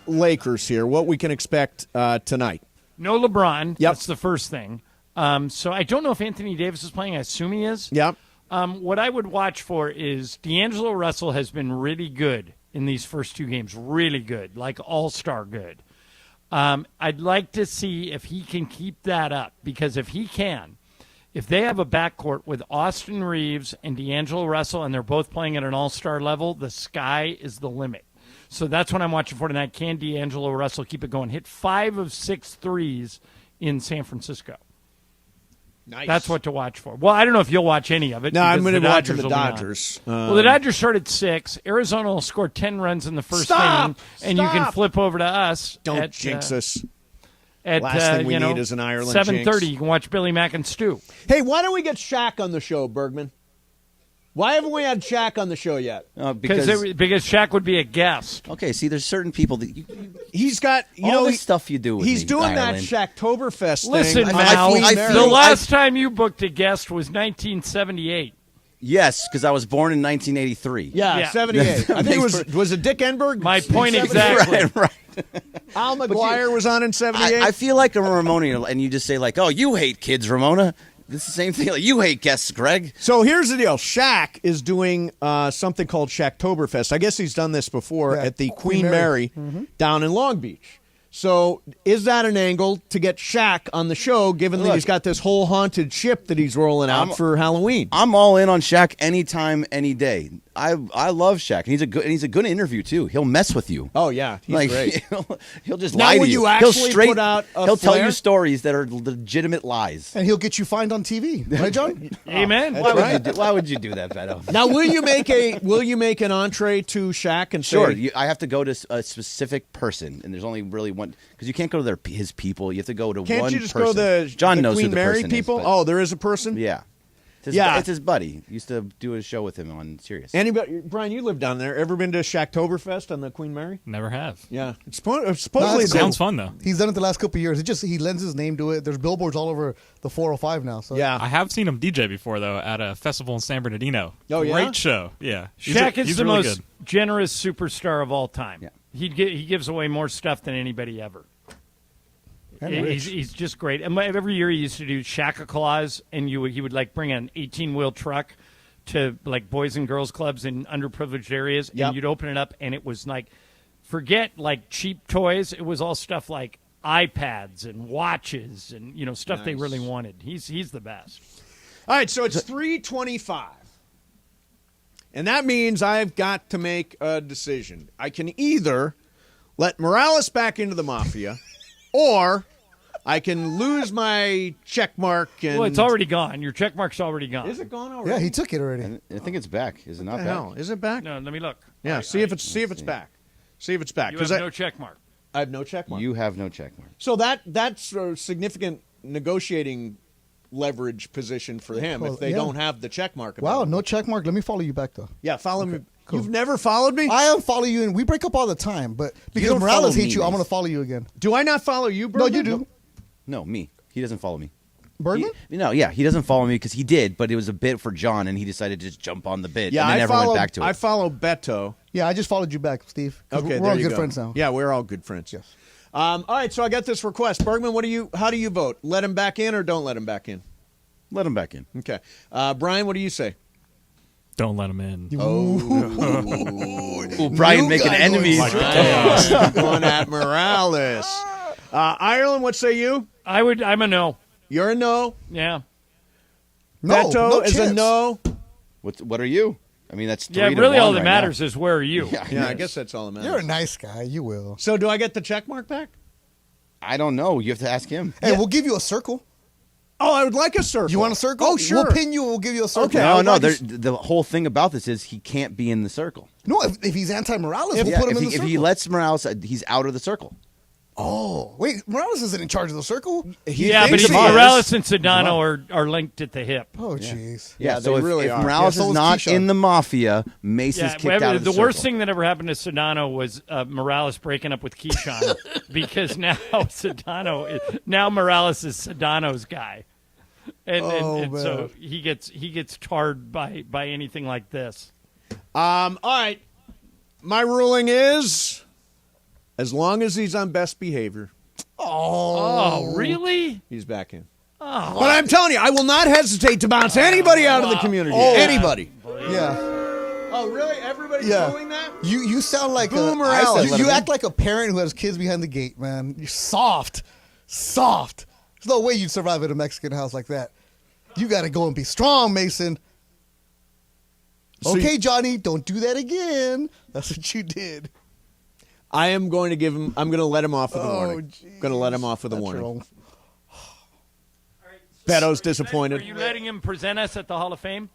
Lakers here, what we can expect tonight. No LeBron. Yep. That's the first thing. So I don't know if Anthony Davis is playing. I assume he is. Yep. What I would watch for is D'Angelo Russell has been really good in these first 2 games. Really good, like all-star good. I'd like to see if he can keep that up, because if he can, if they have a backcourt with Austin Reeves and D'Angelo Russell and they're both playing at an all-star level, the sky is the limit. So that's what I'm watching for tonight. Can D'Angelo Russell keep it going? Hit 5 of 6 threes in San Francisco. Nice. That's what to watch for. Well, I don't know if you'll watch any of it. No, I'm going to watch the will be Dodgers. Well, the Dodgers start at 6. Arizona will score 10 runs in the first inning, and you can flip over to us. Don't jinx us. At Last thing we need is an Ireland 7:30. jinx. You can watch Billy Mack and Stu. Hey, why don't we get Shaq on the show, Bergman? Why haven't we had Shaq on the show yet? Because Shaq would be a guest. Okay, see, there's certain people that he's got the stuff you do with he's me, doing Ireland. that Shacktoberfest thing. Listen, Mal, the last time you booked a guest was 1978. Yes, because I was born in 1983. Yeah. 78. I think it was it Dick Enberg? My point exactly. Right. Al McGuire was on in 78. I feel like a Ramona, and you just say like, "Oh, you hate kids, Ramona." It's the same thing. Like, you hate guests, Greg. So here's the deal. Shaq is doing something called Shacktoberfest. I guess he's done this before at the Queen Mary down in Long Beach. So is that an angle to get Shaq on the show, given that he's got this whole haunted ship that he's rolling out for Halloween? I'm all in on Shaq anytime, any day. I love Shaq. And he's a good interview too. He'll mess with you. Oh yeah, he's great. He'll just now, lie to will you. you actually put out a He'll tell flare? you stories that are legitimate lies. And he'll get you fined on TV, right, John? Amen. Why would you do that, Beto? Now, will you make an entree to Shaq and Sure. say, I have to go to a specific person, and there's only really one, because you can't go to his people. You have to go to one person. Can't you just go to John the knows Queen who the Mary person people? is, but- There is a person? Yeah. It's his buddy. Used to do a show with him on Sirius. Anybody, Brian? You live down there. Ever been to Shacktoberfest on the Queen Mary? Never have. Yeah, it's supposedly sounds fun though. He's done it the last couple of years. He lends his name to it. There's billboards all over the 405 now. So yeah, I have seen him DJ before though at a festival in San Bernardino. Oh yeah, great show. Yeah, Shaq is the really most generous superstar of all time. Yeah. He gives away more stuff than anybody ever. He's just great. And every year he used to do Shaq-a-Claus, and he would like bring an 18-wheel truck to like boys and girls clubs in underprivileged areas, and you'd open it up, and it was like, forget like cheap toys. It was all stuff like iPads and watches and stuff they really wanted. He's the best. All right, so it's 3:25, and that means I've got to make a decision. I can either let Morales back into the Mafia, or I can lose my check mark. Well, it's already gone. Your check mark's already gone. Is it gone already? Yeah, he took it already. I think it's back. Is it not back? No, is it back? No, let me look. Yeah, see if it's back. See if it's back. You have no check mark. I have no check mark. You have no check mark. So that's a significant negotiating leverage position for him if they don't have the check mark. Wow, no check mark. Let me follow you back though. Yeah, follow me. Cool. You've never followed me? I am follow you, and we break up all the time. But because Morales hates you, I'm going to follow you again. Do I not follow you, Bergman? No, you do. No, me. He doesn't follow me. Bergman? He doesn't follow me because he did, but it was a bit for John, and he decided to just jump on the bit, and then never went back to it. I follow Beto. Yeah, I just followed you back, Steve. Okay, we're all good friends now. Yeah, we're all good friends. Yes. All right, so I got this request. Bergman, how do you vote? Let him back in or don't let him back in? Let him back in. Okay. Brian, what do you say? Don't let him in. Ooh, Brian making enemies. Going at Morales. Ireland, what say you? I'm a no. You're a no? Yeah. Beto is a no. What are you? I mean, that's 3-1. Yeah, really all that matters is where are you? Yeah, I guess that's all that matters. You're a nice guy. You will. So do I get the check mark back? I don't know. You have to ask him. Hey, we'll give you a circle. Oh, I would like a circle. You want a circle? Oh, sure. We'll pin you and we'll give you a circle. Okay. No. The whole thing about this is he can't be in the circle. No, if he's anti-Morales, we'll put him in the circle. If he lets Morales, he's out of the circle. Oh, wait. Morales isn't in charge of the circle? But Morales and Sedano are linked at the hip. Oh, jeez. Yeah, so if Morales is not in the Mafia, Mason's kicked out of the circle. The worst thing that ever happened to Sedano was Morales breaking up with Keyshawn because now Morales is Sedano's guy. And so he gets tarred by anything like this. All right. My ruling is as long as he's on best behavior. Oh, really? He's back in. Oh. But I'm telling you, I will not hesitate to bounce anybody out of the community. Anybody. Yeah. Oh, really? Everybody's doing that? You sound like you act like a parent who has kids behind the gate, man. You're soft. There's no way you'd survive at a Mexican house like that. You got to go and be strong, Mason. Okay, Johnny, don't do that again. That's what you did. I am going to give him. I'm going to let him off with a warning. I'm going to let him off with a warning. Beto's disappointed. Are you letting him present us at the Hall of Fame?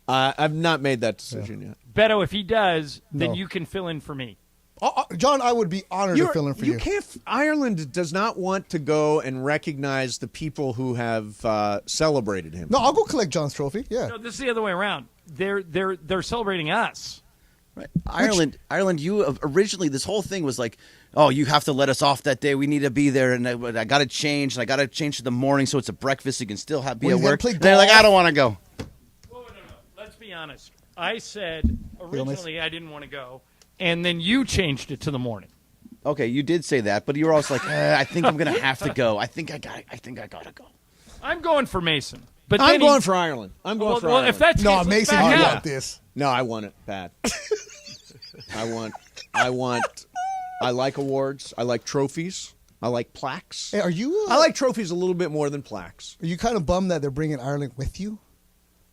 I've not made that decision yet. Beto, if he does, then you can fill in for me. John, I would be honored to fill in for you. Ireland does not want to go and recognize the people who have celebrated him. No, I'll go collect John's trophy. Yeah. No, this is the other way around. They're celebrating us. Right. Ireland, you originally, this whole thing was like, oh, you have to let us off that day. We need to be there, and I got to change, and I got to change to the morning so it's a breakfast. So you can still be at work. And they're like, I don't want to go. No. Let's be honest. I said originally I didn't want to go, and then you changed it to the morning. Okay, you did say that, but you were also like, I think I'm going to have to go. I think I got to go. I'm going for Mason. But I'm going for Ireland. I'm going for Ireland. Well, if that's Mason, you want this. No, I want it bad. I like awards. I like trophies. I like plaques. Hey, I like trophies a little bit more than plaques. Are you kind of bummed that they're bringing Ireland with you?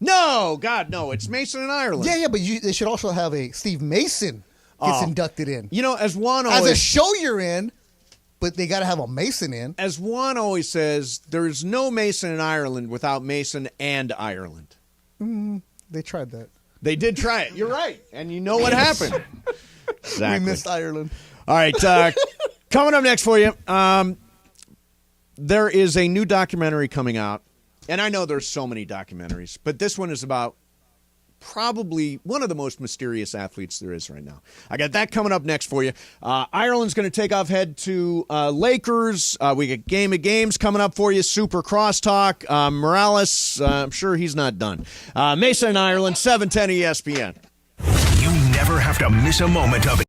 No, God, no. It's Mason and Ireland. Yeah, but they should also have a Steve Mason gets inducted in. You know, as Juan always... As a show you're in, but they got to have a Mason in. As Juan always says, there's no Mason in Ireland without Mason and Ireland. They tried that. They did try it. You're right. And you know what happened. Exactly. We missed Ireland. All right. Coming up next for you, there is a new documentary coming out And I know there's so many documentaries, but this one is about probably one of the most mysterious athletes there is right now. I got that coming up next for you. Ireland's going to take off, head to Lakers. We got Game of Games coming up for you. Super Crosstalk. Morales, I'm sure he's not done. Mesa in Ireland, 710 ESPN. You never have to miss a moment of it.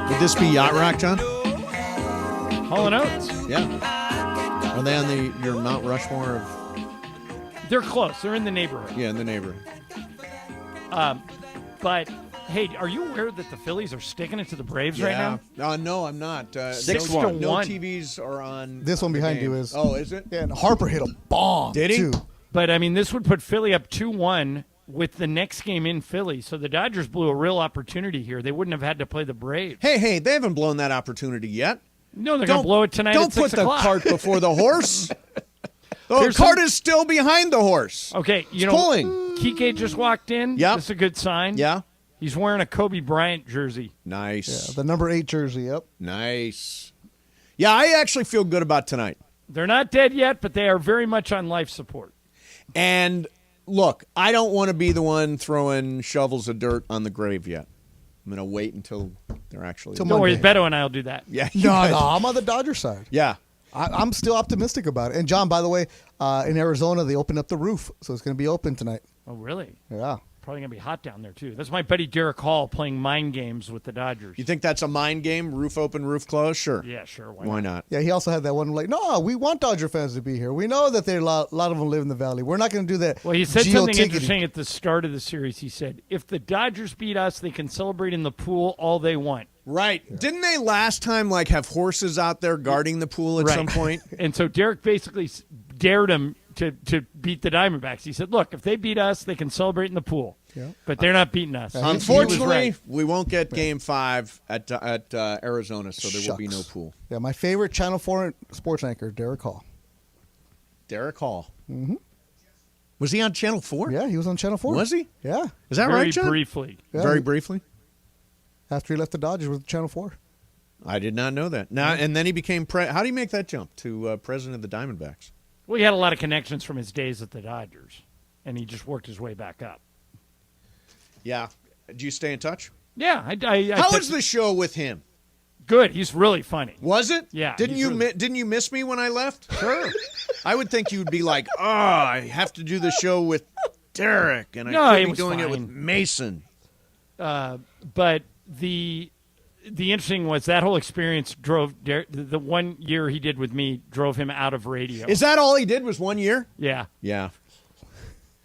Would this be Yacht Rock, John? Hall & Oates. Yeah. Are they on your Mount Rushmore of... They're close. They're in the neighborhood. Yeah, in the neighborhood. But, hey, are you aware that the Phillies are sticking it to the Braves right now? No, I'm not. 6-1. No TVs are on. This one behind game. you is. Oh, is it? Yeah, and Harper hit a bomb. Did he? Too. But, I mean, this would put Philly up 2-1 with the next game in Philly. So the Dodgers blew a real opportunity here. They wouldn't have had to play the Braves. Hey, they haven't blown that opportunity yet. No, they're going to blow it tonight at 6 o'clock. Don't put the cart before the horse. The cart is still behind the horse. Okay, it's pulling. Kike just walked in. Yeah, that's a good sign. Yeah. He's wearing a Kobe Bryant jersey. Nice. Yeah, the number 8 jersey, yep. Nice. Yeah, I actually feel good about tonight. They're not dead yet, but they are very much on life support. And look, I don't want to be the one throwing shovels of dirt on the grave yet. I'm going to wait until they're actually. Don't worry, Beto and I will do that. Yeah. No, I'm on the Dodgers side. Yeah. I'm still optimistic about it. And John, by the way, in Arizona they opened up the roof, so it's going to be open tonight. Oh, really? Yeah. Probably going to be hot down there, too. That's my buddy Derek Hall playing mind games with the Dodgers. You think that's a mind game? Roof open, roof closed? Sure. Yeah, sure. Why not? Yeah, he also had that one like, no, we want Dodger fans to be here. We know that there are a lot of them live in the Valley. We're not going to do that. Well, he said something geo-ticketing. interesting at the start of the series. He said, if the Dodgers beat us, they can celebrate in the pool all they want. Right. Yeah. Didn't they last time have horses out there guarding the pool at some point? And so Derek basically dared him to beat the Diamondbacks. He said, look, if they beat us, they can celebrate in the pool. Yeah. But they're not beating us. Unfortunately, we won't get Game 5 at Arizona, so there will be no pool. Yeah, my favorite Channel 4 sports anchor, Derek Hall. Derek Hall. Mm-hmm. Was he on Channel 4? Yeah, he was on Channel 4. Was he? Yeah. Is that right, John? Very briefly. Yeah, Very briefly? After he left the Dodgers with Channel 4. I did not know that. Now, and then he became how do you make that jump to president of the Diamondbacks? Well, he had a lot of connections from his days at the Dodgers, and he just worked his way back up. Yeah. Do you stay in touch? Yeah. How was the show with him? Good. He's really funny. Was it? Yeah. Didn't you miss me when I left? Sure. I would think you would be like, I have to do the show with Derek, and No, I he could be was doing it fine. with Mason. But the interesting was that whole experience drove the 1 year he did with me drove him out of radio. Is that all he did was 1 year? Yeah. Yeah.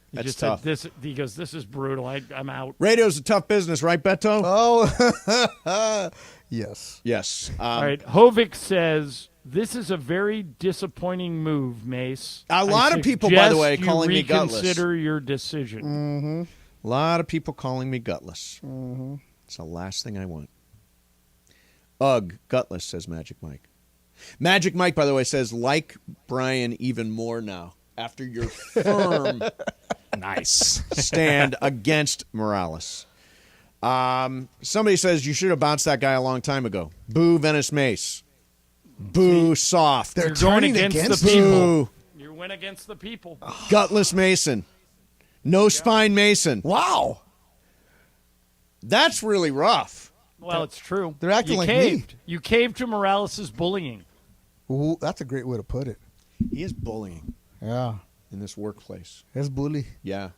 He That's just tough. Said he goes, this is brutal. I'm out. Radio's a tough business, right, Beto? Oh, yes. Yes. All right. Hovik says, this is a very disappointing move, Mace. A lot of people, by the way, you calling me gutless. reconsider your decision. Mm-hmm. A lot of people calling me gutless. Mm-hmm. It's the last thing I want. Ugh, gutless, says Magic Mike. Magic Mike, by the way, says, like Brian even more now after your firm nice stand against Morales. Somebody says you should have bounced that guy a long time ago. Boo, Venice Mace. Boo, soft. They're You're going turning against the people. You went against the people. Gutless Mason. No spine Mason. Wow. That's really rough. Well, it's true. They're acting you like caved. You caved to Morales' bullying. Ooh, that's a great way to put it. He is bullying Yeah. in this workplace. It's bully. Yeah.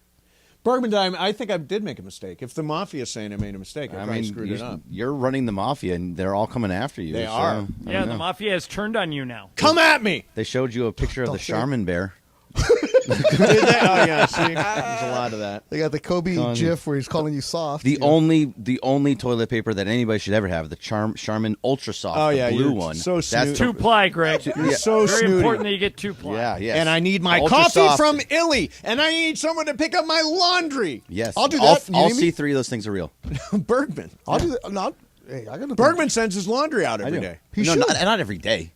Bergman, I think I did make a mistake. If the Mafia is saying I made a mistake, I probably screwed it up. You're running the Mafia, and they're all coming after you. They so, are. I don't Yeah, the know. Mafia has turned on you now. Come at me! They showed you a picture of the Charmin bear. Did they? Oh, yeah, see? There's a lot of that. They got the Kobe gif where he's calling you soft. The only toilet paper that anybody should ever have, the Charmin Ultra Soft, yeah, the blue you're one. so That's Two ply, Greg. You're so Very snooty. important that you get two ply. Yeah, yes. And I need my Ultra coffee Soft. from Illy, and I need someone to pick up my laundry. Yes, I'll do all, that. You all need me? C3 of those things are real. Bergman. I'll do that. No, hey, I got Bergman sends his laundry out every I do. day. He no, should. not every day.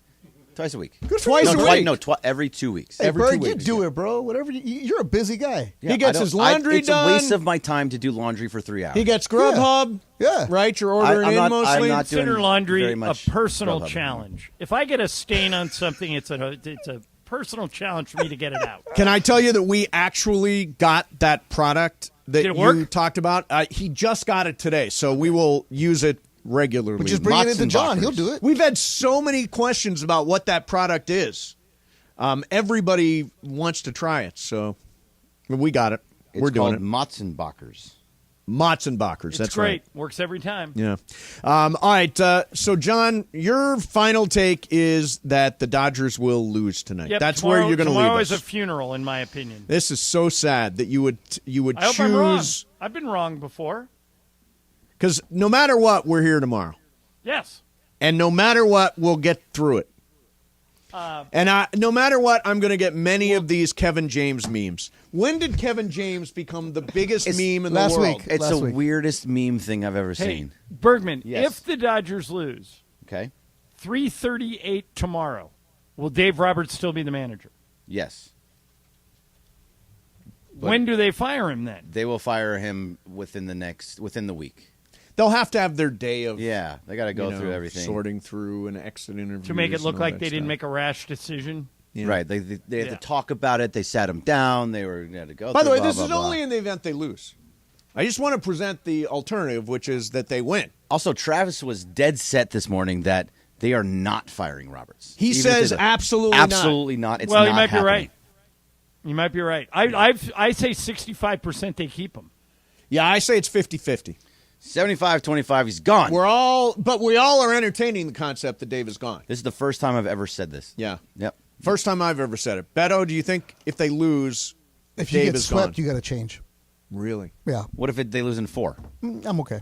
Twice a week. Good for Twice you. a week. No, every 2 weeks. Hey, every Berg, 2 you weeks, do it, bro. Whatever. You're a busy guy. Yeah, He gets I his don't- laundry it's done. a waste of my time to do laundry for 3 hours. He gets Grubhub. Yeah. Right? You're ordering I'm in not- mostly. I'm not Consider doing laundry very a much personal Grubhub. challenge. If I get a stain on something, it's a personal challenge for me to get it out. Can I tell you that we actually got that product that Did it you work? talked about? He just got it today, so we will use it regularly. Just bring it into John. He'll do it. We've had so many questions about what that product is. Everybody wants to try it, so we got it. We're doing it. Matzenbachers. Matzenbachers. It's That's great. right. Works every time. Yeah. All right. So, John, your final take is that the Dodgers will lose tonight. Yep, That's where you're going to leave Tomorrow us. is a funeral, in my opinion. This is so sad that you would I hope I'm wrong. choose, I've been wrong before. because no matter what, we're here tomorrow, Yes. and no matter what, we'll get through it. And no matter what, I'm going to get many of these Kevin James memes. When did Kevin James become the biggest meme in the last world? week. It's the week. weirdest meme thing I've ever Hey, seen. Bergman, Yes. if the Dodgers lose, Okay? 3:38 tomorrow, will Dave Roberts still be the manager? Yes. When do they fire him then? They will fire him within the week. They'll have to have their day of Yeah, they got to go through everything. sorting through and exit interviews To make it look and all like that they didn't stuff. make a rash decision? Yeah. Right. They had Yeah. to talk about it. They sat him down. They had to go By the through way, blah, this blah, is blah. only in the event they lose. I just want to present the alternative, which is that they win. Also, Travis was dead set this morning that they are not firing Roberts. He says absolutely not. It's well, not you might happening. be right. You might be right. I say 65% they keep him. Yeah, I say it's 50-50. 75-25, he's gone. We all are entertaining the concept that Dave is gone. This is the first time I've ever said this. Yeah. Yep. First time I've ever said it. Beto, do you think if they lose, If you Dave get is swept, gone? you got to change. Really? Yeah. What if they lose in 4? I'm okay.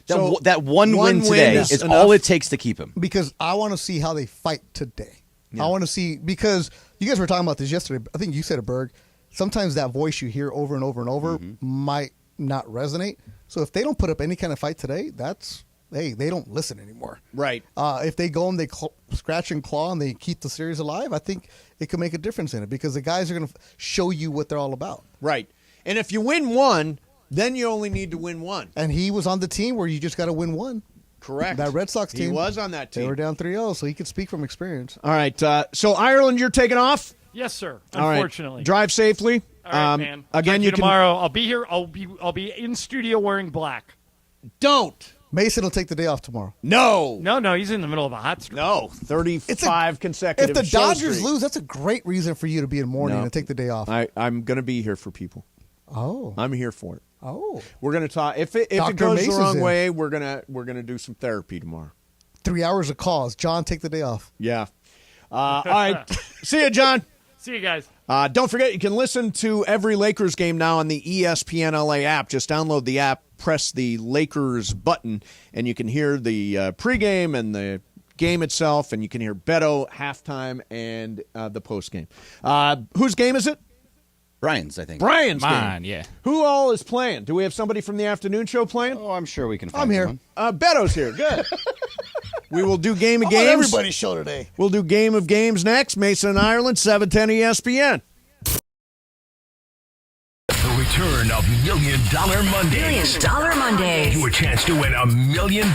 That one win today is enough. all it takes to keep him. Because I want to see how they fight today. I want to see, because you guys were talking about this yesterday. I think you said it, Berg. Sometimes that voice you hear over and over and over might not resonate. So if they don't put up any kind of fight today, they don't listen anymore. Right. If they go and they scratch and claw and they keep the series alive, I think it could make a difference in it because the guys are going to show you what they're all about. Right. And if you win one, then you only need to win one. And he was on the team where you just got to win one. Correct. That Red Sox team. He was on that team. They were down 3-0, so he could speak from experience. All right. So Ireland, you're taking off? Yes, sir. All right. Unfortunately. Drive safely. All right, man. Again, Talk to you can tomorrow. I'll be here. I'll be in studio wearing black. Don't. Mason will take the day off tomorrow. No. No. He's in the middle of a hot streak. No. 35 consecutive. If the show Dodgers streak. lose, that's a great reason for you to be in mourning No. and take the day off. I'm going to be here for people. Oh. I'm here for it. Oh. We're going to talk. If it Dr. goes Mason's the wrong in. way, we're gonna do some therapy tomorrow. 3 hours of calls. John, take the day off. Yeah. All right. See you, John. See you guys. Don't forget, you can listen to every Lakers game now on the ESPN LA app. Just download the app, press the Lakers button, and you can hear the pregame and the game itself, and you can hear Beto, halftime, and the postgame. Whose game is it? Brian's, I think. Brian's Mine, game. yeah. Who all is playing? Do we have somebody from the afternoon show playing? Oh, I'm sure we can find I'm here. one. Beto's here. Good. We will do Game of How about Games. everybody's show today. We'll do Game of Games next. Mason and Ireland, 710 ESPN. The return of Million Dollar Mondays. $1 Million Mondays. Your chance to win $1 million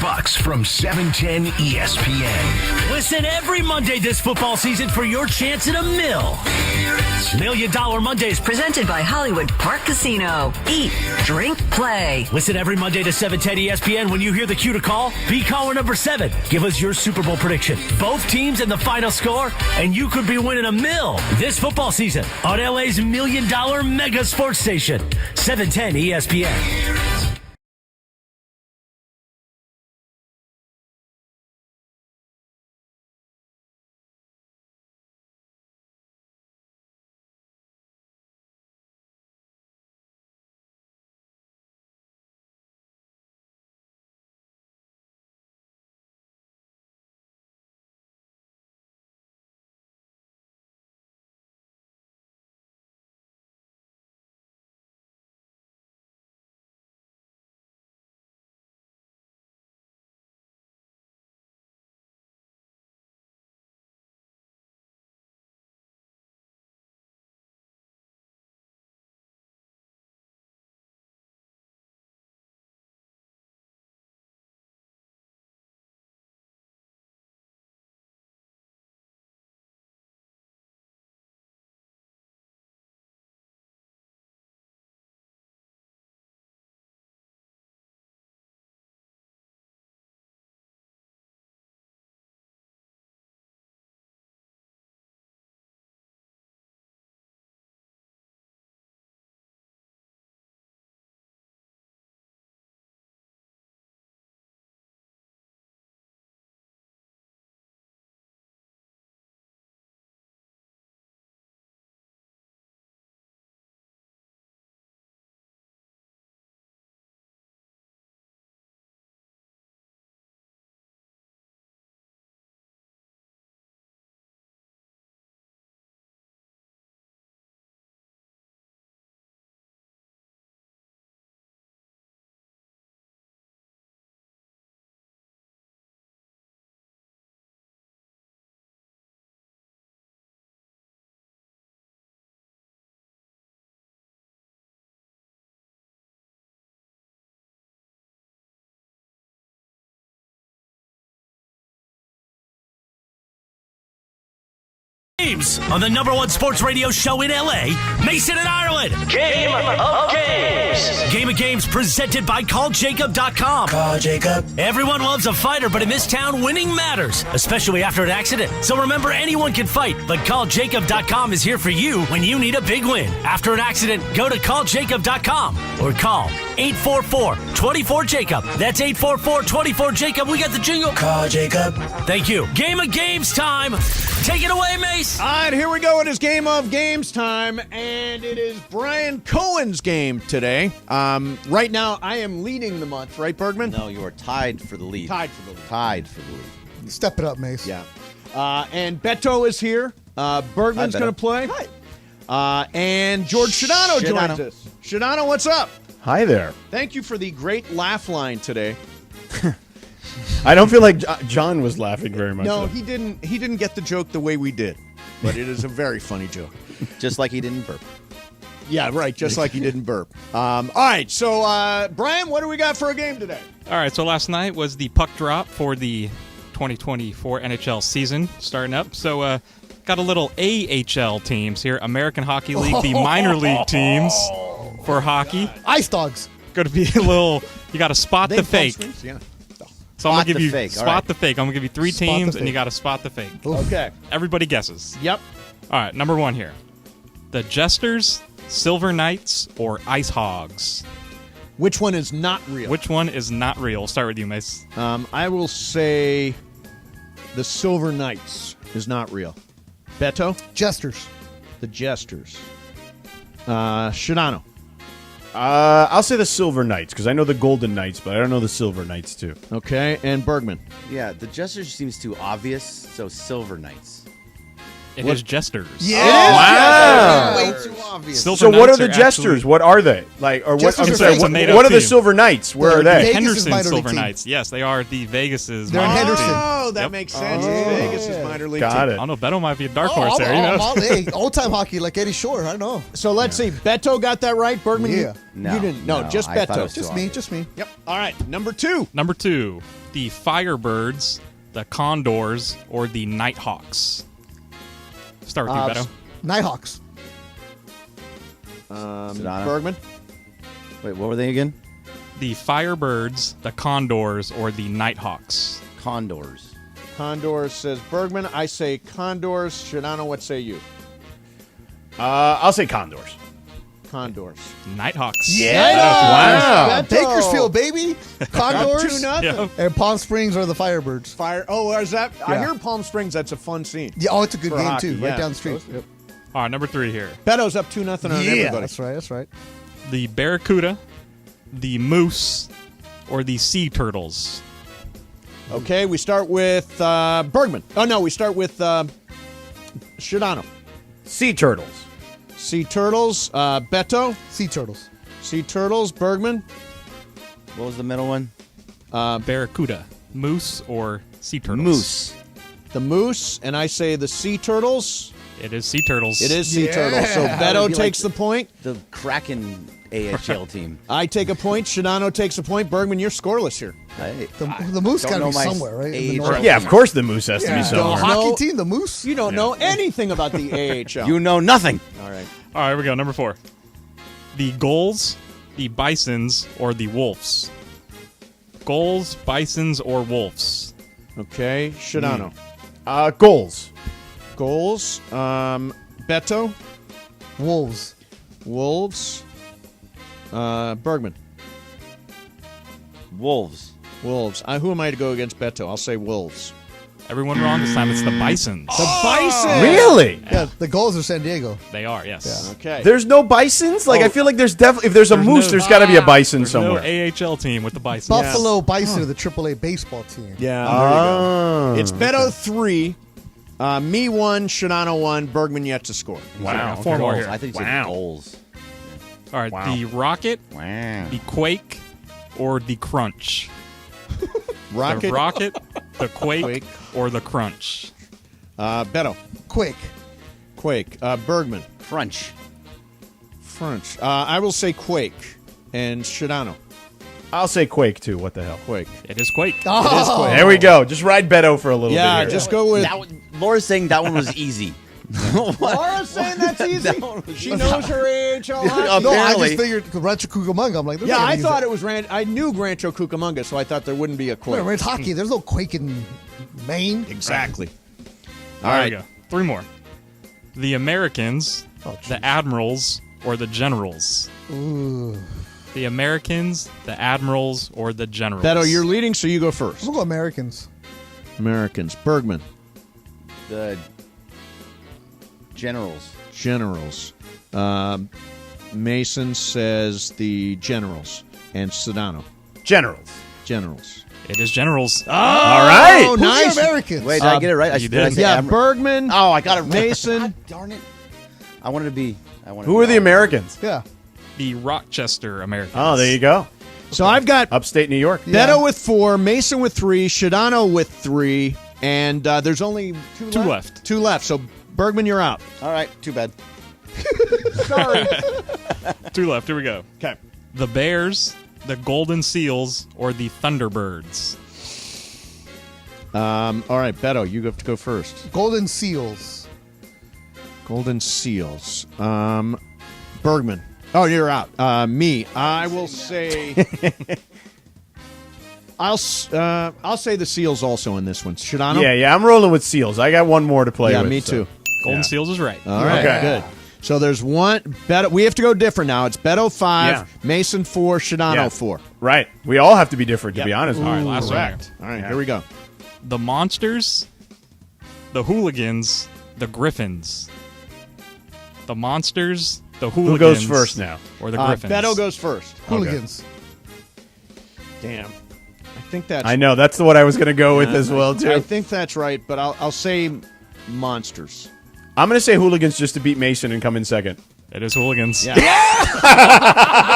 from 710 ESPN. Listen every Monday this football season for your chance at $1 million. $1 Million Mondays. Presented by Hollywood Park Casino. Eat, drink, play. Listen every Monday to 710 ESPN. When you hear the cue to call, be caller number 7. Give us your Super Bowl prediction. Both teams and the final score, and you could be winning $1 million this football season on LA's $1 million mega sports station, 710 ESPN. Games on the #1 sports radio show in LA, Mason and Ireland. Game of Games. Game of Games presented by CallJacob.com. Call Jacob. Everyone loves a fighter, but in this town, winning matters, especially after an accident. So remember, anyone can fight, but CallJacob.com is here for you when you need a big win. After an accident, go to CallJacob.com or call 844-24-JACOB. That's 844-24-JACOB. We got the jingle. Call Jacob. Thank you. Game of Games time. Take it away, Mace. All right, here we go. It is Game of Games time, and it is Brian Cohen's game today. Right now, I am leading the month, right, Bergman? No, you are tied for the lead. Tied for the lead. Tied for the lead. Step it up, Mace. Yeah. And Beto is here. Bergman's Hi, Beto. going to play. Hi. And George Shadano joins us. Shadano, what's up? Hi there. Thank you for the great laugh line today. I don't feel like John was laughing very much. No, though. he didn't. He didn't get the joke the way we did, but it is a very funny joke. Just like he didn't burp. Yeah, right. Just like he didn't burp. All right. So, Brian, what do we got for a game today? All right, so last night was the puck drop for the 2024 NHL season starting up. So, got a little AHL teams here, American Hockey League, the minor league teams for hockey. Ice Dogs. Going to be a little. You got to spot the fake. Yeah. So I'm Spot gonna give the you fake, all spot right. the fake. I'm gonna give you three Spot the teams, and fake. you got to spot the fake. Okay. Everybody guesses. Yep. All right, number one here: the Jesters, Silver Knights, or Ice Hogs. Which one is not real? Which one is not real? We'll start with you, Mace. I will say the Silver Knights is not real. Beto? Jesters. The Jesters. Shadano? I'll say the Silver Knights because I know the Golden Knights, but I don't know the Silver Knights too. Okay, and Bergman? Yeah, the Jesters seems too obvious, so Silver Knights. It is Jesters. Yeah. Wow. Way too obvious. Silver So what Knights are the are Jesters? actually- What are they? Like, or what? Jesters I'm are sorry. fake. What, Made-up what are the team. Silver Knights? Where are They're they? Vegas' Henderson minor league Silver team. Knights. Yes, they are the Vegas's. They're in minor league Henderson. team. Oh, that Yep. makes sense. Vegas is minor league Got team. it. I don't know. Beto might be a dark horse there. You know. Hey, old-time hockey like Eddie Shore. I don't know. So let's see. Beto got that right. Bergman? Yeah. No, You didn't. No, no, just I thought it Beto. was too Just me. Just me. Yep. All right. Number two. Number two, the Firebirds, the Condors, or the Nighthawks. Start with you, Beto. Nighthawks. Sedano. Bergman? Wait, what were they again? The Firebirds, the Condors, or the Nighthawks. Condors. Condors says Bergman. I say Condors. Shadano, what say you? I'll say Condors. Condors. Nighthawks. Wow. Beto. Bakersfield, baby. Condors. 2-0. Yeah. And Palm Springs are the Firebirds. Fire. Oh, is that? I Yeah. hear Palm Springs. That's a fun scene. Yeah, oh, it's a good For game, hockey, too. Right yeah. down the street. Yep. All right, number three here. Beto's up 2-0 on everybody. That's right. That's right. The Barracuda, the Moose, or the Sea Turtles. Okay, we start with Bergman. Oh, no, we start with Shadano. Sea Turtles. Sea Turtles. Beto. Sea Turtles. Sea Turtles. Bergman. What was the middle one? Barracuda, Moose, or Sea Turtles. Moose. The Moose. And I say the Sea Turtles. It is Sea Turtles. It is Sea Turtles. So Beto takes the point. The Kraken AHL team. I take a point. Shadano takes a point. Bergman, you're scoreless here. The Moose don't got to know be my somewhere, right? In the AHL North. Yeah, of course the Moose has to be The somewhere. hockey team, the Moose. You don't know anything about the AHL. You know nothing. All right. All right, here we go. Number four. The Gulls, the Bisons, or the Wolves. Gulls, Bisons, or Wolves. Okay. Shadano. Goals. Goals. Beto. Wolves. Wolves. Bergman. Wolves. Wolves. Who am I to go against Beto? I'll say Wolves. Everyone wrong this time. It's the Bisons. The Bison. Really? Yeah, the goals are San Diego. They are, yes. Okay. There's no Bisons? Like, I feel like there's definitely, if there's a Moose, there's got to be a Bison There's somewhere. no AHL team with the Bisons. Buffalo Bison are the AAA baseball team. Yeah. Oh. There you go. It's Beto 3. Me 1. Shadano 1. Bergman yet to score. Wow. Four more here. I think you said goals. All right, the Rocket, the Quake, or the Crunch. Rocket. The Rocket, the Quake, or the Crunch. Beto. Quake. Quake. Bergman. Crunch. French. I will say Quake. And Shadano. I'll say Quake, too. What the hell? Quake. It is Quake. Oh. It is Quake. There we go. Just ride Beto for a little bit Yeah, here. just go with... Laura's saying that one was easy. Laura's saying that's easy. She knows her age. All that. No, I just figured Rancho Cucamonga. I'm like, yeah, I thought it was I knew Rancho Cucamonga, so I thought there wouldn't be a quake. It's hockey. There's no quake in Maine. Exactly. All right, there we go. 3 more. The Americans, the Admirals, or the Generals? Ooh. The Americans, the Admirals, or the Generals? Beto, you're leading, so you go first. We'll go Americans. Americans. Bergman. The Generals. Generals. Mason says the Generals. And Sedano. Generals. It is Generals. Oh, all right. Oh, nice. Americans. Wait, did I get it right? You did. Yeah, Bergman. Oh, I got it right. Mason. God darn it. I wanted to be. Who are the Americans? Yeah. The Rochester Americans. Oh, there you go. So I've got upstate New York. Beto with 4, Mason with 3, Sedano with 3, and there's only 2 left. 2 left. So Bergman, you're out. All right, too bad. Sorry. 2 left. Here we go. Okay. The Bears, the Golden Seals, or the Thunderbirds? All right, Beto, you have to go first. Golden Seals. Golden Seals. Bergman. Oh, you're out. Me. I will say. I'll say the Seals also in this one. Sedano? Yeah. I'm rolling with Seals. I got one more to play with. Yeah, me too. Golden Seals is right. All right, good. So there's one. Beto, we have to go different now. It's Beto 5, Mason 4, Sedano 4. Right. We all have to be different, to be honest. All right, last one. All right, here we go. The Monsters, the Hooligans, the Griffins. The Monsters, the Hooligans. Who goes first now? Or the Griffins? Beto goes first. Hooligans. Damn. I think that's. I know. That's what I was going to go with as well, too. I think that's right, but I'll say Monsters. I'm going to say Hooligans just to beat Mason and come in second. It is Hooligans. Yeah.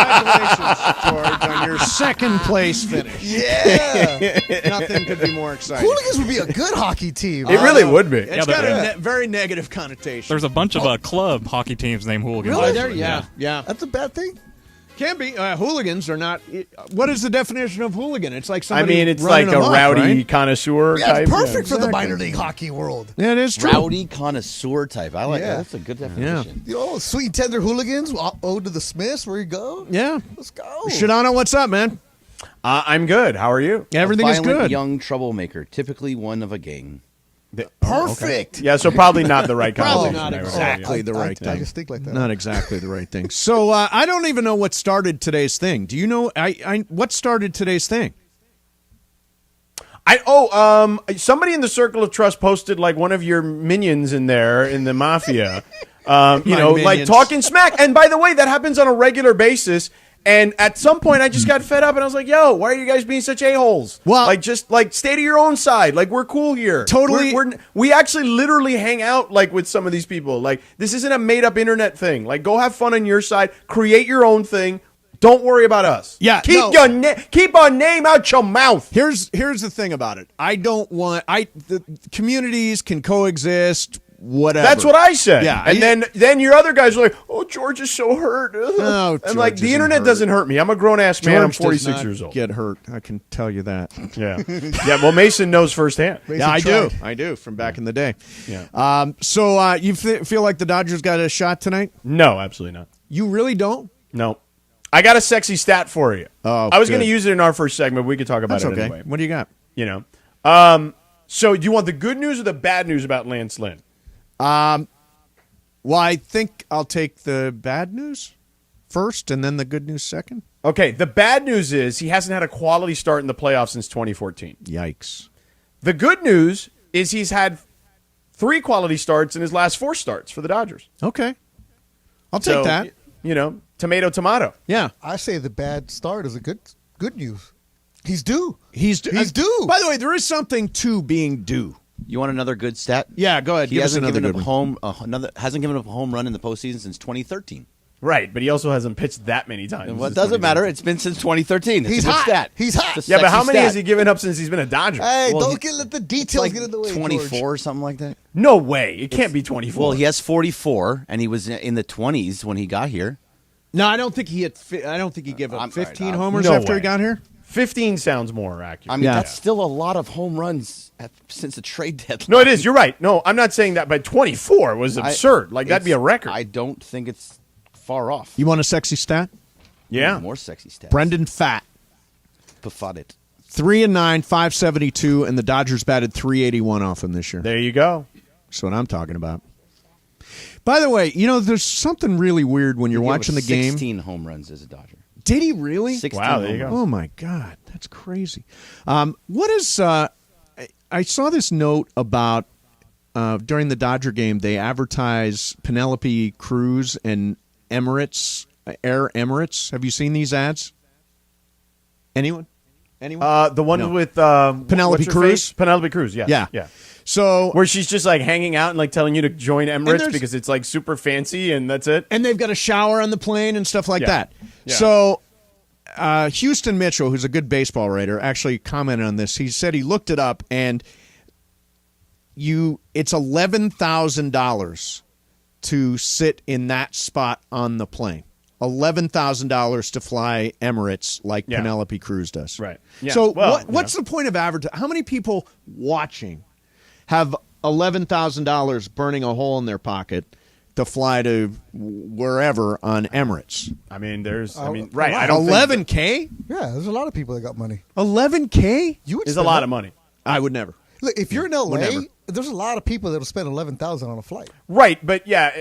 Congratulations, George, on your second place finish. Yeah. Nothing could be more exciting. Hooligans would be a good hockey team. It really would be. It's got a very negative connotation. There's a bunch of club hockey teams named Hooligans. Really? Yeah. That's a bad thing? Can be. Hooligans are not. What is the definition of hooligan? It's like somebody. It's like a rowdy connoisseur Yeah, type. it's perfect for the minor league hockey world. Yeah, it is true. Rowdy connoisseur type. I like that. That's a good definition. Sweet tender hooligans. Ode to the Smiths. Where you go? Yeah. Let's go. Sedano, what's up, man? I'm good. How are you? Everything is good. Young troublemaker, typically one of a gang. Perfect. Yeah, so probably not the right Probably conversation. not exactly the right thing. I just think like that. Not exactly the right thing. So I don't even know what started today's thing. Do you know? What started today's thing? Somebody in the Circle of Trust posted like one of your minions in there in the Mafia. Like minions. talking smack. And by the way, that happens on a regular basis. And at some point, I just got fed up, and I was like, "Yo, why are you guys being such a-holes? Well, just stay to your own side. Like, we're cool here. Totally. We actually literally hang out like with some of these people. Like, this isn't a made-up internet thing. Like, go have fun on your side. Create your own thing. Don't worry about us. Yeah, keep our name out your mouth. Here's the thing about it. I don't want. The communities can coexist. Whatever. That's what I said. Yeah, and then your other guys are like, "Oh, George is so hurt." No, and like the internet doesn't hurt me. I'm a grown ass man. I'm 46 years old. Get hurt. I can tell you that. Yeah, yeah. Well, Mason knows firsthand. I do. I do from back in the day. Yeah. So you feel like the Dodgers got a shot tonight? No, absolutely not. You really don't? No. I got a sexy stat for you. Oh, I was going to use it in our first segment. We could talk about That's it okay. anyway. What do you got? So do you want the good news or the bad news about Lance Lynn? Well, I think I'll take the bad news first and then the good news second. Okay, the bad news is he hasn't had a quality start in the playoffs since 2014. Yikes. The good news is he's had 3 quality starts in his last 4 starts for the Dodgers. Okay. I'll take that. Tomato. Yeah. I say the bad start is a good news. He's due. He's due. By the way, there is something to being due. You want another good stat? Yeah, go ahead. He hasn't given up hasn't given up a home run in the postseason since 2013. Right, but he also hasn't pitched that many times. Well, it doesn't matter. It's been since 2013. He's a good hot. stat. He's hot. Yeah, but how many has he given up since he's been a Dodger? Hey, don't let the details get in the way. 24 or something like that. No way. It can't be 24. Well, he has 44, and he was in the 20s when he got here. No, I don't think he had. I don't think he gave up 15 homers No after way. he got here. 15 sounds more accurate. I mean, that's still a lot of home runs since the trade deadline. No, it is. You're right. No, I'm not saying that, but 24 was absurd. That'd be a record. I don't think it's far off. You want a sexy stat? Yeah. More sexy stats. Brendan Fat. Befudded. 3-9, 572, and the Dodgers batted 381 off him this year. There you go. That's what I'm talking about. By the way, there's something really weird when you're watching the game. 16 home runs as a Dodger. Did he really? 16 wow, there you go. Oh, my God. That's crazy. What is I saw this note about during the Dodger game, they advertise Penelope Cruz and Emirates, Air Emirates. Have you seen these ads? Anyone? The one with Penelope Cruz? Penelope Cruz, yeah. Yeah. So where she's just like hanging out and like telling you to join Emirates because it's like super fancy and that's it. And they've got a shower on the plane and stuff like that. Yeah. So Houston Mitchell, who's a good baseball writer, actually commented on this. He said he looked it up and it's $11,000 to sit in that spot on the plane. $11,000 to fly Emirates like Penelope Cruz does. Right. Yeah. So Well, what's the point of advertising? How many people watching have $11,000 burning a hole in their pocket to fly to wherever on Emirates? I mean, right. I don't think $11K? Yeah, there's a lot of people that got money. $11K? You would is a spend lot that. of money. I would never. Look, if you're in LA, Whatever. there's a lot of people that'll spend $11,000 on a flight. Right, but yeah.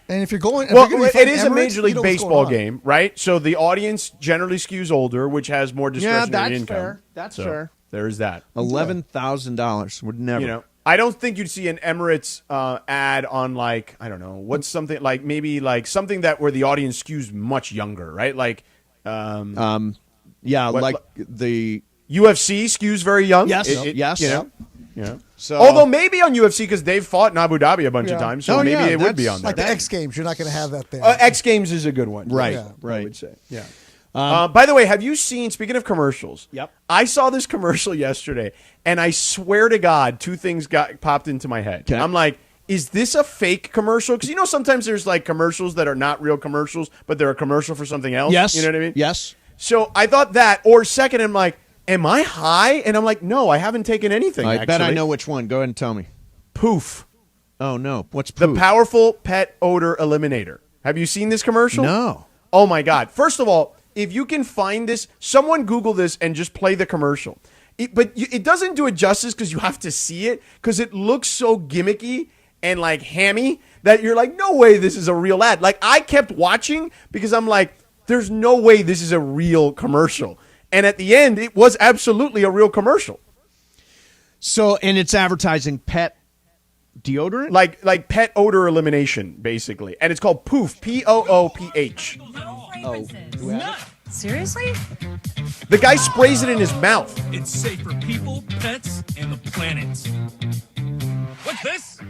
And if you're going, Well, if you're gonna be it is a Emirates, Major League you know what's Baseball going on. game, right? So the audience generally skews older, which has more discretionary income. fair. That's So fair. There is that. $11,000 would never. I don't think you'd see an Emirates ad on like, I don't know, what's something like maybe like something that where the audience skews much younger, right? Like, the UFC skews very young. Yes, yes. Yeah. So, although maybe on UFC because they've fought in Abu Dhabi a bunch of times, so maybe it would be on there. Like the X Games, you're not going to have that there. X Games is a good one, Right, Yeah. right. I would say, yeah. By the way, have you seen? Speaking of commercials, Yep. I saw this commercial yesterday, and I swear to God, two things popped into my head. Okay. I'm like, is this a fake commercial? Because sometimes there's like commercials that are not real commercials, but they're a commercial for something else. Yes. You know what I mean? Yes. So I thought that, or second, I'm like, am I high? And I'm like, no, I haven't taken anything. I bet I actually. know which one. Go ahead and tell me. Poof. Oh, no. What's Poof? The powerful pet odor eliminator. Have you seen this commercial? No. Oh, my God. First of all, if you can find this, someone Google this and just play the commercial. It doesn't do it justice because you have to see it because it looks so gimmicky and like hammy that you're like, no way this is a real ad. Like I kept watching because I'm like, there's no way this is a real commercial. And at the end, it was absolutely a real commercial. So, and it's advertising pet deodorant? Like pet odor elimination, basically. And it's called Poof, P-O-O-P-H. Oh, Seriously? The guy sprays it in his mouth. It's safe for people, pets, and the planet. What's this?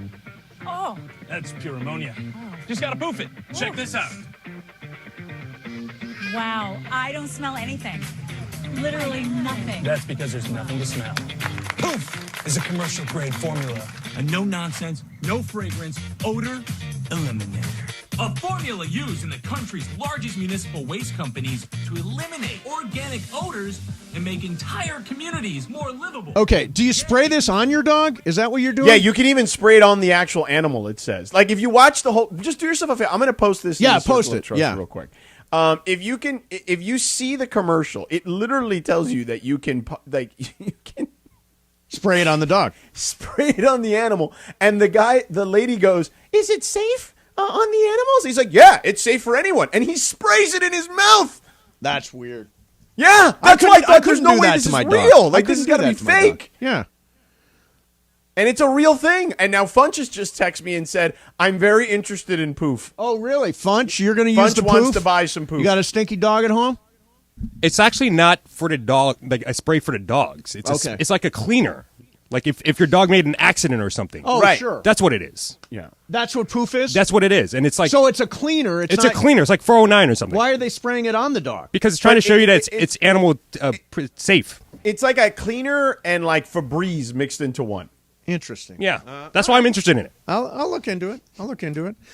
Oh. That's pure ammonia. Just gotta poof it. Check this out. Wow, I don't smell anything. Literally nothing. That's because there's nothing to smell. Poof is a commercial grade formula. A no nonsense, no fragrance, odor eliminator. A formula used in the country's largest municipal waste companies to eliminate organic odors and make entire communities more livable. Okay, do you spray this on your dog? Is that what you're doing? Yeah, you can even spray it on the actual animal, it says. Like, if you watch the whole... Just do yourself a favor. I'm going to post this in the post Circle of it. Trust Yeah. real quick. If you see the commercial, it literally tells you that you can spray it on the dog. Spray it on the animal. And the lady goes, is it safe on the animals? He's like, yeah, it's safe for anyone. And he sprays it in his mouth. That's weird. Yeah, that's why I thought there's no way this is real. Like, this has got to be fake. Yeah. And it's a real thing. And now Funches just texted me and said, I'm very interested in Poof. Oh, really? Funch, you're going to use the Funch wants Poof? to buy some Poof. You got a stinky dog at home? It's actually not for the dog, like a spray for the dogs. It's Okay. it's like a cleaner. Like if your dog made an accident or something. Oh, right. Sure. That's what it is. Yeah. That's what Poof is? That's what it is. And it's like So it's a cleaner. it's a cleaner. It's like 409 or something. Why are they spraying it on the dog? Because it's trying to show you that it's animal safe. It's like a cleaner and like Febreze mixed into one. Interesting. Yeah. That's why I'm interested in it. I'll look into it.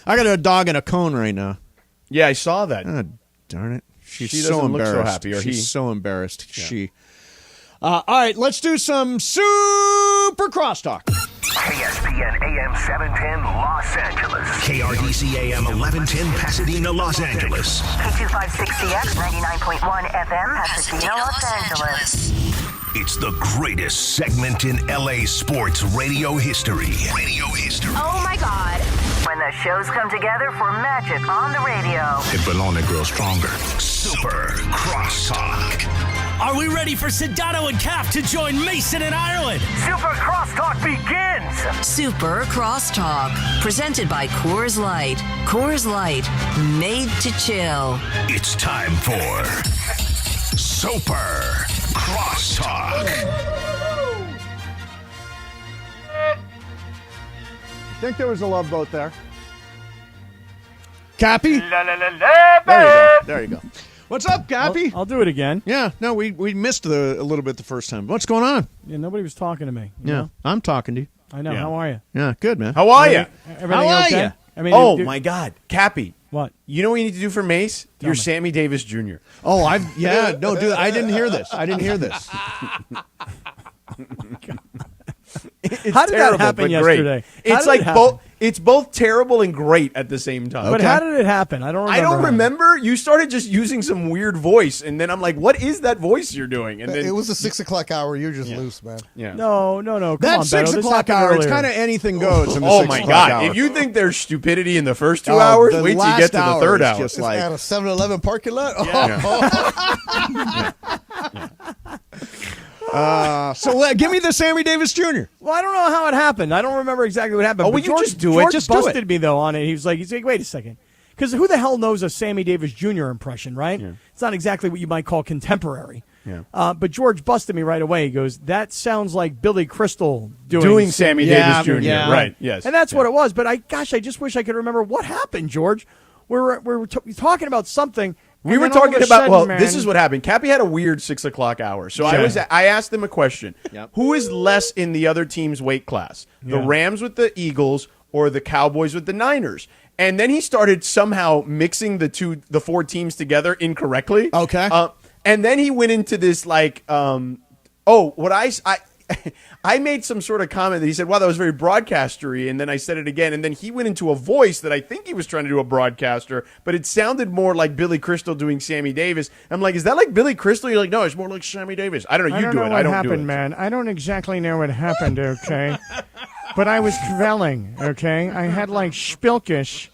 I got a dog in a cone right now. Yeah, I saw that. Oh, darn it. She's She so doesn't look so embarrassed. happy, or She's he. so embarrassed. Yeah. All right, let's do some super crosstalk. ESPN AM 710 Los Angeles. KRDC AM 1110 Pasadena, Los Angeles. K256CX 99.1 FM Pasadena, Los Angeles. It's the greatest segment in LA sports radio history. Oh my God. When the shows come together for magic on the radio. It will only grow stronger. Super Crosstalk. Are we ready for Sedano and Cap to join Mason in Ireland? Super Crosstalk begins. Super Crosstalk. Presented by Coors Light. Coors Light. Made to chill. It's time for Super Crosstalk. I think there was a love boat there. Cappy? La, la, la, la, There you go. What's up, Cappy? I'll do it again. Yeah, no, we missed a little bit the first time. What's going on? Yeah, nobody was talking to me. you know? I'm talking to you. I know. Yeah. How are you? Yeah, good, man. How are you? Everything How are okay? ya? I mean, Oh, my God. Cappy. What? You know what you need to do for Mace? You're me. Sammy Davis Jr. Oh, no, dude, I didn't hear this. It's How did that terrible, happen but great. yesterday? How It's did like it happen? It's both terrible and great at the same time. But how did it happen? I don't remember. I don't remember. You started just using some weird voice, and then I'm like, "What is that voice you're doing?" And then It was the 6 o'clock hour. You're just loose, man. yeah. No. Come That on, 6 Beto. This o'clock happened hour, it's earlier. kind of anything goes in the Oh 6 my o'clock God! hour. If you think there's stupidity in the first 2 Oh, hours, the wait till you last get to the hour third is hour. just like- At a 7-Eleven parking lot? So give me the Sammy Davis Jr. Well, I don't know how it happened. I don't remember exactly what happened. Oh, but will you George, just do it? George Just do it. busted me, though, on it. He was like, wait a second. Because who the hell knows a Sammy Davis Jr. impression, right? Yeah. It's not exactly what you might call contemporary. Yeah. But George busted me right away. He goes, that sounds like Billy Crystal doing Sammy Yeah, Davis Jr. yeah. Right? Yes. And that's what it was. But I just wish I could remember what happened, George. We were talking about something. We and were then all of talking a about. sudden, Well, man, this is what happened. Cappy had a weird 6 o'clock hour, so I asked him a question: Yep. Who is less in the other team's weight class? The Rams with the Eagles or the Cowboys with the Niners? And then he started somehow mixing the four teams together incorrectly. Okay. And then he went into this like, I made some sort of comment that he said, wow, that was very broadcastery. And then I said it again. And then he went into a voice that I think he was trying to do a broadcaster, but it sounded more like Billy Crystal doing Sammy Davis. I'm like, is that like Billy Crystal? You're like, no, it's more like Sammy Davis. I don't know. You do it. I don't do it. man. I don't exactly know what happened, okay? But I was dwelling, okay? I had like spilkish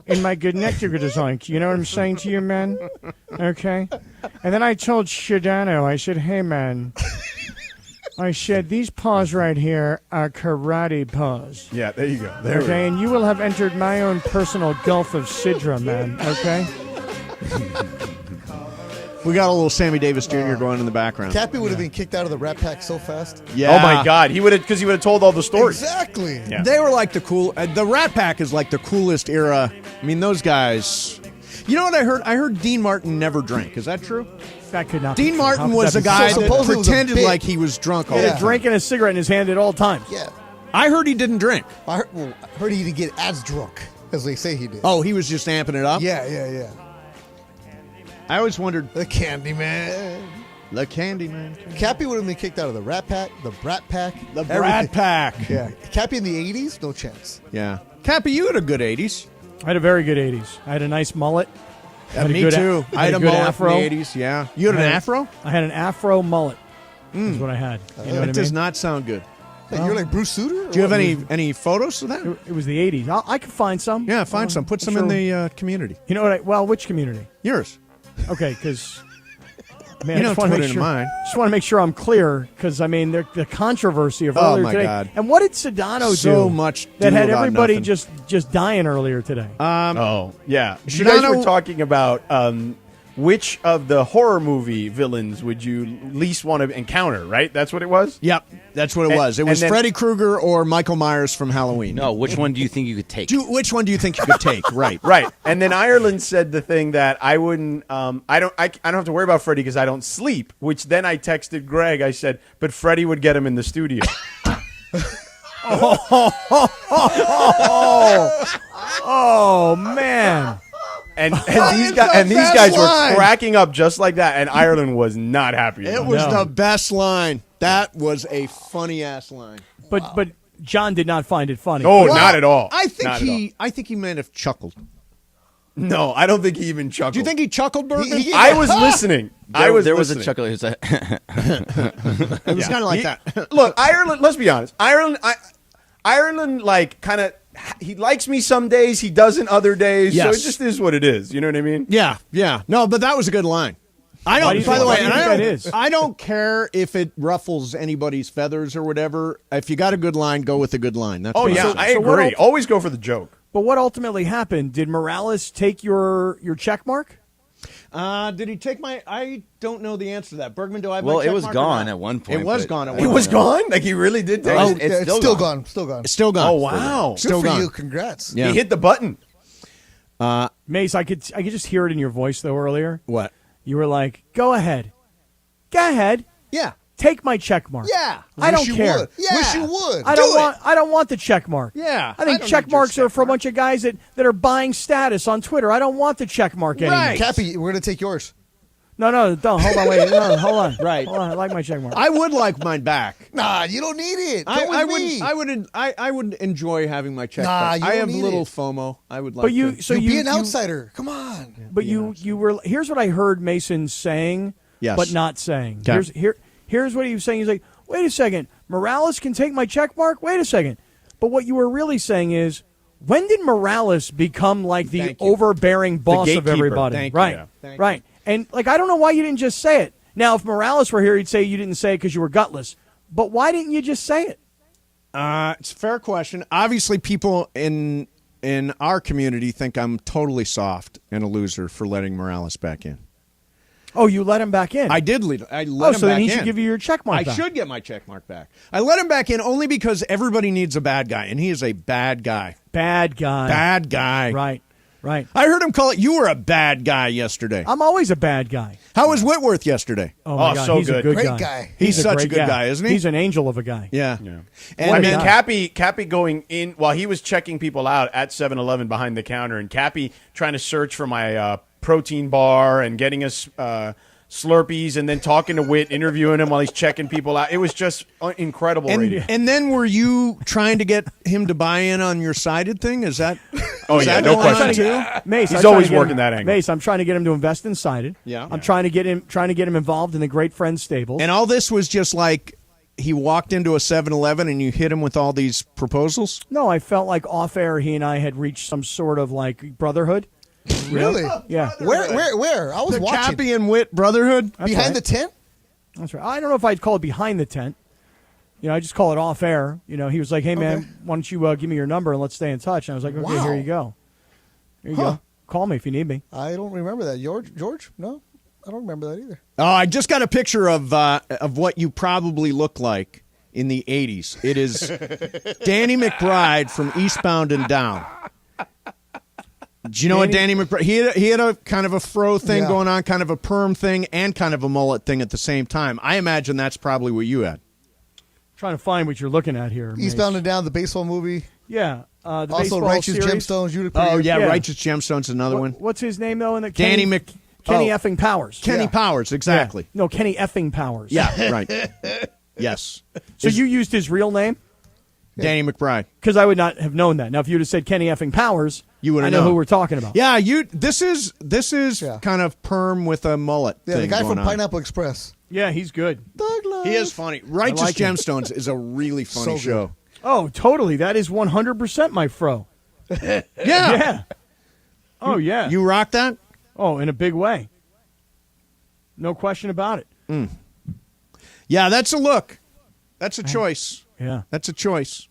in my Gednectargedesank. You know what I'm saying to you, man? Okay? And then I told Shadano, I said, hey, man. I said, these paws right here are karate paws. Yeah, there you go. There we go. Okay, and you will have entered my own personal Gulf of Sidra, man, okay? We got a little Sammy Davis Jr. going in the background. Cappy would have been kicked out of the Rat Pack so fast. Yeah. Oh, my God. He would have told all the stories. Exactly. Yeah. They were like the cool. The Rat Pack is like the coolest era. I mean, those guys. You know what I heard? I heard Dean Martin never drank. Is that true? That could not be Dean true. Martin How could was that a be guy true? that Supposedly it was a pretended bit. like he was drunk all He the had a time. drink and a cigarette in his hand at all times. Yeah. I heard he didn't drink. I heard he didn't get as drunk as they say he did. Oh, he was just amping it up? Yeah. I always wondered. The Candyman. The Candyman. Cappy would have been kicked out of the Rat Pack, the Brat Pack. The Brat Pack. Yeah. Cappy in the 80s, no chance. Yeah. Cappy, you had a good 80s. I had a very good 80s. I had a nice mullet. I had a Me good too. I had a good mullet afro. from the 80s, yeah. You had an afro? I had an afro mullet. Is what I had. You know what I That does mean? not sound good. Hey, you're like Bruce Sutter? Do you have any photos of that? It was the 80s. I could find some. Yeah, find some. Put some in the community. You know what? Which community? Yours. Okay, because man, You I don't just want to put make it in sure. mine. Just want to make sure I'm clear, because I mean, the controversy of Oh, earlier my today. God. And what did Sedano do? So much that do had about everybody nothing. just dying earlier today. Oh, yeah. You guys were talking about which of the horror movie villains would you least want to encounter, right? That's what it was? Yep, that's what it was. It was Freddy Krueger or Michael Myers from Halloween. No, which one do you think you could take? Which one do you think you could take? Right. Right. And then Ireland said the thing that I wouldn't I don't have to worry about Freddy because I don't sleep, which then I texted Greg. I said, but Freddy would get him in the studio. Oh, man. And these guys were cracking up just like that, and Ireland was not happy. It was the best line. That was a funny ass line. But John did not find it funny. No, not at all. I think he might have chuckled. No, I don't think he even chuckled. Do you think he chuckled, Bergman? I was listening. There was a chuckle. It was It was kind of like that. Look, Ireland. Let's be honest. Ireland, like, kind of. He likes me some days. He doesn't other days. Yes. So it just is what it is. You know what I mean? Yeah. No, but that was a good line. I don't. By the way, I don't care if it ruffles anybody's feathers or whatever. If you got a good line, go with a good line. That's I agree. Always go for the joke. But what ultimately happened? Did Morales take your check mark? Did he take my? I don't know the answer to that. Bergman, do I have well, my check it was mark gone at one point. It was gone at one point. It was point. gone? Like he really did take it? It's still gone. Still gone. It's still gone. Oh, wow. Good for you. Congrats. Yeah. He hit the button. Mace, I could just hear it in your voice, though, earlier. What? You were like, go ahead. Go ahead. Yeah. Take my check mark. Yeah. I don't care. Would. Yeah. Wish you would. I don't want the check mark. Yeah. I think check marks are for a bunch of guys that are buying status on Twitter. I don't want the check mark anymore. Right. Cappy, we're going to take yours. No, don't. Hold on, wait. No, hold on. Right. Hold on. I like my check mark. I would like mine back. Nah, you don't need it. I would enjoy having my check back. You I don't have need little it. FOMO. I would like you to. be an outsider. Come on. But you were. Here's what I heard Mason saying, but not saying. Okay. Here's what he was saying. He's like, wait a second, Morales can take my check mark? Wait a second. But what you were really saying is, when did Morales become like the overbearing boss of everybody? Right. Right. And like, I don't know why you didn't just say it. Now, if Morales were here, he'd say you didn't say it because you were gutless. But why didn't you just say it? It's a fair question. Obviously, people in our community think I'm totally soft and a loser for letting Morales back in. Oh, you let him back in? I did. I let him back in. So then he should give you your check mark back. I should get my check mark back. I let him back in only because everybody needs a bad guy, and he is a bad guy. Bad guy. Bad guy. Right. I heard him call it, you were a bad guy yesterday. I'm always a bad guy. How was Whitworth yesterday? Oh, my God. So He's good. a good Great guy. guy. He's such a good guy, isn't he? He's an angel of a guy. Yeah. And I mean, Cappy going in while he was checking people out at 7-Eleven behind the counter, and Cappy trying to search for my protein bar and getting us Slurpees, and then talking to Whit, interviewing him while he's checking people out. It was just incredible radio. And then were you trying to get him to buy in on your sided thing? Is that? Oh, yeah, no question. Mace, he's always working that angle. Mace, I'm trying to get him to invest in sided. Yeah. I'm trying to get him involved in the Great Friends Stables. And all this was just like he walked into a 7-Eleven and you hit him with all these proposals? No, I felt like off air he and I had reached some sort of like brotherhood. Really? Yeah. Where? I was the watching. Cappy and Whit brotherhood? Behind the tent? That's right. I don't know if I'd call it behind the tent. I just call it off air. He was like, hey, man, why don't you give me your number and let's stay in touch? And I was like, okay, here you go. Here you go. Call me if you need me. I don't remember that. George? No, I don't remember that either. Oh, I just got a picture of what you probably look like in the 80s. It is Danny McBride from Eastbound and Down. Do you know what Danny McBride? He had a kind of a fro thing going on, kind of a perm thing, and kind of a mullet thing at the same time. I imagine that's probably what you had. Trying to find what you're looking at here. Eastbound and Down, the baseball movie. Yeah. The also, baseball Righteous series. Gemstones. Oh, yeah, Righteous Gemstones, another one. What's his name, though? Kenny effing Powers. Kenny Powers, exactly. Yeah. No, Kenny effing Powers. Yeah, right. Yes. So you used his real name? Danny McBride. Because I would not have known that. Now, if you'd have said Kenny effing Powers, you would have known who we're talking about. Yeah, this is kind of perm with a mullet. Yeah, thing the guy going from on. Pineapple Express. Yeah, he's good. Douglas. He is funny. Righteous Gemstones is a really funny show. Oh, totally. That is 100% my fro. Yeah. Oh, yeah. You rock that? Oh, in a big way. No question about it. Yeah, that's a look. That's a choice. Yeah. That's a choice.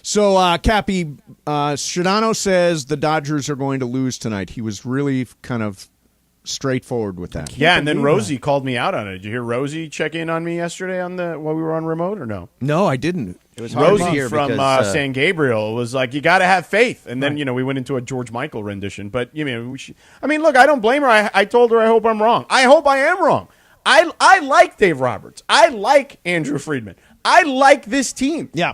So, Cappy, Shadano says the Dodgers are going to lose tonight. He was really kind of straightforward with that. Yeah, and then Rosie called me out on it. Did you hear Rosie check in on me yesterday while we were on remote, or no? No, I didn't. It was hard to Rosie hear from because, San Gabriel was like, you got to have faith. And then, we went into a George Michael rendition. But, look, I don't blame her. I told her I hope I'm wrong. I hope I am wrong. I like Dave Roberts. I like Andrew Friedman. I like this team. Yeah.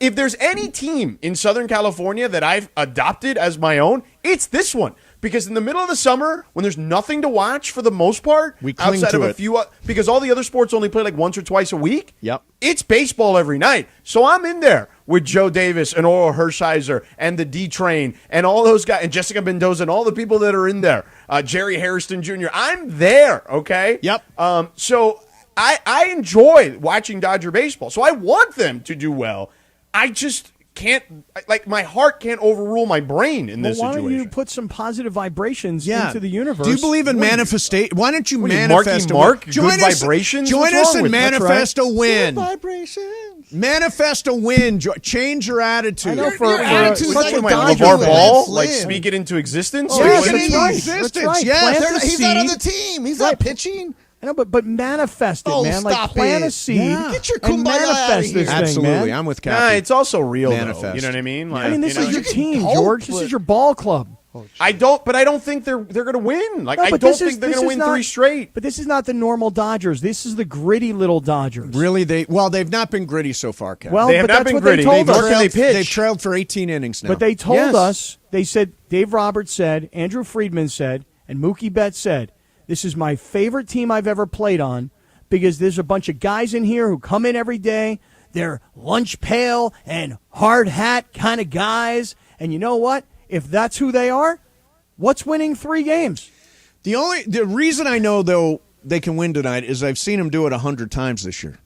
If there's any team in Southern California that I've adopted as my own, it's this one. Because in the middle of the summer, when there's nothing to watch for the most part, we cling outside to of a it. few, because all the other sports only play like once or twice a week. Yep. It's baseball every night. So I'm in there with Joe Davis and Oral Hershiser and the D-Train and all those guys and Jessica Mendoza and all the people that are in there. Jerry Hairston Jr. I'm there, okay? Yep. So I enjoy watching Dodger baseball. So I want them to do well. I just can't, like, my heart can't overrule my brain in this why situation. don't you put some positive vibrations into the universe? Do you believe in manifestation? Why don't you What are you, manifest Marky Mark? Join Good us, vibrations? Join What's us wrong and with that? manifest a win. Good vibrations. Manifest a win. Change your attitude. I know Your attitude's What like you a my Dodger LeVar fan. Ball? Slim. Like, speak it into existence? Speak Yes, it that's into right. existence. That's right. Yes. Plant the He's not on seed. the team. He's not pitching. I know, but manifest it, Oh, man. Like stop plant it. a seed. Yeah. Get your and kumbaya outta manifest here. this thing, Absolutely. man. I'm with Nah, Cappy. it's also real, though. Manifest. You know what I mean? Like, I mean, this you know, is your you can team, hope, George. This but- is your ball club. I don't think they're going to win. Like, No, I but don't this think is- they're this going to is win not- 3 straight. But this is not the normal Dodgers. This is the gritty little Dodgers. Really, they've not been gritty so far, Cappy. Well, They have but not that's been what gritty. they told Nor us. can they pitch. They've trailed for 18 innings now. But they told Yes. us, they said, Dave Roberts said, Andrew Friedman said, and Mookie Betts said, this is my favorite team I've ever played on because there's a bunch of guys in here who come in every day. They're lunch pail and hard hat kind of guys. And you know what? If that's who they are, what's winning 3 games? The reason I know, though, they can win tonight is I've seen them do it 100 times this year.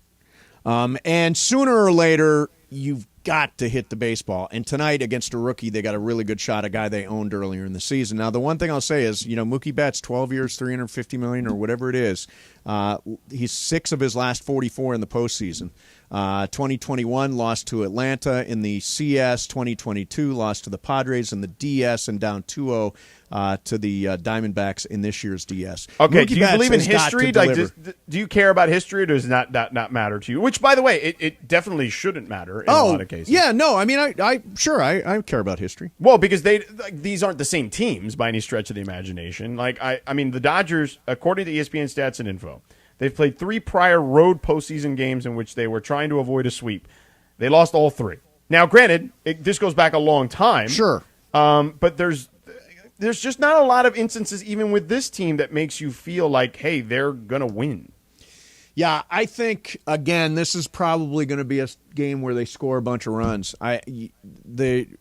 And sooner or later, you've got to hit the baseball. And tonight, against a rookie, they got a really good shot, a guy they owned earlier in the season. Now, the one thing I'll say is, Mookie Betts, 12 years, $350 million or whatever it is. He's 6 of his last 44 in the postseason. 2021 lost to Atlanta in the CS. 2022 lost to the Padres in the DS and down 2-0 to the Diamondbacks in this year's DS. Okay, Mookie do you Betts believe in has got history? to Like, deliver. do you care about history, or does not matter to you? Which, by the way, it definitely shouldn't matter in a lot of cases. Yeah, no, I mean, I care about history. Well, because these aren't the same teams by any stretch of the imagination. Like, I mean, the Dodgers, according to ESPN Stats and Info, they've played 3 prior road postseason games in which they were trying to avoid a sweep. They lost all 3. Now, granted, this goes back a long time. Sure. But there's just not a lot of instances, even with this team, that makes you feel like, hey, they're going to win. Yeah, I think, again, this is probably going to be a game where they score a bunch of runs. Lance Lynn,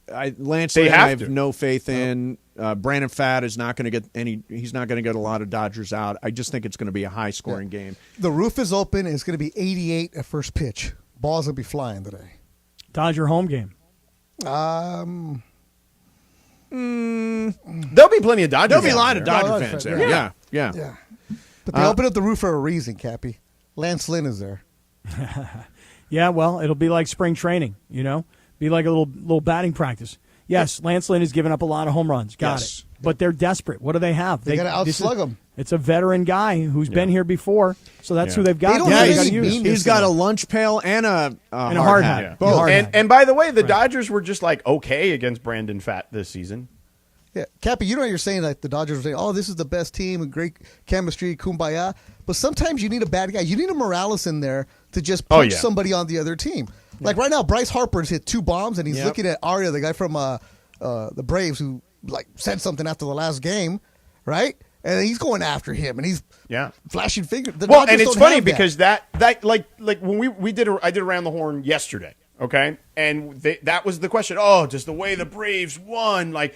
I have no faith in. Brandon Pfaadt is not going to get he's not going to get a lot of Dodgers out. I just think it's going to be a high-scoring game. The roof is open, and it's going to be 88 at first pitch. Balls will be flying today. Dodger home game. There'll be plenty of Dodgers. There'll be a lot of there. Dodger fans there. Yeah. But they opened up the roof for a reason, Cappy. Lance Lynn is there. Yeah, well, it'll be like spring training, Be like a little batting practice. Yes, Lance Lynn has given up a lot of home runs. Got it. But they're desperate. What do they have? They got to outslug him. It's a veteran guy who's been here before, so that's who they've got. They don't They have gotta any use. meanness He's got a lunch pail and a hard hat. Yeah. Both. And by the way, the Dodgers were just like okay against Brandon Pfaadt this season. Yeah, Cappy, you know you're saying like the Dodgers are saying, oh, this is the best team and great chemistry, kumbaya. But sometimes you need a bad guy. You need a Morales in there to just punch somebody on the other team. Like right now, Bryce Harper's hit 2 bombs, and he's looking at Arya, the guy from the Braves, who like said something after the last game, right? And he's going after him, and he's flashing fingers. Well, and it's funny because that like when I did Around the Horn yesterday, okay, and that was the question. Oh, does the way the Braves won, like,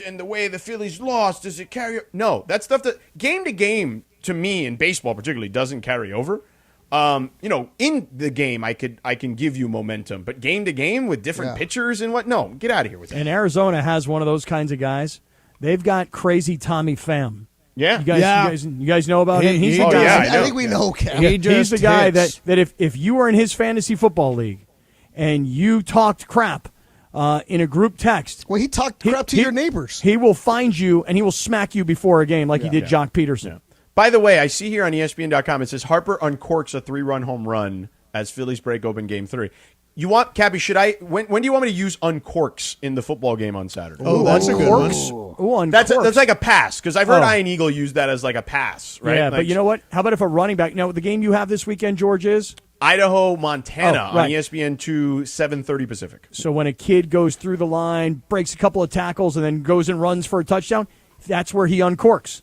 and the way the Phillies lost, does it carry? No, that stuff that game to game to me in baseball particularly doesn't carry over. In the game I can give you momentum, but game to game with different pitchers and what? No, get out of here with that. And Arizona has one of those kinds of guys. They've got crazy Tommy Pham. Yeah, you guys know about him. He's the guy. I think we know, Cap. He's the guy that if you were in his fantasy football league and you talked crap in a group text, well, he talked crap to your neighbors. He will find you and he will smack you before a game like he did Jock Peterson. Yeah. By the way, I see here on ESPN.com it says Harper uncorks a 3-run home run as Phillies break open Game 3. You want, Cappy, when do you want me to use uncorks in the football game on Saturday? Oh, that's a good one. Ooh, that's like a pass, because I've heard Ian Eagle use that as like a pass, right? Yeah, like, but you know what? How about if a running back? Now, the game you have this weekend, George, is? Idaho, Montana right. on ESPN 2, 7:30 Pacific. So when a kid goes through the line, breaks a couple of tackles, and then goes and runs for a touchdown, That's where he uncorks.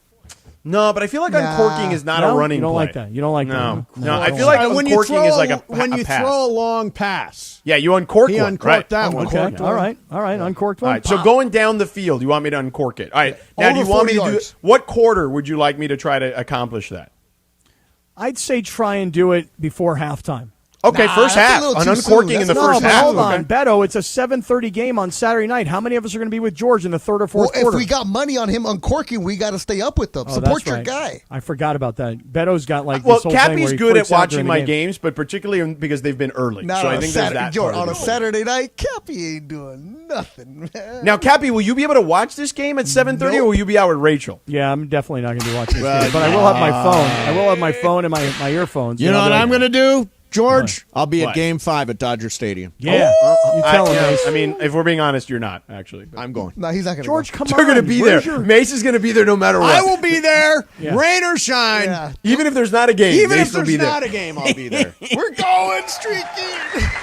No, but I feel like uncorking is not a running You don't play. like that. You don't like No. that. No, I feel like uncorking is like a when you pass. throw a long pass. Yeah, you uncork He one. uncorked Right. that one. Okay. All right. Uncorked one. All right, so going down the field, you want me to uncork it. All right. Now, do you Over want me 40 to do yards. what quarter would you like me to try to accomplish that? I'd say try and do it before halftime. Okay, first half. An uncorking in the first but half. Hold on, Okay. Beto. It's a 7:30 game on Saturday night. How many of us are going to be with George in the third or fourth Well, quarter? if we got money on him uncorking, we got to stay up with them. Oh, Support that's your right. guy. I forgot about that. Beto's got like Well, this whole thing where Cappy's he good at freaks out watching during my the game. games, but particularly because they've been early. Not so on I a think there's Saturday, that George, part on of a it. Saturday night. Cappy ain't doing nothing, man. Now, Cappy, will you be able to watch this game at 7:30, or will you be out with Rachel? Yeah, I'm definitely not going to be watching this game, but I will have my phone. I will have my phone and my earphones. You know what I'm going to do, George? I'll be What? at Game 5 at Dodger Stadium. Yeah, you tell him. Mace. I mean, if we're being honest, you're not actually. I'm going. No, he's not going to. George, come on. They're going to be there. Where's your- Mace is going to be there no matter what. I will be there, Yeah. rain or shine. Yeah. Even if there's not a game. Even Mace if will there's be there. not a game, I'll be there. We're going streaking.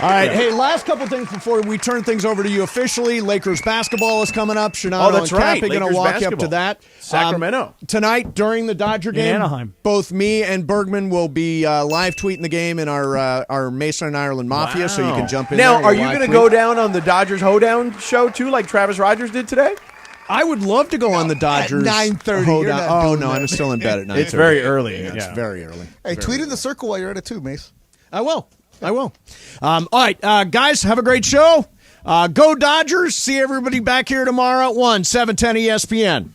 All right. Hey, last couple things before we turn things over to you officially. Lakers basketball is coming up. Shinano Oh, that's and right. Cappy going to Lakers walk you up basketball. to that. Sacramento. Tonight during the Dodger game, Anaheim. both me and Bergman will be live tweeting the game in our Mason and Ireland Mafia, so you can jump in Now, there. are you going to go down on the Dodgers hoedown show too, like Travis Rogers did today? I would love to go on the Dodgers. 9:30, Hold you're on. not Oh, doing no, that. I'm still in bed at 9:30. It's very early. Yeah, it's very early. Hey, tweet in the circle while you're at it too, Mace. I will. All right, guys, have a great show. Go Dodgers. See everybody back here tomorrow at 1, 710 ESPN.